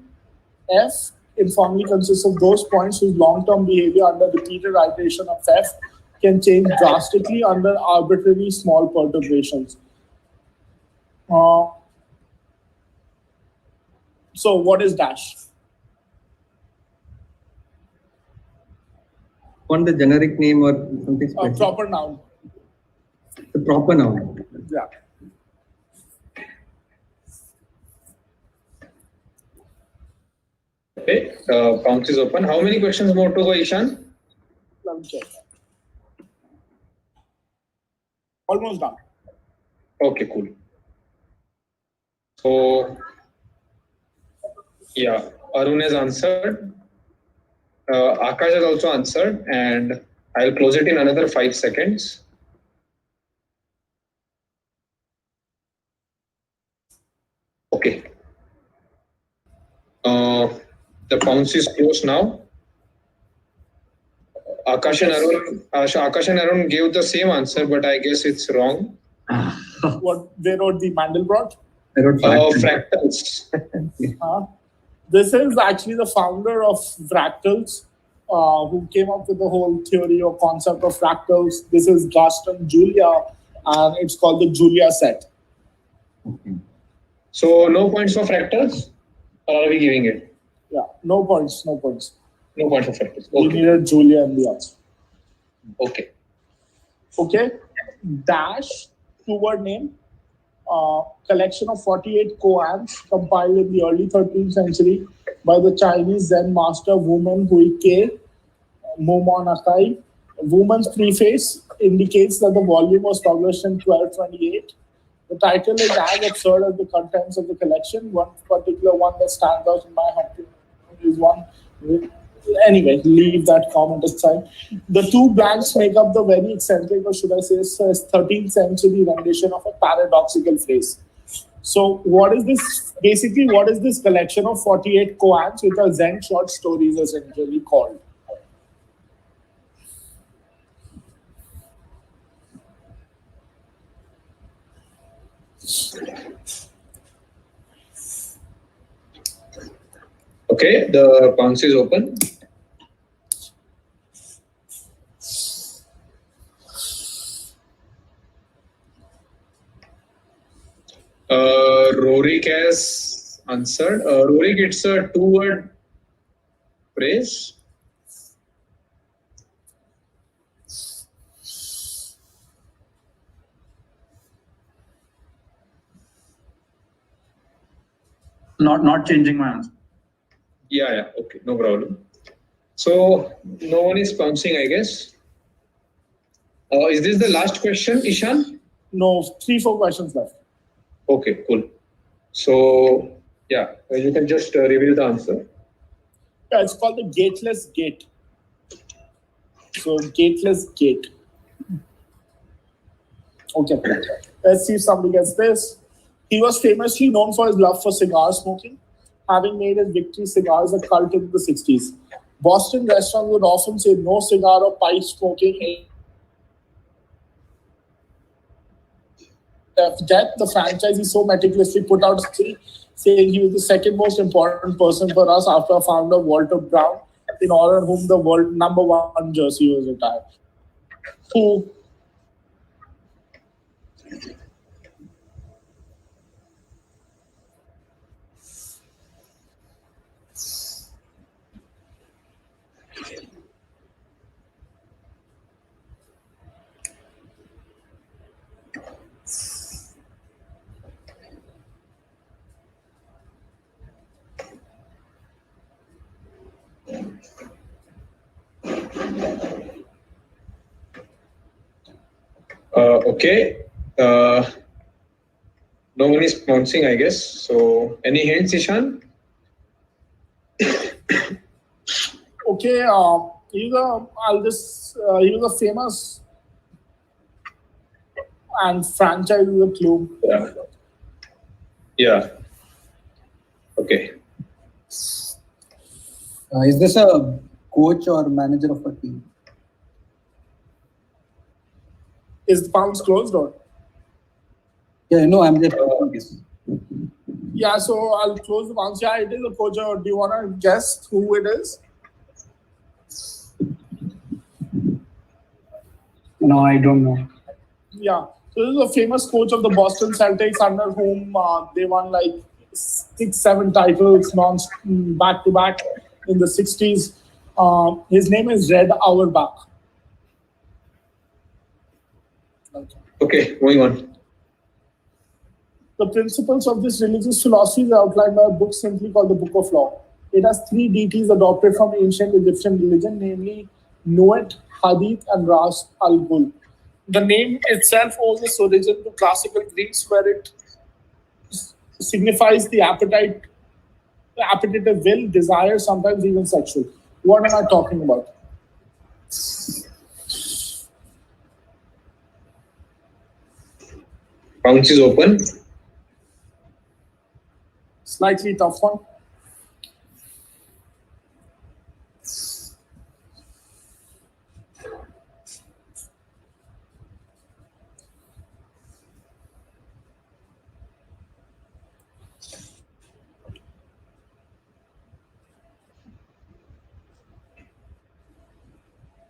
f informally consists of those points whose long-term behavior under repeated iteration of f can change drastically under arbitrary small perturbations. So what is dash?
On the generic name or something special?
Proper noun.
The proper noun.
Yeah.
Okay, the bounce is open. How many questions more to go, Ishaan?
Let me check. Almost done.
Okay, cool. So, yeah, Arun has answered. Akash has also answered, and I'll close it in another 5 seconds. Okay. The bounce is closed now. Akash and Arun gave the same answer, but I guess it's wrong.
What they wrote the Mandelbrot?
I wrote
Fractals.
This is actually the founder of fractals, who came up with the whole theory or concept of fractals. This is Gaston Julia, and it's called the Julia set.
So no points for fractals, or are we giving it?
Yeah, no points, no points.
No points for fractals.
We needed Julia in the answer.
Okay.
Okay. Dash, two-word name. Collection of 48 koans compiled in the early 13th century by the Chinese Zen master woman Huike Momonakai. Woman's preface indicates that the volume was published in 1228. The title is as absurd as the contents of the collection. One particular one that stands out in my head is one. Anyway, leave that comment aside. The two blanks make up the very eccentric, or should I say, 13th century rendition of a paradoxical phrase. So, what is this? Basically, what is this collection of 48 koans, which are Zen short stories, essentially called?
Okay, the bounce is open. Rorik has answered. Rorik, it's a two-word phrase.
Not changing my answer.
Yeah, okay, no problem. So no one is bouncing, I guess. Is this the last question, Ishaan?
No, 3-4 questions left.
Okay, cool. So yeah, you can just reveal the answer.
Yeah, it's called the gateless gate. So gateless gate. Okay, let's see if somebody gets this. He was famously known for his love for cigar smoking, having made his Victory cigars a cult in the 60s. Boston restaurants would often say no cigar or pipe smoking. Death, the franchisee so meticulously put out a saying he was the second most important person for us after our founder Walter Brown, in honor of whom the world #1 jersey was retired. Who?
Okay. No one is bouncing, I guess. So any hints, Ishaan?
Okay, he was a famous and franchise is a clue.
Yeah. Okay.
Is this a coach or manager of a team?
Is the bounce closed or?
Yeah, no, I'm just.
Yeah, so I'll close the bounce. Yeah, it is a coach. Do you want to guess who it is?
No, I don't know.
Yeah, so this is a famous coach of the Boston Celtics, under whom they won like 6-7 titles back to back in the 60s. His name is Red Auerbach.
Okay, moving on.
The principles of this religious philosophy are outlined by a book simply called the Book of Law. It has three deities adopted from ancient Egyptian religion, namely Nuet, Hadith, and Ras Al Ghul. The name itself owes its origin to classical Greece, where it signifies the appetite, appetitive will, desire, sometimes even sexual. What am I talking about?
Bounce is open.
Slightly tough one.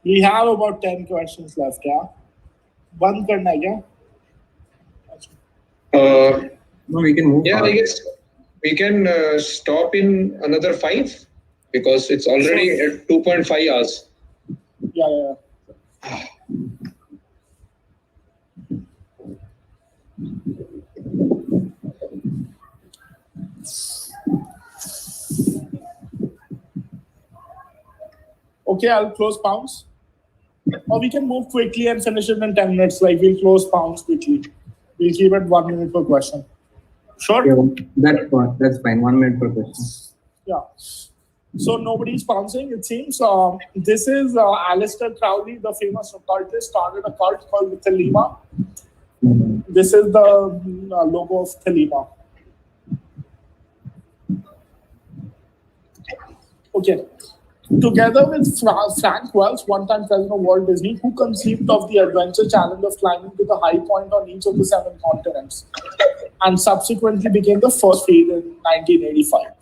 We have about 10 questions left, yeah? One karna hai kya?
No, we can move.
Yeah, I guess we can stop in another 5 because it's already at 2.5 hours.
Yeah. Okay, I'll close pounds. Or we can move quickly and finish it in 10 minutes. Like, we'll close pounds quickly. We'll keep it 1 minute per question. Sure?
Yeah, that's fine. 1 minute per question.
Yeah. So nobody's pouncing, it seems. This is Aleister Crowley, the famous occultist, started a cult called the Thelema. This is the logo of Thelema. Okay. Together with Frank Wells, one-time president of Walt Disney, who conceived of the adventure challenge of climbing to the high point on each of the 7 continents, and subsequently became the first feat in 1985.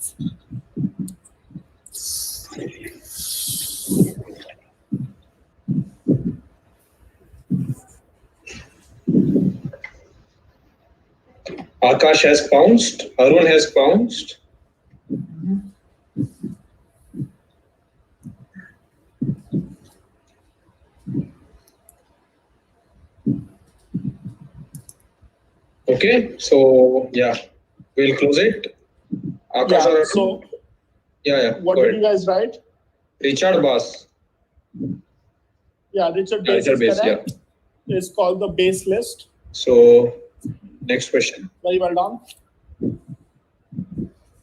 Akash has pounced. Arun has pounced. Okay, so yeah, we'll close it. Akash or Arun?
So, what
go
did
ahead.
you guys write?
Richard Bass.
Yeah, Richard Bass is correct. It's called the base list.
So, next question.
Very well done.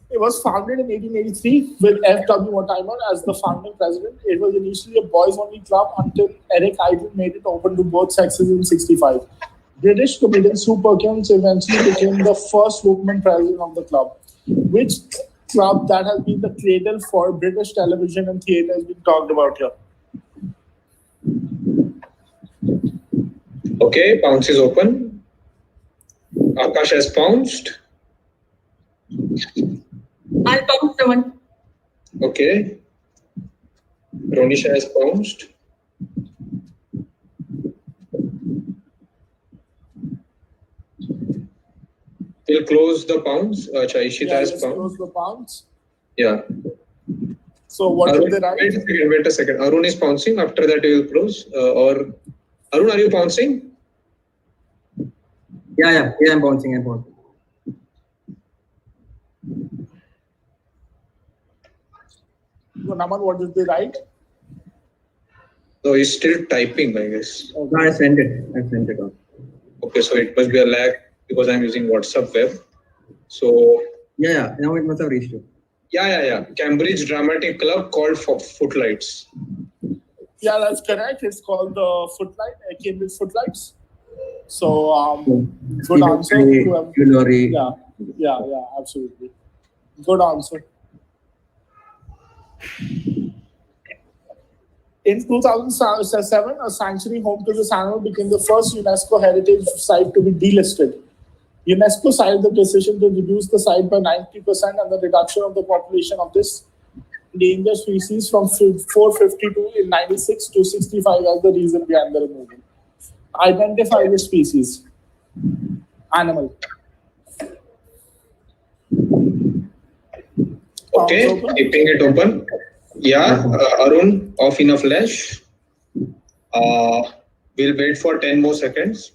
It was founded in 1883 with F.W. Mortimer as the founding president. It was initially a boys-only club until Eric Idle made it open to both sexes in 1965. British comedian Sue Perkins eventually became the first woman president of the club. Which club that has been the cradle for British television and theatre has been talked about here?
Okay, pounce is open. Akash has pounced.
I'll pounce the one.
Okay. Ronisha has pounced. We'll close the pounds. Ishita has pounced.
Close the pounds.
Yeah.
So what
Arun,
did they write?
Wait a second. Arun is pouncing. After that, we will close. Or Arun, are you pouncing?
Yeah, I'm bouncing.
So, Naman, what did they write?
No, he's still typing, I guess.
No, I sent it off.
Okay, so it must be a lag because I'm using WhatsApp web. So
Yeah. Now it must have reached you.
Yeah. Cambridge Dramatic Club called for Footlights.
Yeah, that's correct. It's called the Cambridge Footlights. So, good answer. Yeah, absolutely. Good answer. In 2007, a sanctuary home to this animal became the first UNESCO heritage site to be delisted. UNESCO cited the decision to reduce the site by 90% and the reduction of the population of this endangered species from 452 in 96 to 65 as the reason behind the removal. Identify the species. Animal.
Okay, keeping it open. Yeah, Arun, off in a flash. We'll wait for 10 more seconds.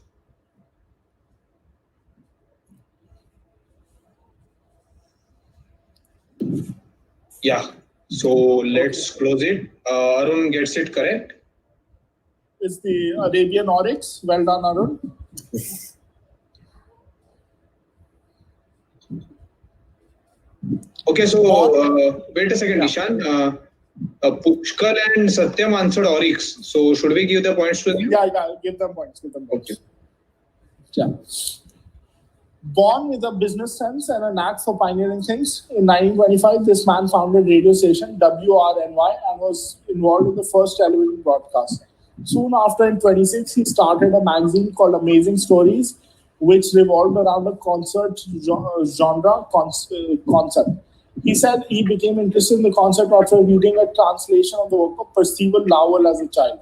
Yeah. So let's close it. Arun gets it correct.
It's the Arabian Oryx. Well done, Arun.
Okay, so wait a second, Ishaan. Pushkar and Satyam answered Oryx. So should we give the points to them?
Yeah, give them points.
Okay.
Yeah. Born with a business sense and a knack for pioneering things, in 1925, this man founded radio station WRNY and was involved in the first television broadcast. Soon after, in 26, he started a magazine called Amazing Stories, which revolved around a concert genre concept. He said he became interested in the concept after reading a translation of the work of Percival Lowell as a child.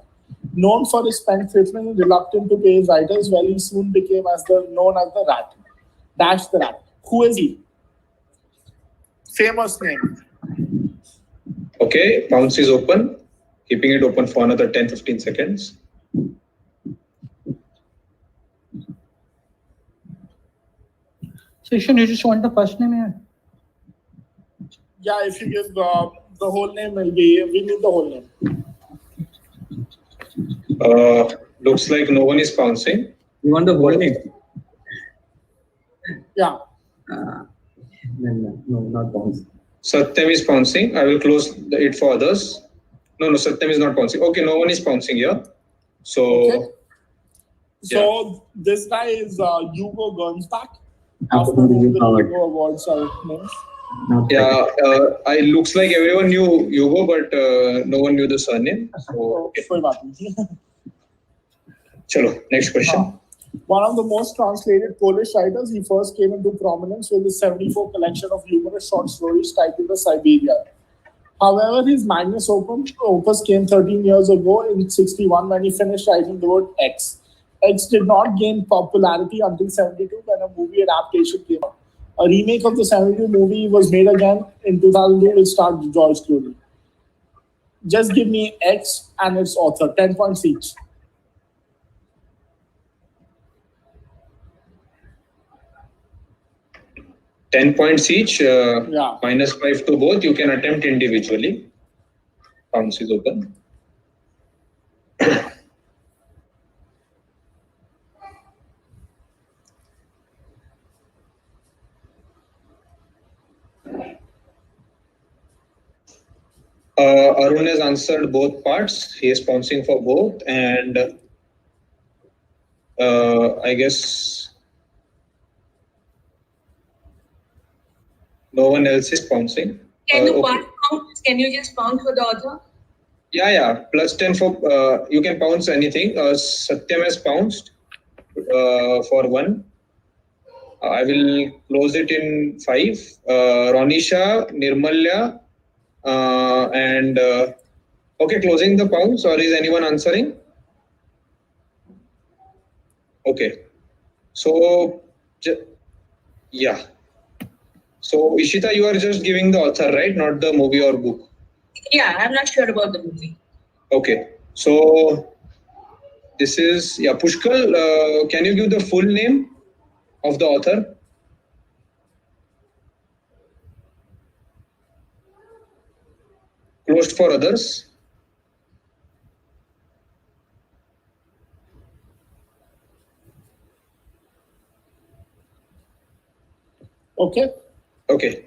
Known for his spendthriftness and reluctant to pay his writers, well, he soon became known as the Rat. Dash the Rat. Who is he? Famous name.
Okay, bounce is open. Keeping it open for another 10-15 seconds.
So Ishaan, you just want the first name here?
Yeah, if you give the whole name, we need the whole name.
Looks like no one is bouncing.
You want the whole name?
Yeah.
No, not bounce.
Satyam is bouncing. I will close it for others. No, Satyam is not bouncing. Okay, no one is bouncing here. So,
okay. So this guy is Hugo Gernsback.
After
the Hugo Awards are named.
Yeah, it looks like everyone knew Hugo, but no one knew the surname. So, okay. Chalo, next question.
One of the most translated Polish writers, he first came into prominence with his 74 collection of humorous short stories titled The Siberia. However, his magnus opus came 13 years ago in 61 when he finished writing the word X. X did not gain popularity until 72 when a movie adaptation came out. A remake of the 72 movie was made again in 2002 which starred George Clooney. Just give me X and its author, 10 points each.
$10 points each,
yeah.
-5 to both. You can attempt individually. Bounce is open. Arun has answered both parts. He is bouncing for both, and I guess no one else is bouncing.
Can you
Okay.
bounce? Can you just bounce for the author?
Yeah. +10 for you can bounce anything. Satyam has bounced for 1. I will close it in 5. Ronisha, Nirmalya, and okay, closing the bounce, or is anyone answering? Okay, so yeah. So Ishita, you are just giving the author, right? Not the movie or book.
Yeah, I'm not sure about the movie.
Okay, so this is Pushkal. Can you give the full name of the author? Closed for others.
Okay.
Okay.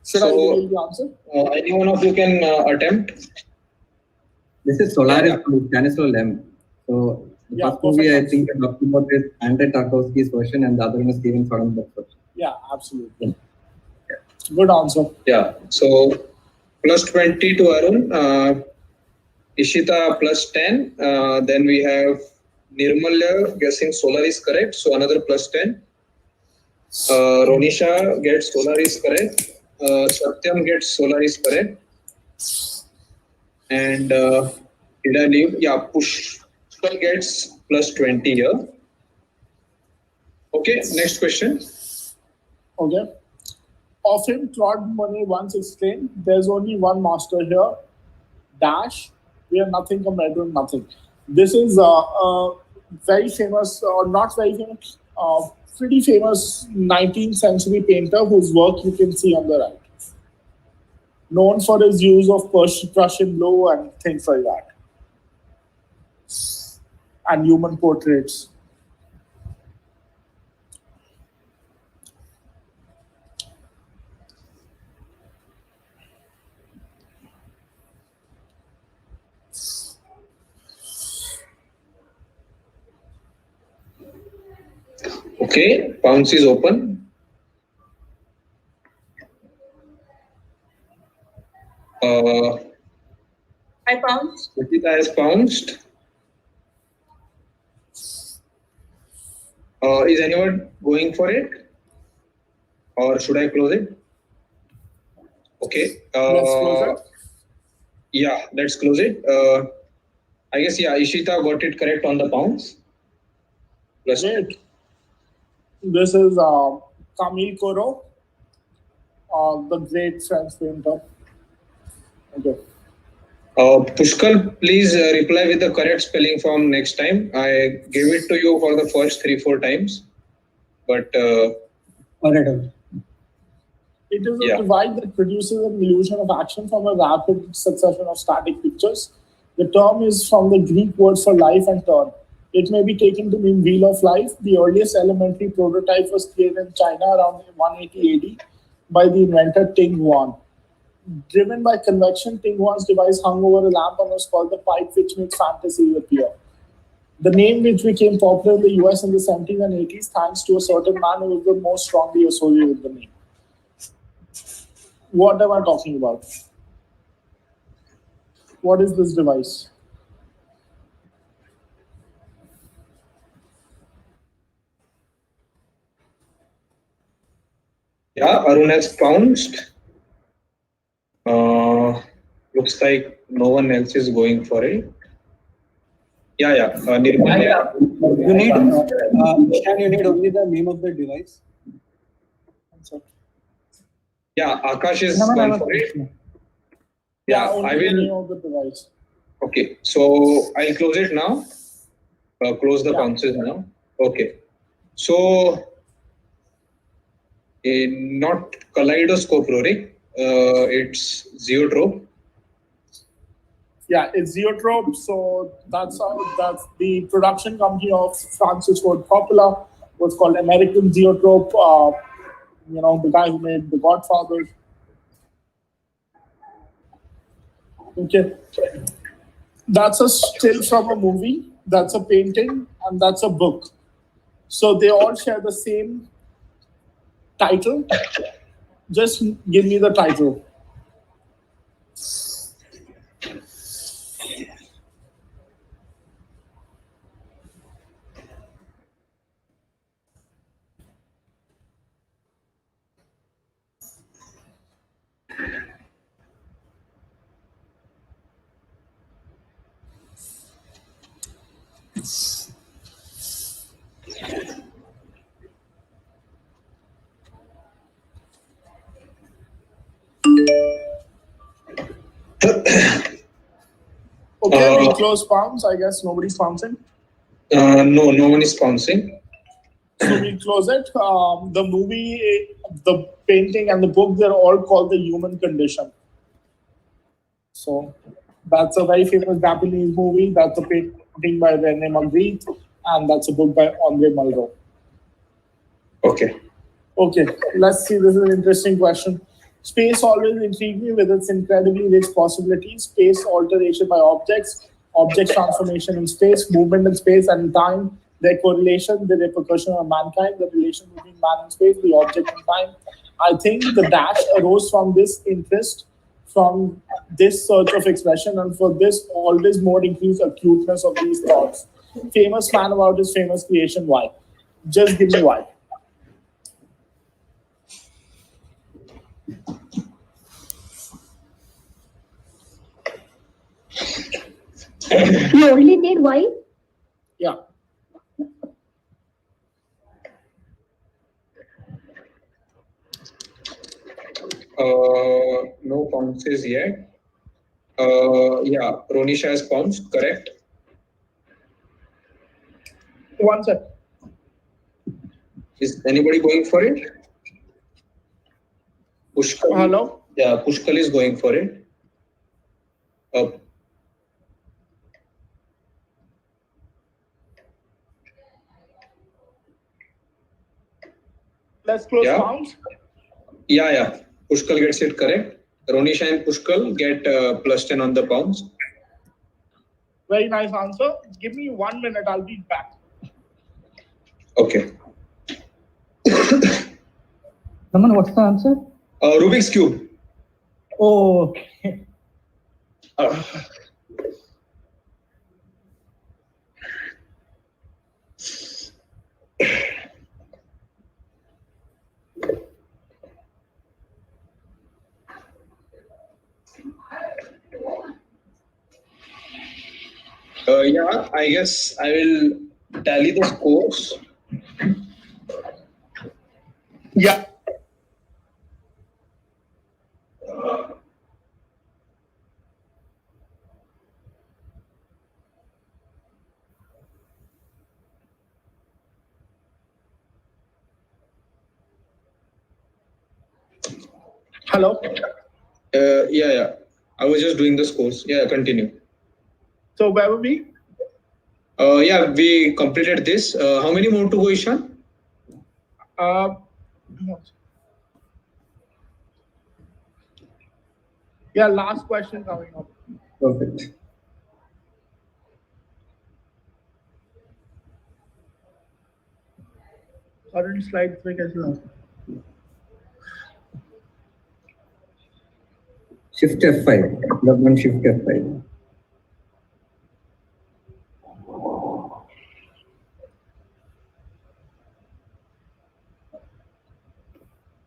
Should I reveal the answer?
Any one of you can attempt.
This is Solaris from Stanislaw Lem. So the first movie I think I'm talking about is Andrei Tarkovsky's version, and the other one is Steven Soderbergh's version.
Yeah, absolutely. Good answer.
Yeah. So +20 to Arun. Ishita +10. Then we have Nirmalya guessing Solar is correct. So another +10. Ronisha gets Solar is correct. Satyam gets Solar is correct. And did I leave? Yeah, Pushkal gets +20 here. Okay, next question.
Okay. Of him, Claude Monet once exclaimed, "There's only one master here. Dash, we are nothing compared to nothing." This is a very famous, or not very famous, pretty famous 19th century painter whose work you can see on the right. known for his use of Prussian blue and things like that, and human portraits.
Okay, pounce is open.
I pounced.
Nikita has pounced. Is anyone going for it? Or should I close it? Okay.
Let's close it.
Yeah, let's close it. I guess, yeah, Ishita got it correct on the pounce.
Great. This is Camille Corot, the great French painter. Okay.
Pushkal, please reply with the correct spelling form next time. I gave it to you for the first 3-4 times, but
All right.
It is a device that produces an illusion of action from a rapid succession of static pictures. The term is from the Greek words for life and turn. It may be taken to mean wheel of life. The earliest elementary prototype was created in China around 180 AD by the inventor Ting Huan. Driven by convection, Ting Huan's device hung over a lamp and was called the pipe, which makes fantasies appear. The name which became popular in the US in the 70s and 80s thanks to a certain man who was the most strongly associated with the name. What am I talking about? What is this device?
yeah, Arun has pounced. Looks like no one else is going for it. Yeah. Nirmal.
You need, Ishaan, you need only the name of the device.
Yeah, Akash is going for it. Yeah,
only
I
the name
will.
of the device.
Okay, so I'll close it now. Close the pounces now. Okay, so not kaleidoscope, Rorik. It's Zeotrope.
Yeah, it's Zeotrope. So that's the production company of Francis Ford Coppola. Was called American Zeotrope. The guy who made The Godfather. Okay, that's a still from a movie. That's a painting, and that's a book. So they all share the same title. Just give me the title. Okay, we close pounds. I guess nobody's pouncing.
No one is pouncing.
So we close it. The movie, the painting, and the book, they're all called The Human Condition. So that's a very famous Japanese movie. That's a painting by René Magritte, and that's a book by Andre Malraux.
Okay,
let's see. This is an interesting question. Space always intrigued me with its incredibly rich possibilities. Space alteration by objects, object transformation in space, movement in space and time, their correlation, the repercussion on mankind, the relation between man and space, the object and time. I think the dash arose from this interest, from this search of expression, and for this always more increased acuteness of these thoughts. Famous man about his famous creation. Why? Just give me why.
You only need why?
Yeah.
No pounces yet. Yeah, Ronisha has pounced, correct?
One sec.
Is anybody going for it? Pushkal.
Hello?
Yeah, Pushkal is going for it.
Let's close
Yeah.
pounds.
Yeah. Pushkal gets it correct. Ronisha and Pushkal get +10 on the pounds.
Very nice answer. Give me 1 minute. I'll be back.
Okay.
Raman, what's the answer?
Rubik's Cube.
Oh, okay.
Yeah, I guess I will tally the scores.
Yeah. Hello.
Yeah. I was just doing the scores. Yeah, continue.
So where were we?
Yeah, we completed this. How many more to go, Ishaan?
Yeah, last question coming up.
Perfect.
Current slide पे कैसे हो?
Shift F5. Government Shift F5.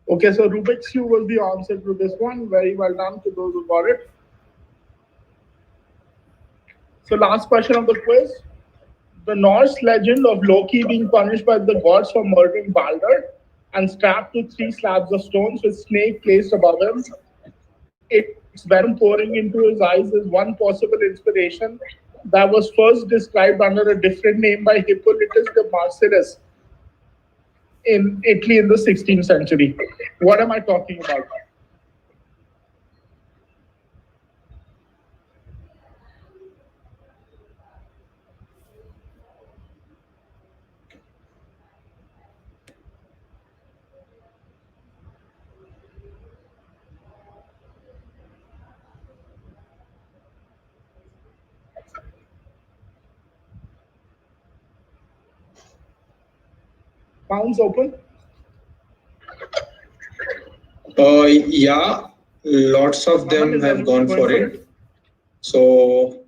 Okay, so Rubik's Cube was the answer to this one. Very well done to those who got it. So last question of the quiz. The Norse legend of Loki being punished by the gods for murdering Balder and strapped to 3 slabs of stones with snake placed above him. Its venom pouring into his eyes is one possible inspiration that was first described under a different name by Hippolytus de Marcellus in Italy in the 16th century. What am I talking about? Pounds open?
Yeah, lots of them have gone for it. So,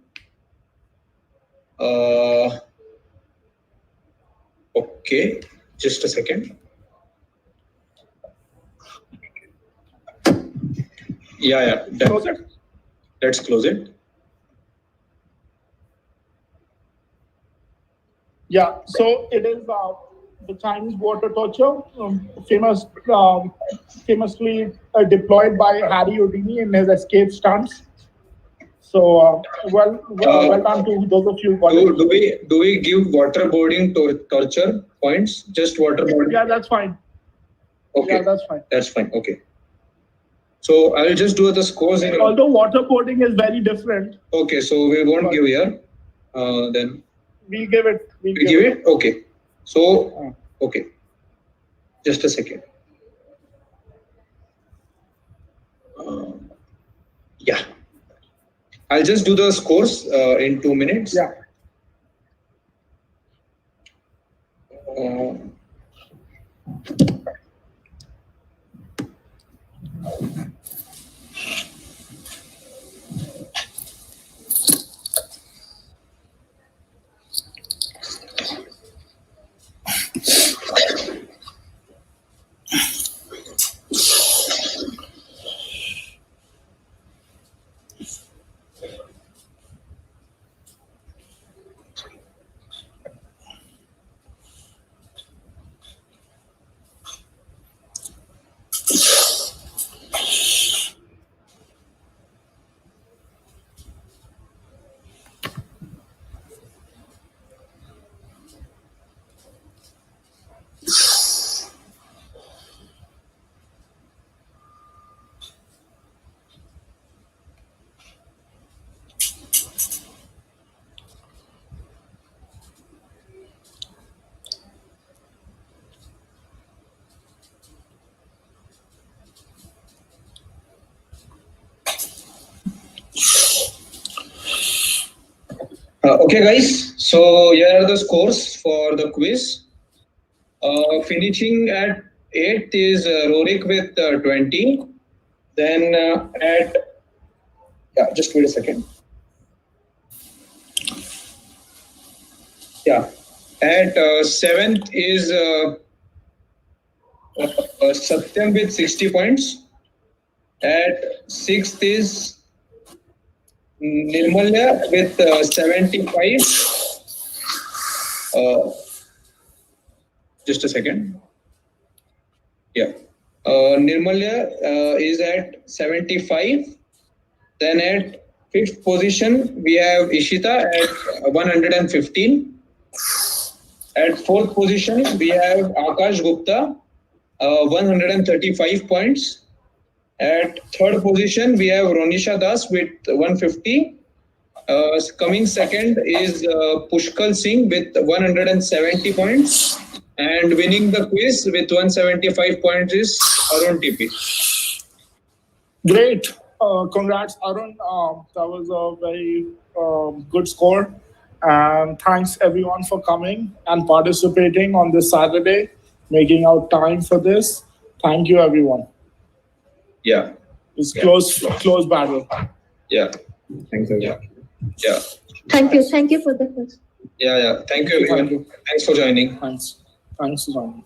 okay, just a second. Yeah,
Close it.
Let's close it.
Yeah, so it is the Chinese water torture, famously deployed by Harry Houdini in his escape stunts. So well done to those of you.
Do we give waterboarding torture points? Just waterboarding?
Yeah, that's fine.
Okay,
yeah, that's fine.
That's fine. Okay. So I will just do the scores.
Although waterboarding is very different.
Okay, so we won't give here. Then
we'll give it.
We give it. Okay. So okay. Just a second. Yeah. I'll just do the scores in 2 minutes.
Yeah.
Okay, guys. So here are the scores for the quiz. Finishing at 8th is Rorik with 20. Then just wait a second. Yeah, at 7th is Satyam with 60 points. At 6th is Nirmalya with 75. Just a second. Yeah. Nirmalya is at 75. Then at 5th position, we have Ishita at 115. At 4th position, we have Akash Gupta, 135 points. At 3rd position, we have Ronisha Das with 150. Coming second is Pushkal Singh with 170 points. And winning the quiz with 175 points is Arun TP.
Great. Congrats, Arun. That was a very good score. And thanks everyone for coming and participating on this Saturday, making out time for this. Thank you, everyone.
Yeah.
It's close battle.
Yeah.
Thanks, everyone.
Yeah.
Thank you for the first.
Yeah. Thank you, everyone.
Thank you.
Thanks for joining.
Thanks for joining.